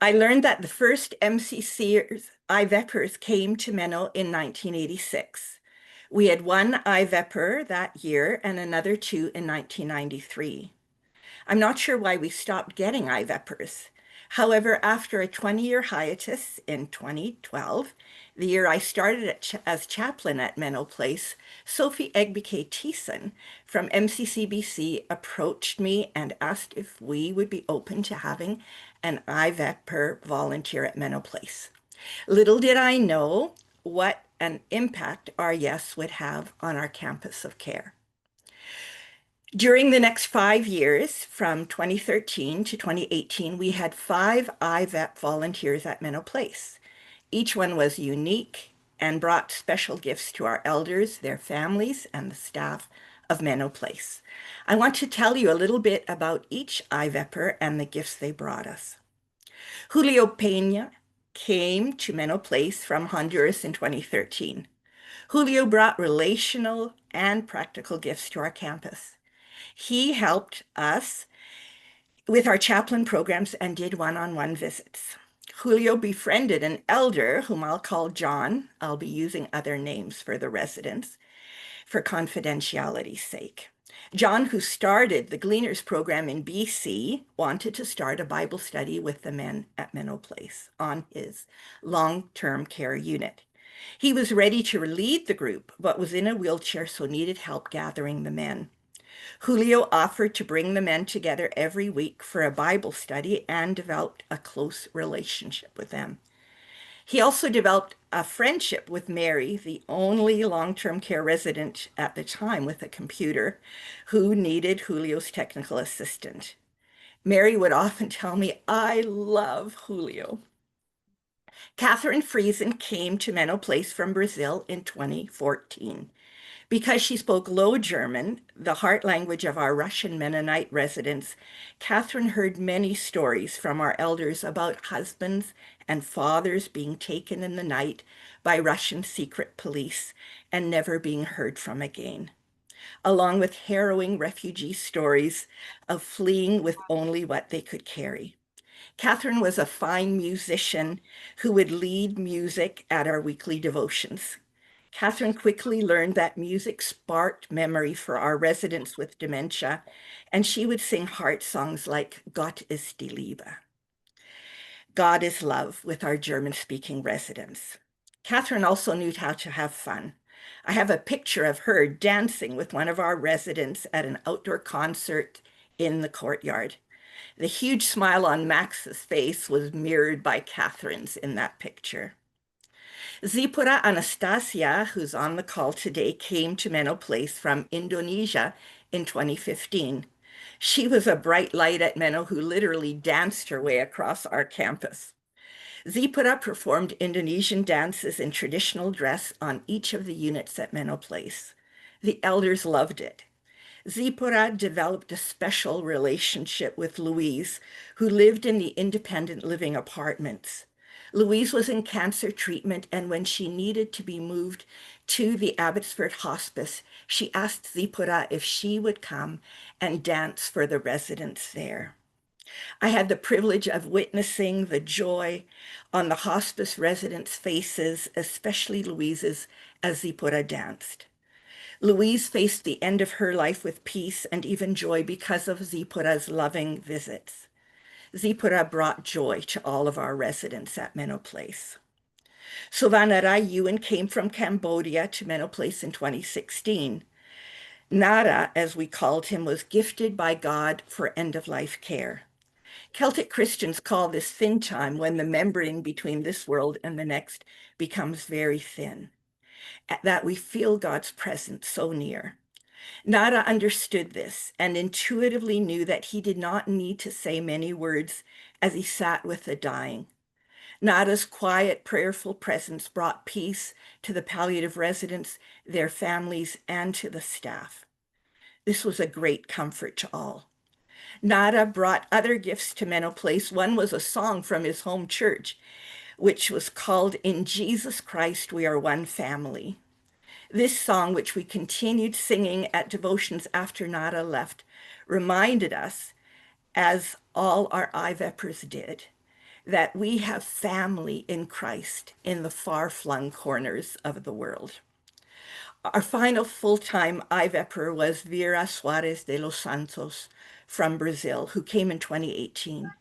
I learned that the first MCC IVEPers came to Menno in 1986. We had one IVEPer that year and another two in 1993. I'm not sure why we stopped getting IVEPers. However, after a 20-year hiatus in 2012, the year I started as chaplain at Menno Place, Sophie Egbike Thiessen from MCCBC approached me and asked if we would be open to having an IVEPer volunteer at Menno Place. Little did I know what an impact our yes would have on our campus of care. During the next 5 years, from 2013 to 2018, we had 5 IVEP volunteers at Menno Place. Each one was unique and brought special gifts to our elders, their families, and the staff of Menno Place. I want to tell you a little bit about each IVEPer and the gifts they brought us. Julio Peña came to Menno Place from Honduras in 2013. Julio brought relational and practical gifts to our campus. He helped us with our chaplain programs and did one-on-one visits. Julio befriended an elder whom I'll call John. I'll be using other names for the residents for confidentiality's sake. John, who started the Gleaners program in BC, wanted to start a Bible study with the men at Minnow Place on his long-term care unit. He was ready to lead the group, but was in a wheelchair, so needed help gathering the men. Julio offered to bring the men together every week for a Bible study and developed a close relationship with them. He also developed a friendship with Mary, the only long-term care resident at the time with a computer, who needed Julio's technical assistant. Mary would often tell me, "I love Julio." Catherine Friesen came to Menno Place from Brazil in 2014. Because she spoke Low German, the heart language of our Russian Mennonite residents, Catherine heard many stories from our elders about husbands and fathers being taken in the night by Russian secret police and never being heard from again, along with harrowing refugee stories of fleeing with only what they could carry. Catherine was a fine musician who would lead music at our weekly devotions. Catherine quickly learned that music sparked memory for our residents with dementia, and she would sing heart songs like Gott ist die Liebe, God is love, with our German-speaking residents. Catherine also knew how to have fun. I have a picture of her dancing with one of our residents at an outdoor concert in the courtyard. The huge smile on Max's face was mirrored by Catherine's in that picture. Zipura Anastasia, who's on the call today, came to Menno Place from Indonesia in 2015. She was a bright light at Menno who literally danced her way across our campus. Zipura performed Indonesian dances in traditional dress on each of the units at Menno Place. The elders loved it. Zipura developed a special relationship with Louise, who lived in the independent living apartments. Louise was in cancer treatment, and when she needed to be moved to the Abbotsford Hospice, she asked Zipura if she would come and dance for the residents there. I had the privilege of witnessing the joy on the hospice residents' faces, especially Louise's, as Zipura danced. Louise faced the end of her life with peace and even joy because of Zipura's loving visits. Zipura brought joy to all of our residents at Menno Place. Sovanara Ewan came from Cambodia to Menno Place in 2016. Nara, as we called him, was gifted by God for end-of-life care. Celtic Christians call this thin time when the membrane between this world and the next becomes very thin, that we feel God's presence so near. Nara understood this and intuitively knew that he did not need to say many words as he sat with the dying. Nara's quiet, prayerful presence brought peace to the palliative residents, their families, and to the staff. This was a great comfort to all. Nara brought other gifts to Menno Place. One was a song from his home church, which was called "In Jesus Christ We Are One Family." This song, which we continued singing at devotions after Nara left, reminded us, as all our IVEPers did, that we have family in Christ in the far-flung corners of the world. Our final full-time IVEPer was Vera Suarez de los Santos from Brazil, who came in 2018.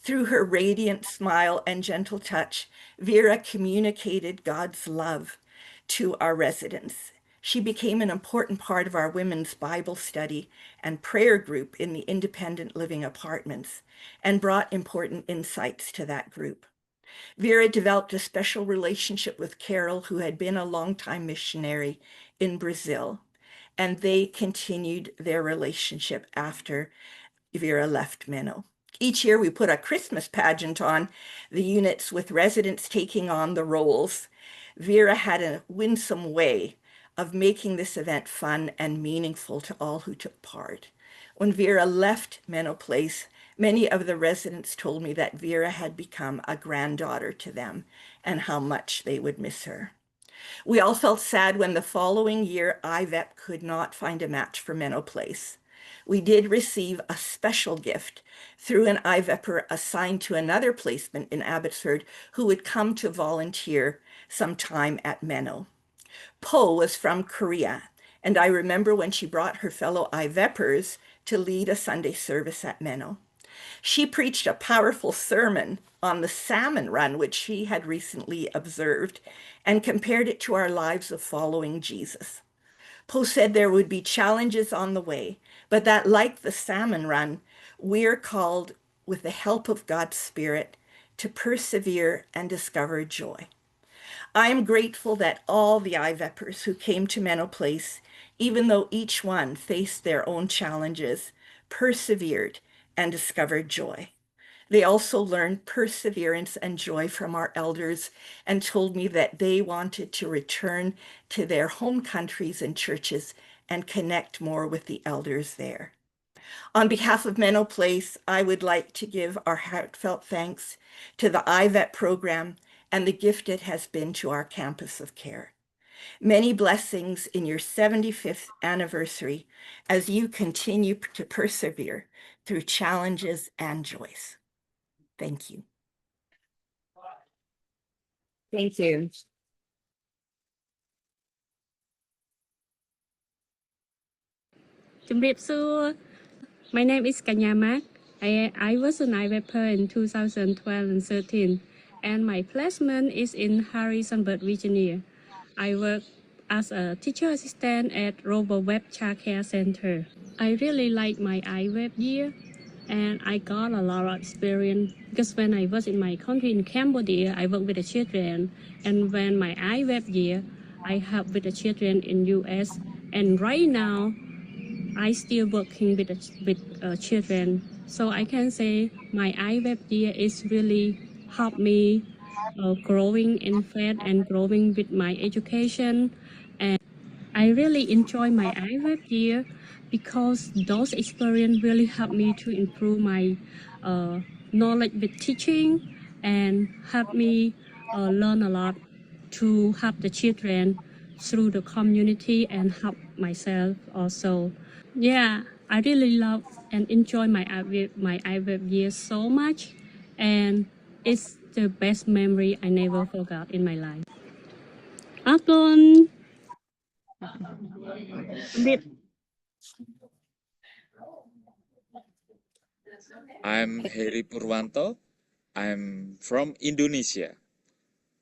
Through her radiant smile and gentle touch, Vera communicated God's love to our residents. She became an important part of our women's Bible study and prayer group in the independent living apartments and brought important insights to that group. Vera developed a special relationship with Carol, who had been a longtime missionary in Brazil, and they continued their relationship after Vera left Menno. Each year we put a Christmas pageant on the units with residents taking on the roles. Vera had a winsome way of making this event fun and meaningful to all who took part. When Vera left Menno Place, many of the residents told me that Vera had become a granddaughter to them and how much they would miss her. We all felt sad when the following year IVEP could not find a match for Menno Place. We did receive a special gift through an IVEPer assigned to another placement in Abbotsford who would come to volunteer sometime at Menno. Po was from Korea, and I remember when she brought her fellow IVEPers to lead a Sunday service at Menno. She preached a powerful sermon on the salmon run, which she had recently observed, and compared it to our lives of following Jesus. Po said there would be challenges on the way, but that like the salmon run, we're called, with the help of God's Spirit, to persevere and discover joy. I am grateful that all the IVEPers who came to Menno Place, even though each one faced their own challenges, persevered and discovered joy. They also learned perseverance and joy from our elders and told me that they wanted to return to their home countries and churches and connect more with the elders there. On behalf of Menno Place, I would like to give our heartfelt thanks to the IVEP program and the gift it has been to our campus of care. Many blessings in your 75th anniversary as you continue to persevere through challenges and joys. Thank you. Thank you. My name is Kanya Mak. I was an IVEPer in 2012 and 13, and my placement is in Harrisonburg, Virginia. I work as a teacher assistant at RoboWeb Child Care Center. I really like my IVEP year, and I got a lot of experience because when I was in my country in Cambodia, I worked with the children, and when my IVEP year, I help with the children in US, and right now, I still working with children. So I can say my IVEP year is really helped me growing in faith and growing with my education. And I really enjoy my IVEP year because those experiences really helped me to improve my knowledge with teaching and help me learn a lot to help the children through the community and help myself also. Yeah, I really love and enjoy my IVEP year so much, and it's the best memory I never forgot in my life. Afton. I'm Heri Purwanto. I'm from Indonesia.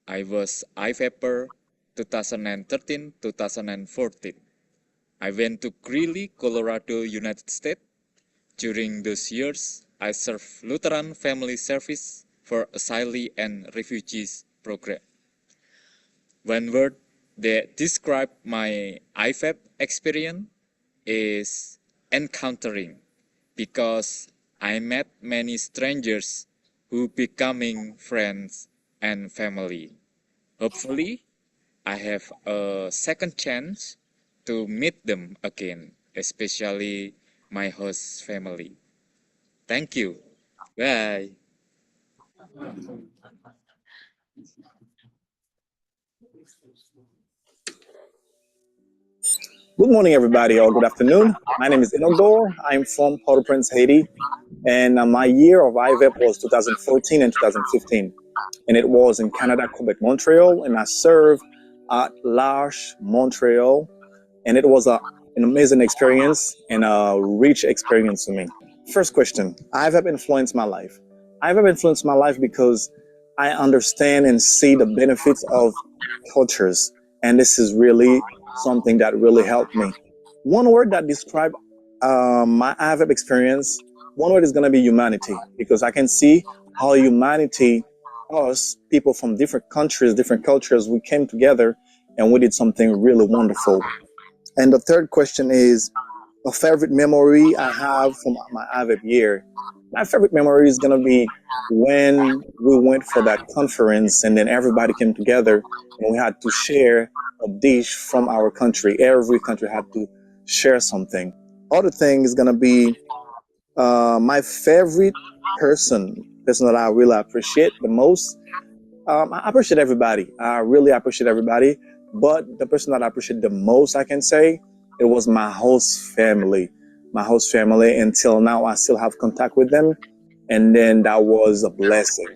I was IVEPer 2013-2014. I went to Greeley, Colorado, United States. During those years, I served Lutheran Family Service for Asylee and Refugees program. One word that described my IVEP experience is encountering, because I met many strangers who becoming friends and family. Hopefully, I have a second chance to meet them again, especially my host family. Thank you. Bye. Good morning, everybody, or good afternoon. My name is Inogdor. I'm from Port-au-Prince, Haiti, and my year of IVEP was 2014 and 2015, and it was in Canada, Quebec, Montreal, and I served at L'Arche, Montreal, and it was an amazing experience and a rich experience to me. First question, IVEP influenced my life. IVEP influenced my life because I understand and see the benefits of cultures, and this is really something that really helped me. One word that describes my IVEP experience, one word is going to be humanity, because I can see how humanity, us, people from different countries, different cultures, we came together and we did something really wonderful. And the third question is a favorite memory I have from my IVEP year. My favorite memory is going to be when we went for that conference and then everybody came together and we had to share a dish from our country. Every country had to share something. Other thing is going to be my favorite person that I really appreciate the most. I appreciate everybody. I really appreciate everybody. But the person that I appreciate the most, I can say, it was my host family. my host family. Until now, I still have contact with them. And then that was a blessing.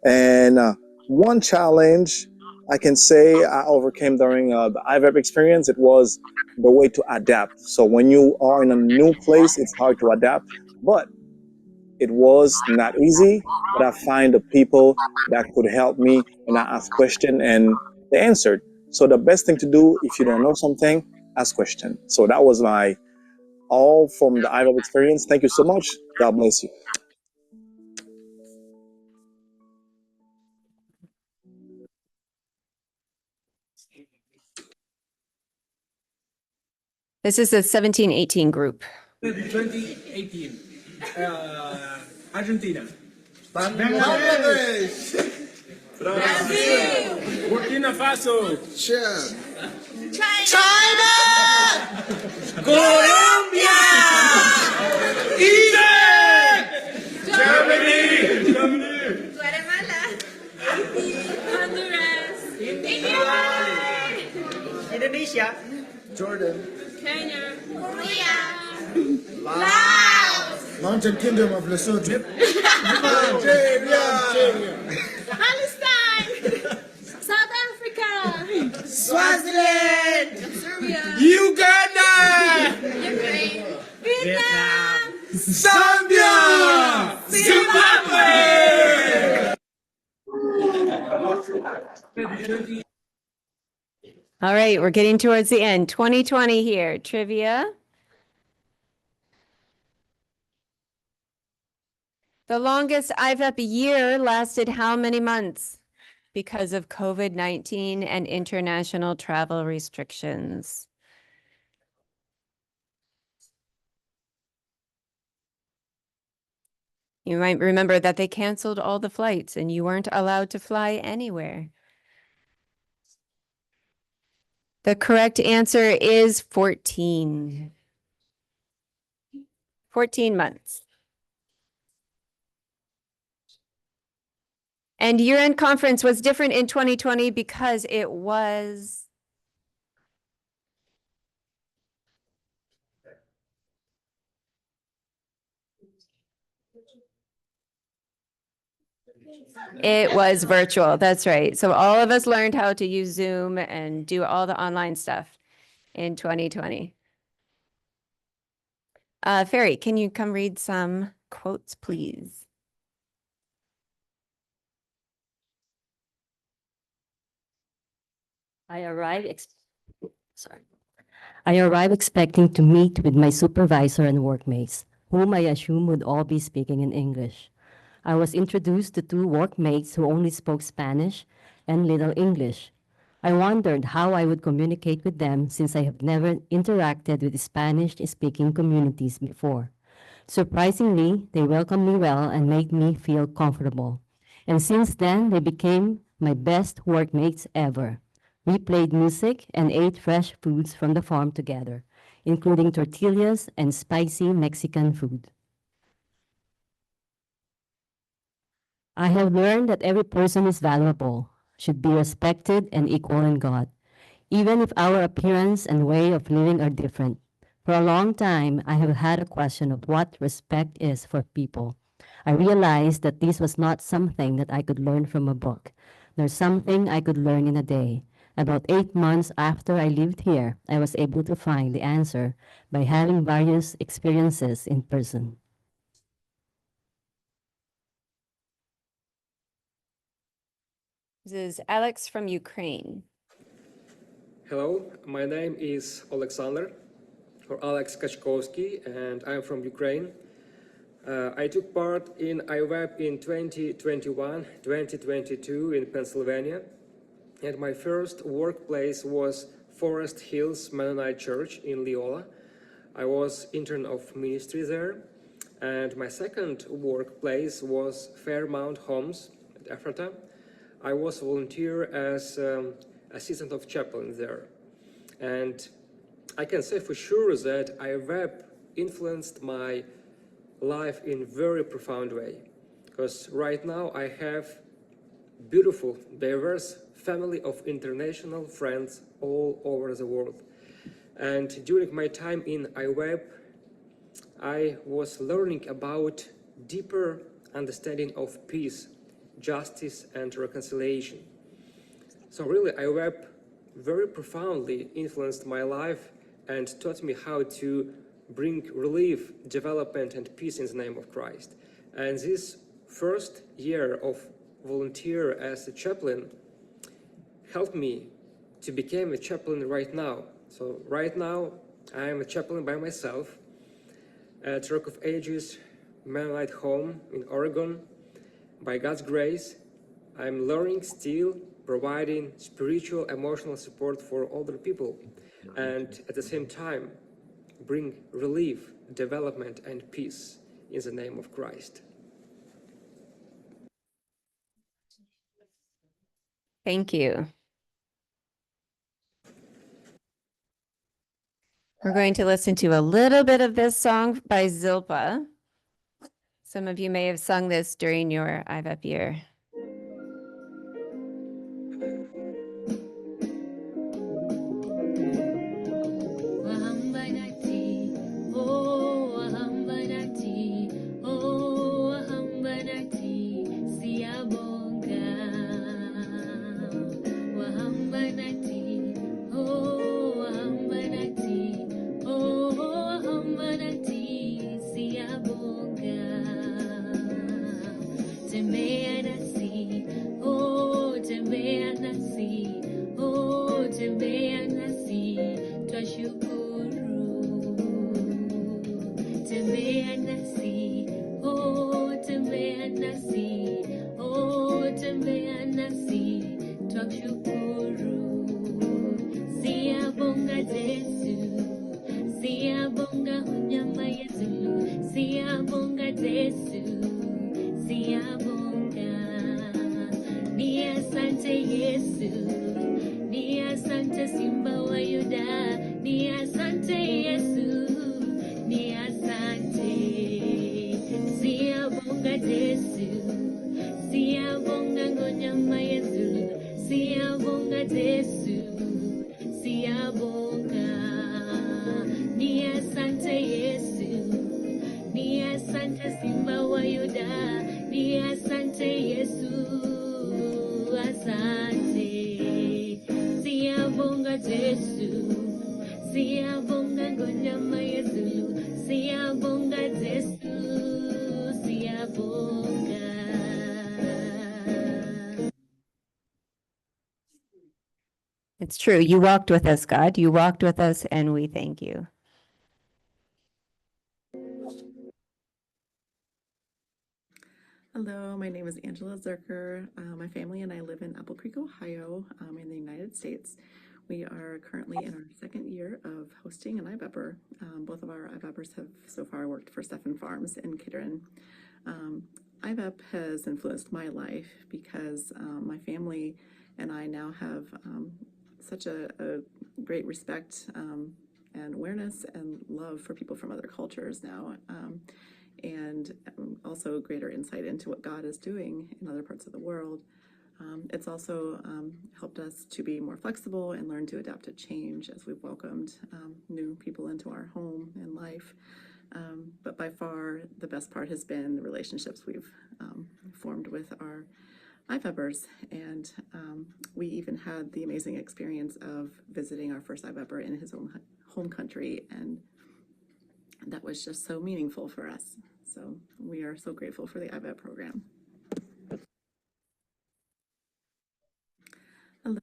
And one challenge I can say I overcame during the IVEP experience, it was the way to adapt. So when you are in a new place, it's hard to adapt, but it was not easy. But I find the people that could help me, and I asked questions and they answered. So the best thing to do if you don't know something, ask questions. So that was my all from the IVEP experience. Thank you so much. God bless you. This is the 17-18 group. 2018. Argentina. Bangladesh. Brazil. Burkina Faso. China. Colombia. Egypt. Germany. Guatemala. Honduras. Indonesia. Jordan. Kenya. Korea. Laos. Mountain Kingdom of Lesotho. Palestine. South Africa. Swaziland. Serbia. Uganda. Ukraine. Vietnam. Zambia. Zimbabwe. All right, we're getting towards the end. 2020 here. Trivia. The longest IVEP year lasted how many months? Because of COVID-19 and international travel restrictions. You might remember that they canceled all the flights and you weren't allowed to fly anywhere. The correct answer is 14. 14 months. And year-end conference was different in 2020 because it was virtual. That's right. So all of us learned how to use Zoom and do all the online stuff in 2020. Ferry, can you come read some quotes, please? I arrived expecting to meet with my supervisor and workmates, whom I assumed would all be speaking in English. I was introduced to two workmates who only spoke Spanish and little English. I wondered how I would communicate with them since I have never interacted with Spanish-speaking communities before. Surprisingly, they welcomed me well and made me feel comfortable. And since then, they became my best workmates ever. We played music and ate fresh foods from the farm together, including tortillas and spicy Mexican food. I have learned that every person is valuable, should be respected and equal in God, even if our appearance and way of living are different. For a long time, I have had a question of what respect is for people. I realized that this was not something that I could learn from a book, nor something I could learn in a day. About 8 months after I lived here, I was able to find the answer by having various experiences in person. This is Alex from Ukraine. Hello, my name is Alexander, or Alex Kachkovsky, and I'm from Ukraine. I took part in IVEP in 2021-2022 in Pennsylvania, and my first workplace was Forest Hills Mennonite Church in Leola. I was intern of ministry there, and my second workplace was Fairmount Homes at Ephrata. I was volunteer as assistant of chaplain there. And I can say for sure that IVEP influenced my life in a very profound way. Because right now I have beautiful, diverse family of international friends all over the world. And during my time in IVEP, I was learning about deeper understanding of peace, justice, and reconciliation. So really, IVEP very profoundly influenced my life and taught me how to bring relief, development, and peace in the name of Christ. And this first year of volunteer as a chaplain helped me to become a chaplain right now. So right now, I am a chaplain by myself at Rock of Ages Mennonite Home in Oregon. By God's grace, I'm learning still, providing spiritual, emotional support for older people, and at the same time, bring relief, development, and peace in the name of Christ. Thank you. We're going to listen to a little bit of this song by Zilpa. Some of you may have sung this during your IVEP year. It's true. You walked with us, God. You walked with us, and we thank you. Hello, my name is Angela Zerker. My family and I live in Apple Creek, Ohio, in the United States. We are currently in our second year of hosting an IVEPer. Both of our IVEPers have so far worked for Stephan Farms in Kidron. IVEP has influenced my life because my family and I now have such a great respect and awareness and love for people from other cultures now. And also greater insight into what God is doing in other parts of the world. It's also helped us to be more flexible and learn to adapt to change as we've welcomed new people into our home and life. But by far, the best part has been the relationships we've formed with our IVEPers. And we even had the amazing experience of visiting our first IVEPer in his own home country, and that was just so meaningful for us. So we are so grateful for the IVEP program. Hello.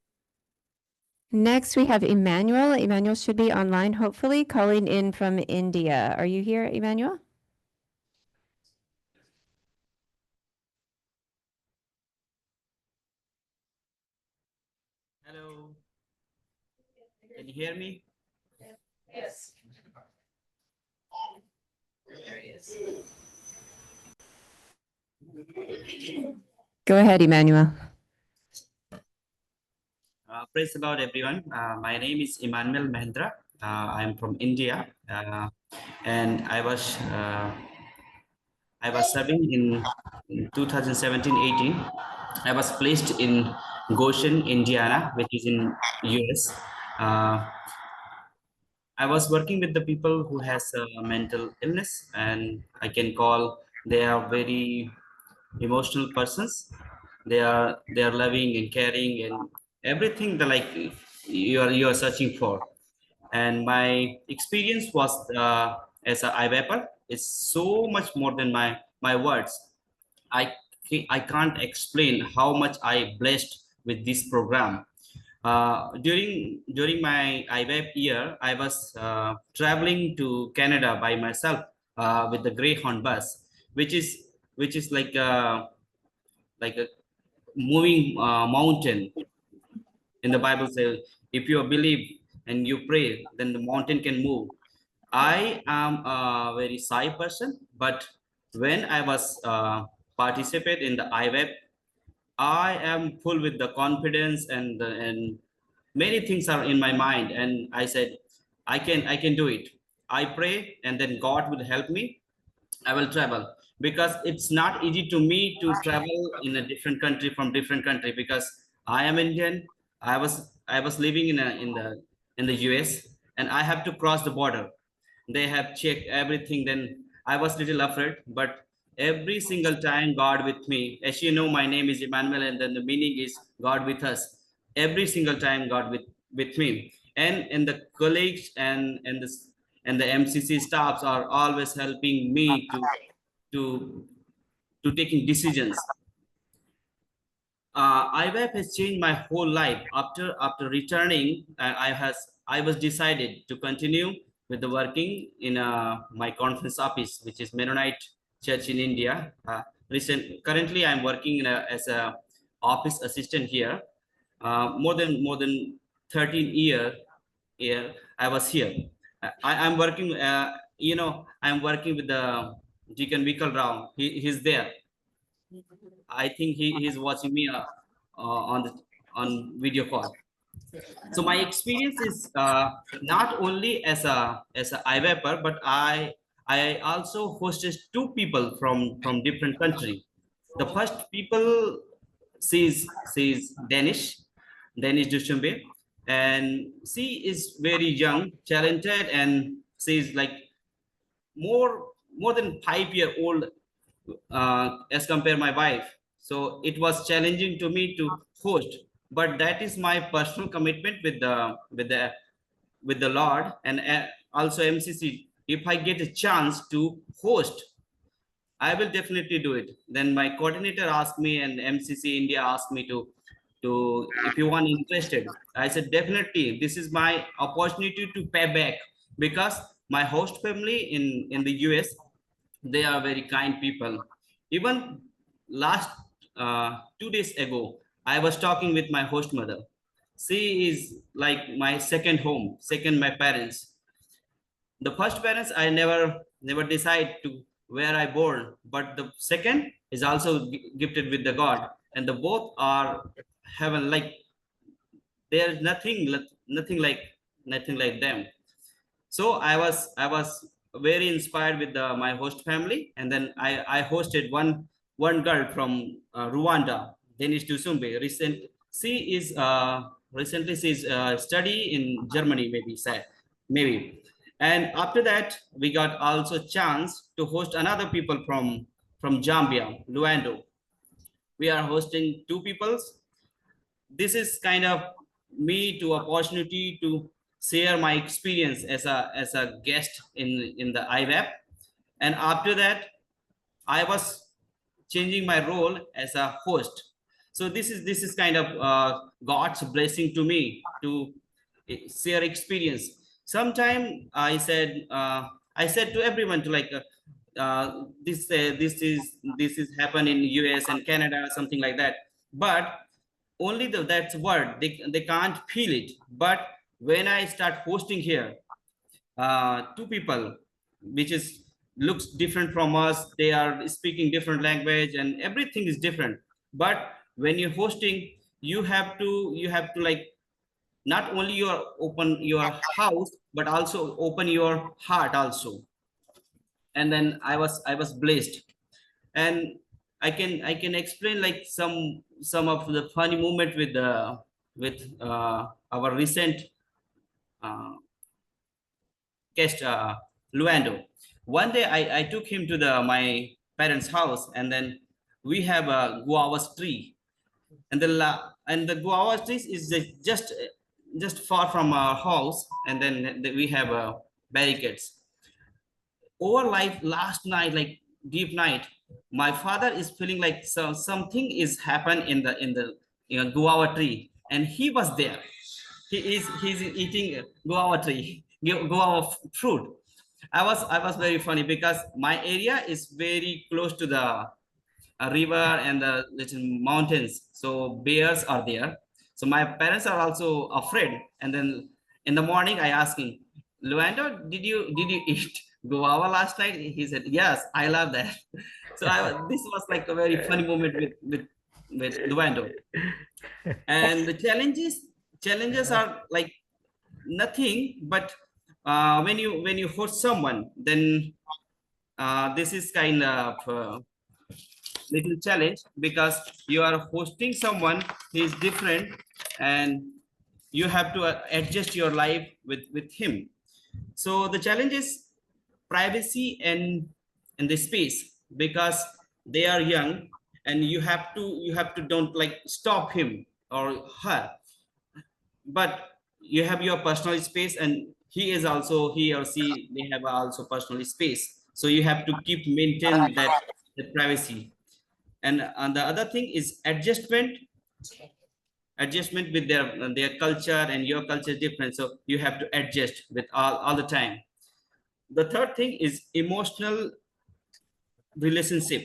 Next, we have Emmanuel. Emmanuel should be online, hopefully, calling in from India. Are you here, Emmanuel? Hello. Can you hear me? Yes. There he is. Go ahead, Emmanuel. Praise the Lord, everyone. My name is Emmanuel Mahendra. I'm from India, and I was serving in 2017-18. I was placed in Goshen, Indiana, which is in US. I was working with the people who has a mental illness, and I can call they are very emotional persons. They are loving and caring and everything that like you are searching for. And my experience was as a IVEPer is so much more than my words. I can't explain how much I blessed with this program. During my IVEP year, I was traveling to Canada by myself with the Greyhound bus, which is like a moving mountain. In the Bible says, if you believe and you pray, then the mountain can move. I am a very shy person, but when I was participate in the IVEP, I am full with the confidence and many things are in my mind, and I said, I can do it. I pray, and then God will help me. I will travel, because it's not easy to me to travel in a different country from different country, because I am Indian. I was living in the US, and I have to cross the border. They have checked everything. Then I was little afraid, but every single time God with me. As you know, my name is Emmanuel, and then the meaning is God with us. Every single time God with me, and the colleagues and the MCC staffs are always helping me to to taking decisions. IVEP has changed my whole life. After returning, I was decided to continue with the working in my conference office, which is Mennonite Church in India. Currently, I'm working as a office assistant here. More than 13 year I was here. I'm working. I'm working with the Deacon Vikal Rao. He's there. I think he's watching me on video call. So my experience is not only as a IVEPer, but I also hosted two people from different country. The first people sees Danish Dushumbe, and she is very young, talented, and she's like more than 5 year old as compare my wife. So it was challenging to me to host, but that is my personal commitment with the Lord, and also MCC. If I get a chance to host, I will definitely do it. Then my coordinator asked me, and MCC India asked me to if you want interested. I said definitely. This is my opportunity to pay back, because my host family in the US, they are very kind people. Even last 2 days ago, I was talking with my host mother. She is like my second home, second my parents. The first parents I never decide to where I born, but the second is also gifted with the God, and the both are heaven. Like there is nothing like them. So I was very inspired with my host family, and then I hosted one girl from Rwanda, Danish Dusumbe. Recently she's study in Germany, maybe. And after that, we got also chance to host another people from Zambia, Luando. We are hosting two peoples. This is kind of me to opportunity to share my experience as a guest in the IVEP. And after that, I was changing my role as a host. So this is kind of God's blessing to me to share experience. Sometime I said to everyone to like this is happen in US and Canada, something like that. But only that's word they can't feel it. But when I start hosting here, two people which is looks different from us, they are speaking different language and everything is different. But when you're hosting, you have to like not only your open your house, but also open your heart also. And then I was blessed. And I can explain like some of the funny moment with our recent uh, guest Luando. One day I took him to my parents' house, and then we have a guava tree, and the guava tree is just far from our house, and then we have barricades. Over like last night, like deep night, my father is feeling like something is happened in the guava tree, and he was there. He's eating guava tree, guava fruit. I was very funny because my area is very close to the river and the little mountains, so bears are there. So my parents are also afraid. And then in the morning I asked him, Luando, did you eat guava last night? He said, yes, I love that. So this was like a very funny moment with Luando. And the challenges are like nothing, but when you host someone, then this is kind of little challenge, because you are hosting someone who is different, and you have to adjust your life with him. So the challenge is privacy and the space, because they are young, and you have to don't like stop him or her, but you have your personal space, and he or she, they have also personal space, so you have to keep maintain that the privacy. And the other thing is adjustment with their culture, and your culture is different, so you have to adjust with all the time. The third thing is emotional relationship,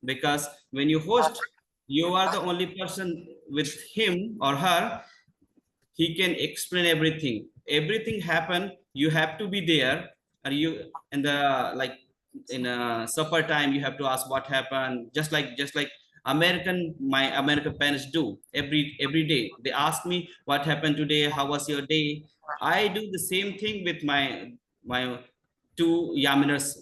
because when you host, you are the only person with him or her. He can explain everything happen, you have to be there. Are you in the like in a supper time, you have to ask what happened, just like my American parents do every day. They ask me what happened today, how was your day. I do the same thing with my two Yaminers.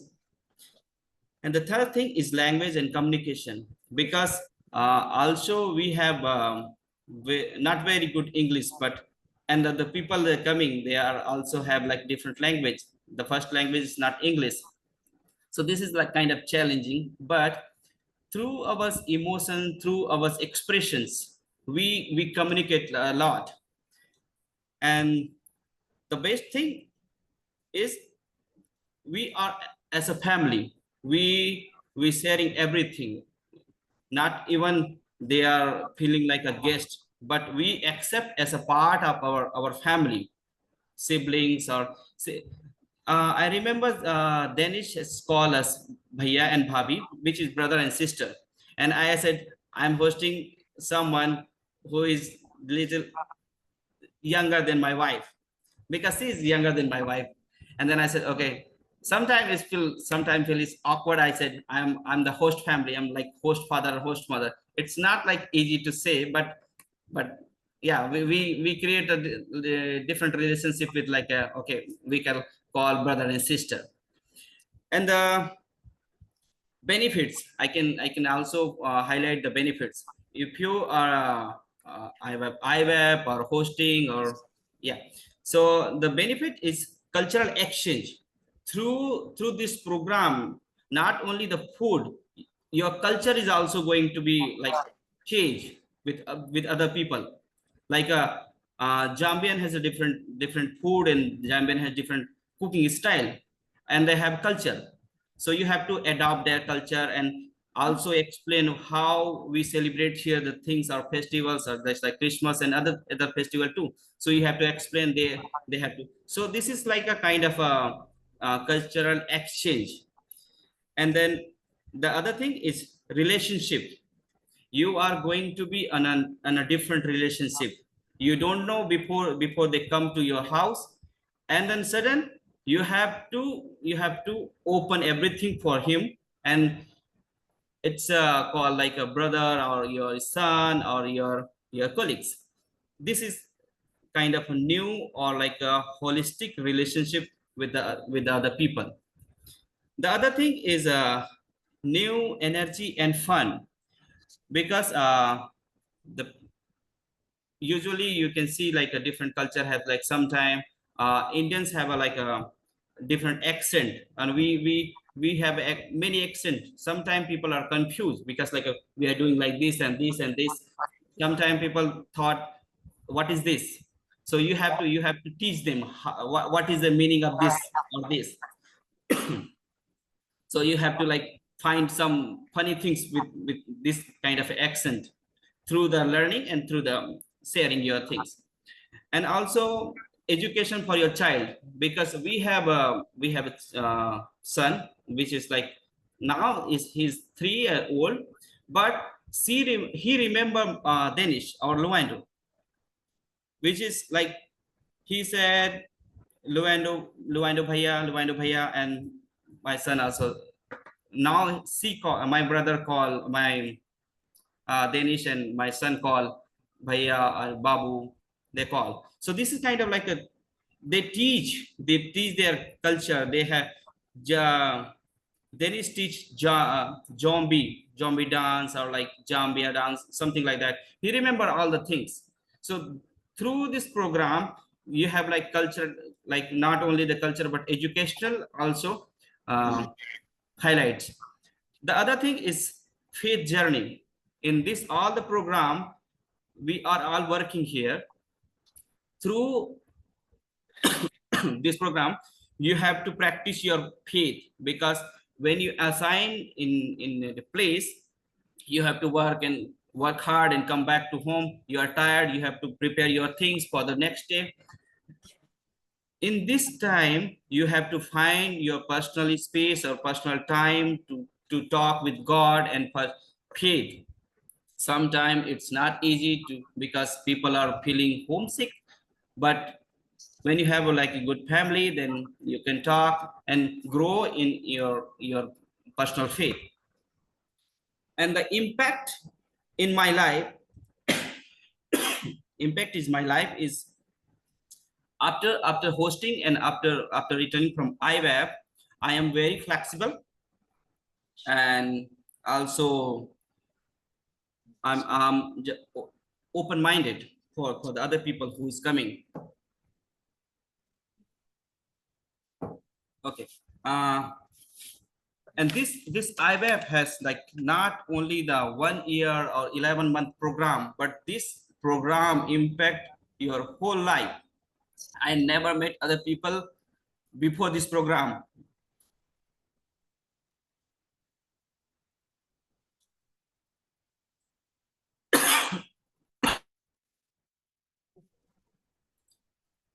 And the third thing is language and communication, because also we have not very good English, but and the people that are coming, they are also have like different language. The first language is not English, so this is like kind of challenging. But through our emotion, through our expressions, we communicate a lot. And the best thing is we are as a family, we sharing everything. Not even they are feeling like a guest, but we accept as a part of our family, siblings or I remember Danish has called us Bhaiya and Bhabhi, which is brother and sister. And I said, I'm hosting someone who is little younger than my wife, because she's younger than my wife. And then I said, okay, sometimes feel it's awkward. I said, I'm the host family. I'm like host father, host mother. It's not like easy to say, but yeah, we create a different relationship with like okay, we can call brother and sister. And the benefits, I can also highlight the benefits. If you are IVEP or hosting or yeah, so the benefit is cultural exchange through this program. Not only the food, your culture is also going to be like change with other people. Like Zambian has a different food, and Zambian has different cooking style, and they have culture. So you have to adopt their culture and also explain how we celebrate here the things, our festivals, or there's like Christmas and other festival too. So you have to explain, they have to. So this is like a kind of a cultural exchange. And then the other thing is relationship. You are going to be on a different relationship. You don't know before they come to your house, and then sudden you have to open everything for him, and it's called like a brother or your son or your colleagues. This is kind of a new or like a holistic relationship with the other people. The other thing is new energy and fun, because the usually you can see like a different culture have like sometime Indians have a like a different accent, and we have many accent. Sometimes people are confused because like we are doing like this and this and this. Sometimes people thought, what is this? So you have to teach them what is the meaning of this or this. So you have to like find some funny things with this kind of accent through the learning and through the sharing your things. And also education for your child, because we have a son which is like now he's 3 years old, but he remember Danish or Luando, which is like he said Luando bhaiya, and my son also now my brother call my Danish, and my son call bhaiya, babu, they call. So this is kind of like they teach their culture. They have Danish teach zombie dance or like Jambia dance, something like that. He remember all the things. So through this program, you have like culture, like not only the culture but educational also highlights. The other thing is faith journey. In this all the program, we are all working here through this program. You have to practice your faith, because when you assign in the place, you have to work hard and come back to home. You are tired, you have to prepare your things for the next day. In this time, you have to find your personal space or personal time to talk with God and for faith. Sometimes it's not easy because people are feeling homesick, but when you have like a good family, then you can talk and grow in your personal faith. And the impact in my life, is after hosting and after returning from IVEP, I am very flexible, and also I'm open-minded for the other people who is coming. Okay. And this IVEP has like not only the 1 year or 11-month program, but this program impact your whole life. I never met other people before this program.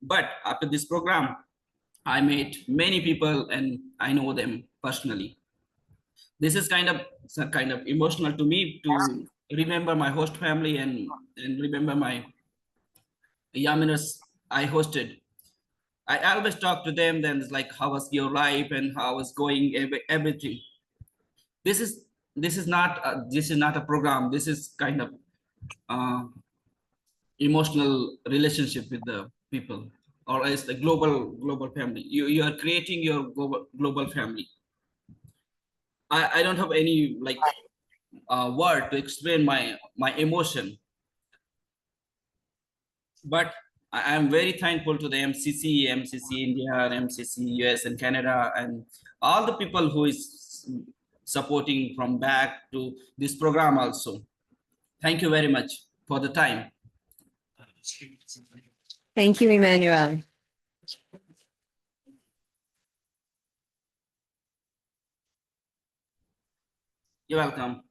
But after this program, I met many people and I know them personally. This is kind of emotional to me to remember my host family and remember my Yaminers I hosted. I always talk to them. Then it's like, how was your life and how was going everything. This is not a program. This is kind of emotional relationship with the people, or as the global family. You are creating your global family. I don't have any like word to explain my emotion, but I am very thankful to the MCC India, and MCC US and Canada, and all the people who is supporting from back to this program also. Thank you very much for the time. Thank you, Emmanuel. You're welcome.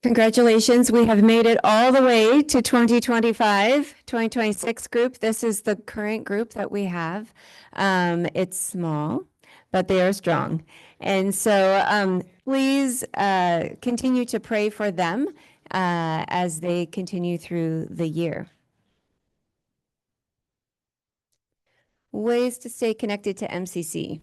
Congratulations. We have made it all the way to 2026 group. This is the current group that we have. It's small, but they are strong. And so please continue to pray for them as they continue through the year. Ways to stay connected to MCC.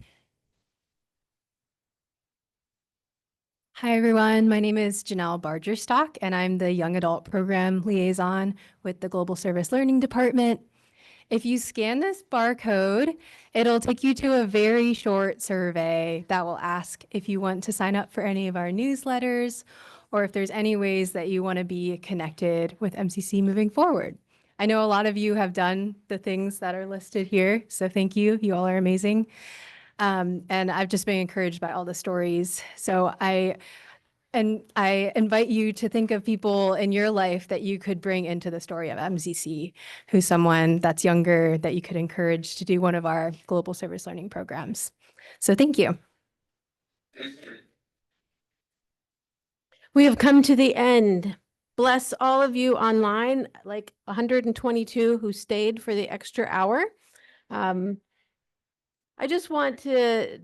Hi, everyone. My name is Janelle Bargerstock, and I'm the Young Adult Program Liaison with the Global Service Learning Department. If you scan this barcode, it'll take you to a very short survey that will ask if you want to sign up for any of our newsletters or if there's any ways that you want to be connected with MCC moving forward. I know a lot of you have done the things that are listed here, so thank you. You all are amazing. And I've just been encouraged by all the stories. So I invite you to think of people in your life that you could bring into the story of MCC, who's someone that's younger that you could encourage to do one of our global service learning programs. So thank you. We have come to the end. Bless all of you online, like 122 who stayed for the extra hour. I just want to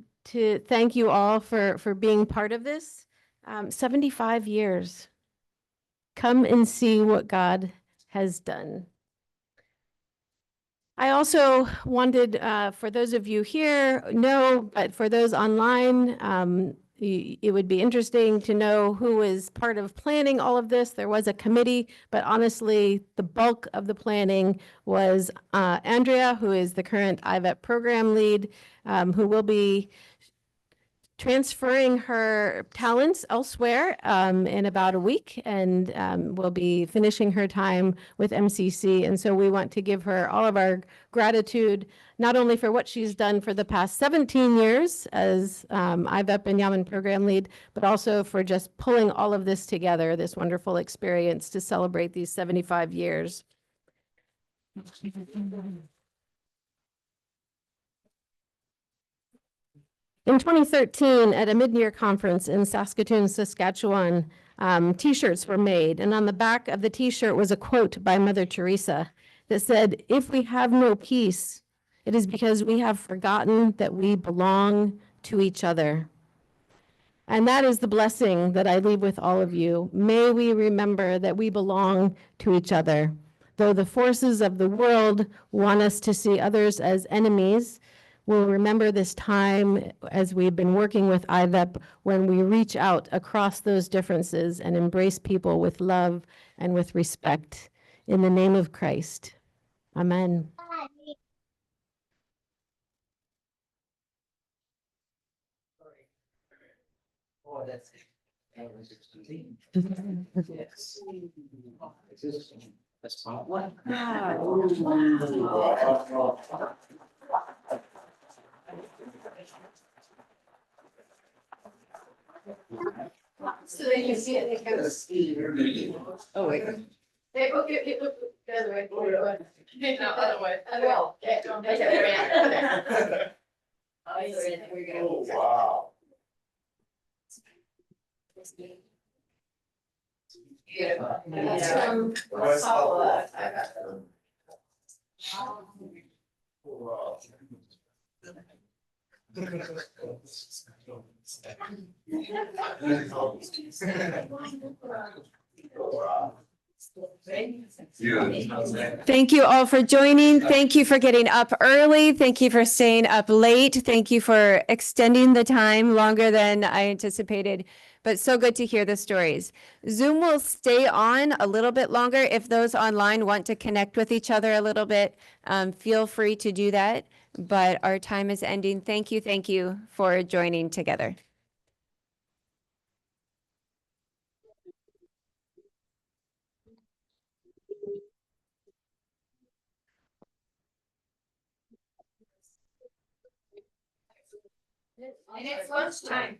thank you all for being part of this. 75 years. Come and see what God has done. I also wanted, for those of you here, but for those online, it would be interesting to know who was part of planning all of this. There was a committee, but honestly, the bulk of the planning was Andrea, who is the current IVEP program lead, who will be transferring her talents elsewhere in about a week, and will be finishing her time with MCC. And so we want to give her all of our gratitude, not only for what she's done for the past 17 years as IVEP and Yaman program lead, but also for just pulling all of this together, this wonderful experience to celebrate these 75 years. In 2013, at a mid-year conference in Saskatoon, Saskatchewan, T-shirts were made, and on the back of the T-shirt was a quote by Mother Teresa that said, "If we have no peace, it is because we have forgotten that we belong to each other." And that is the blessing that I leave with all of you. May we remember that we belong to each other. Though the forces of the world want us to see others as enemies, we'll remember this time as we've been working with IVEP when we reach out across those differences and embrace people with love and with respect. In the name of Christ. Amen. Oh, that's That's what? So they can see it, they kind of see. Oh, wait. Hey, okay, look the other way. No, other way. I will. Okay. Oh, wow. Beautiful. That's from Paula. I got them. Thank you all for joining. Thank you for getting up early. Thank you for staying up late. Thank you for extending the time longer than I anticipated, but so good to hear the stories. Zoom will stay on a little bit longer. If those online want to connect with each other a little bit, feel free to do that, but our time is ending. Thank you for joining together. And it's lunchtime.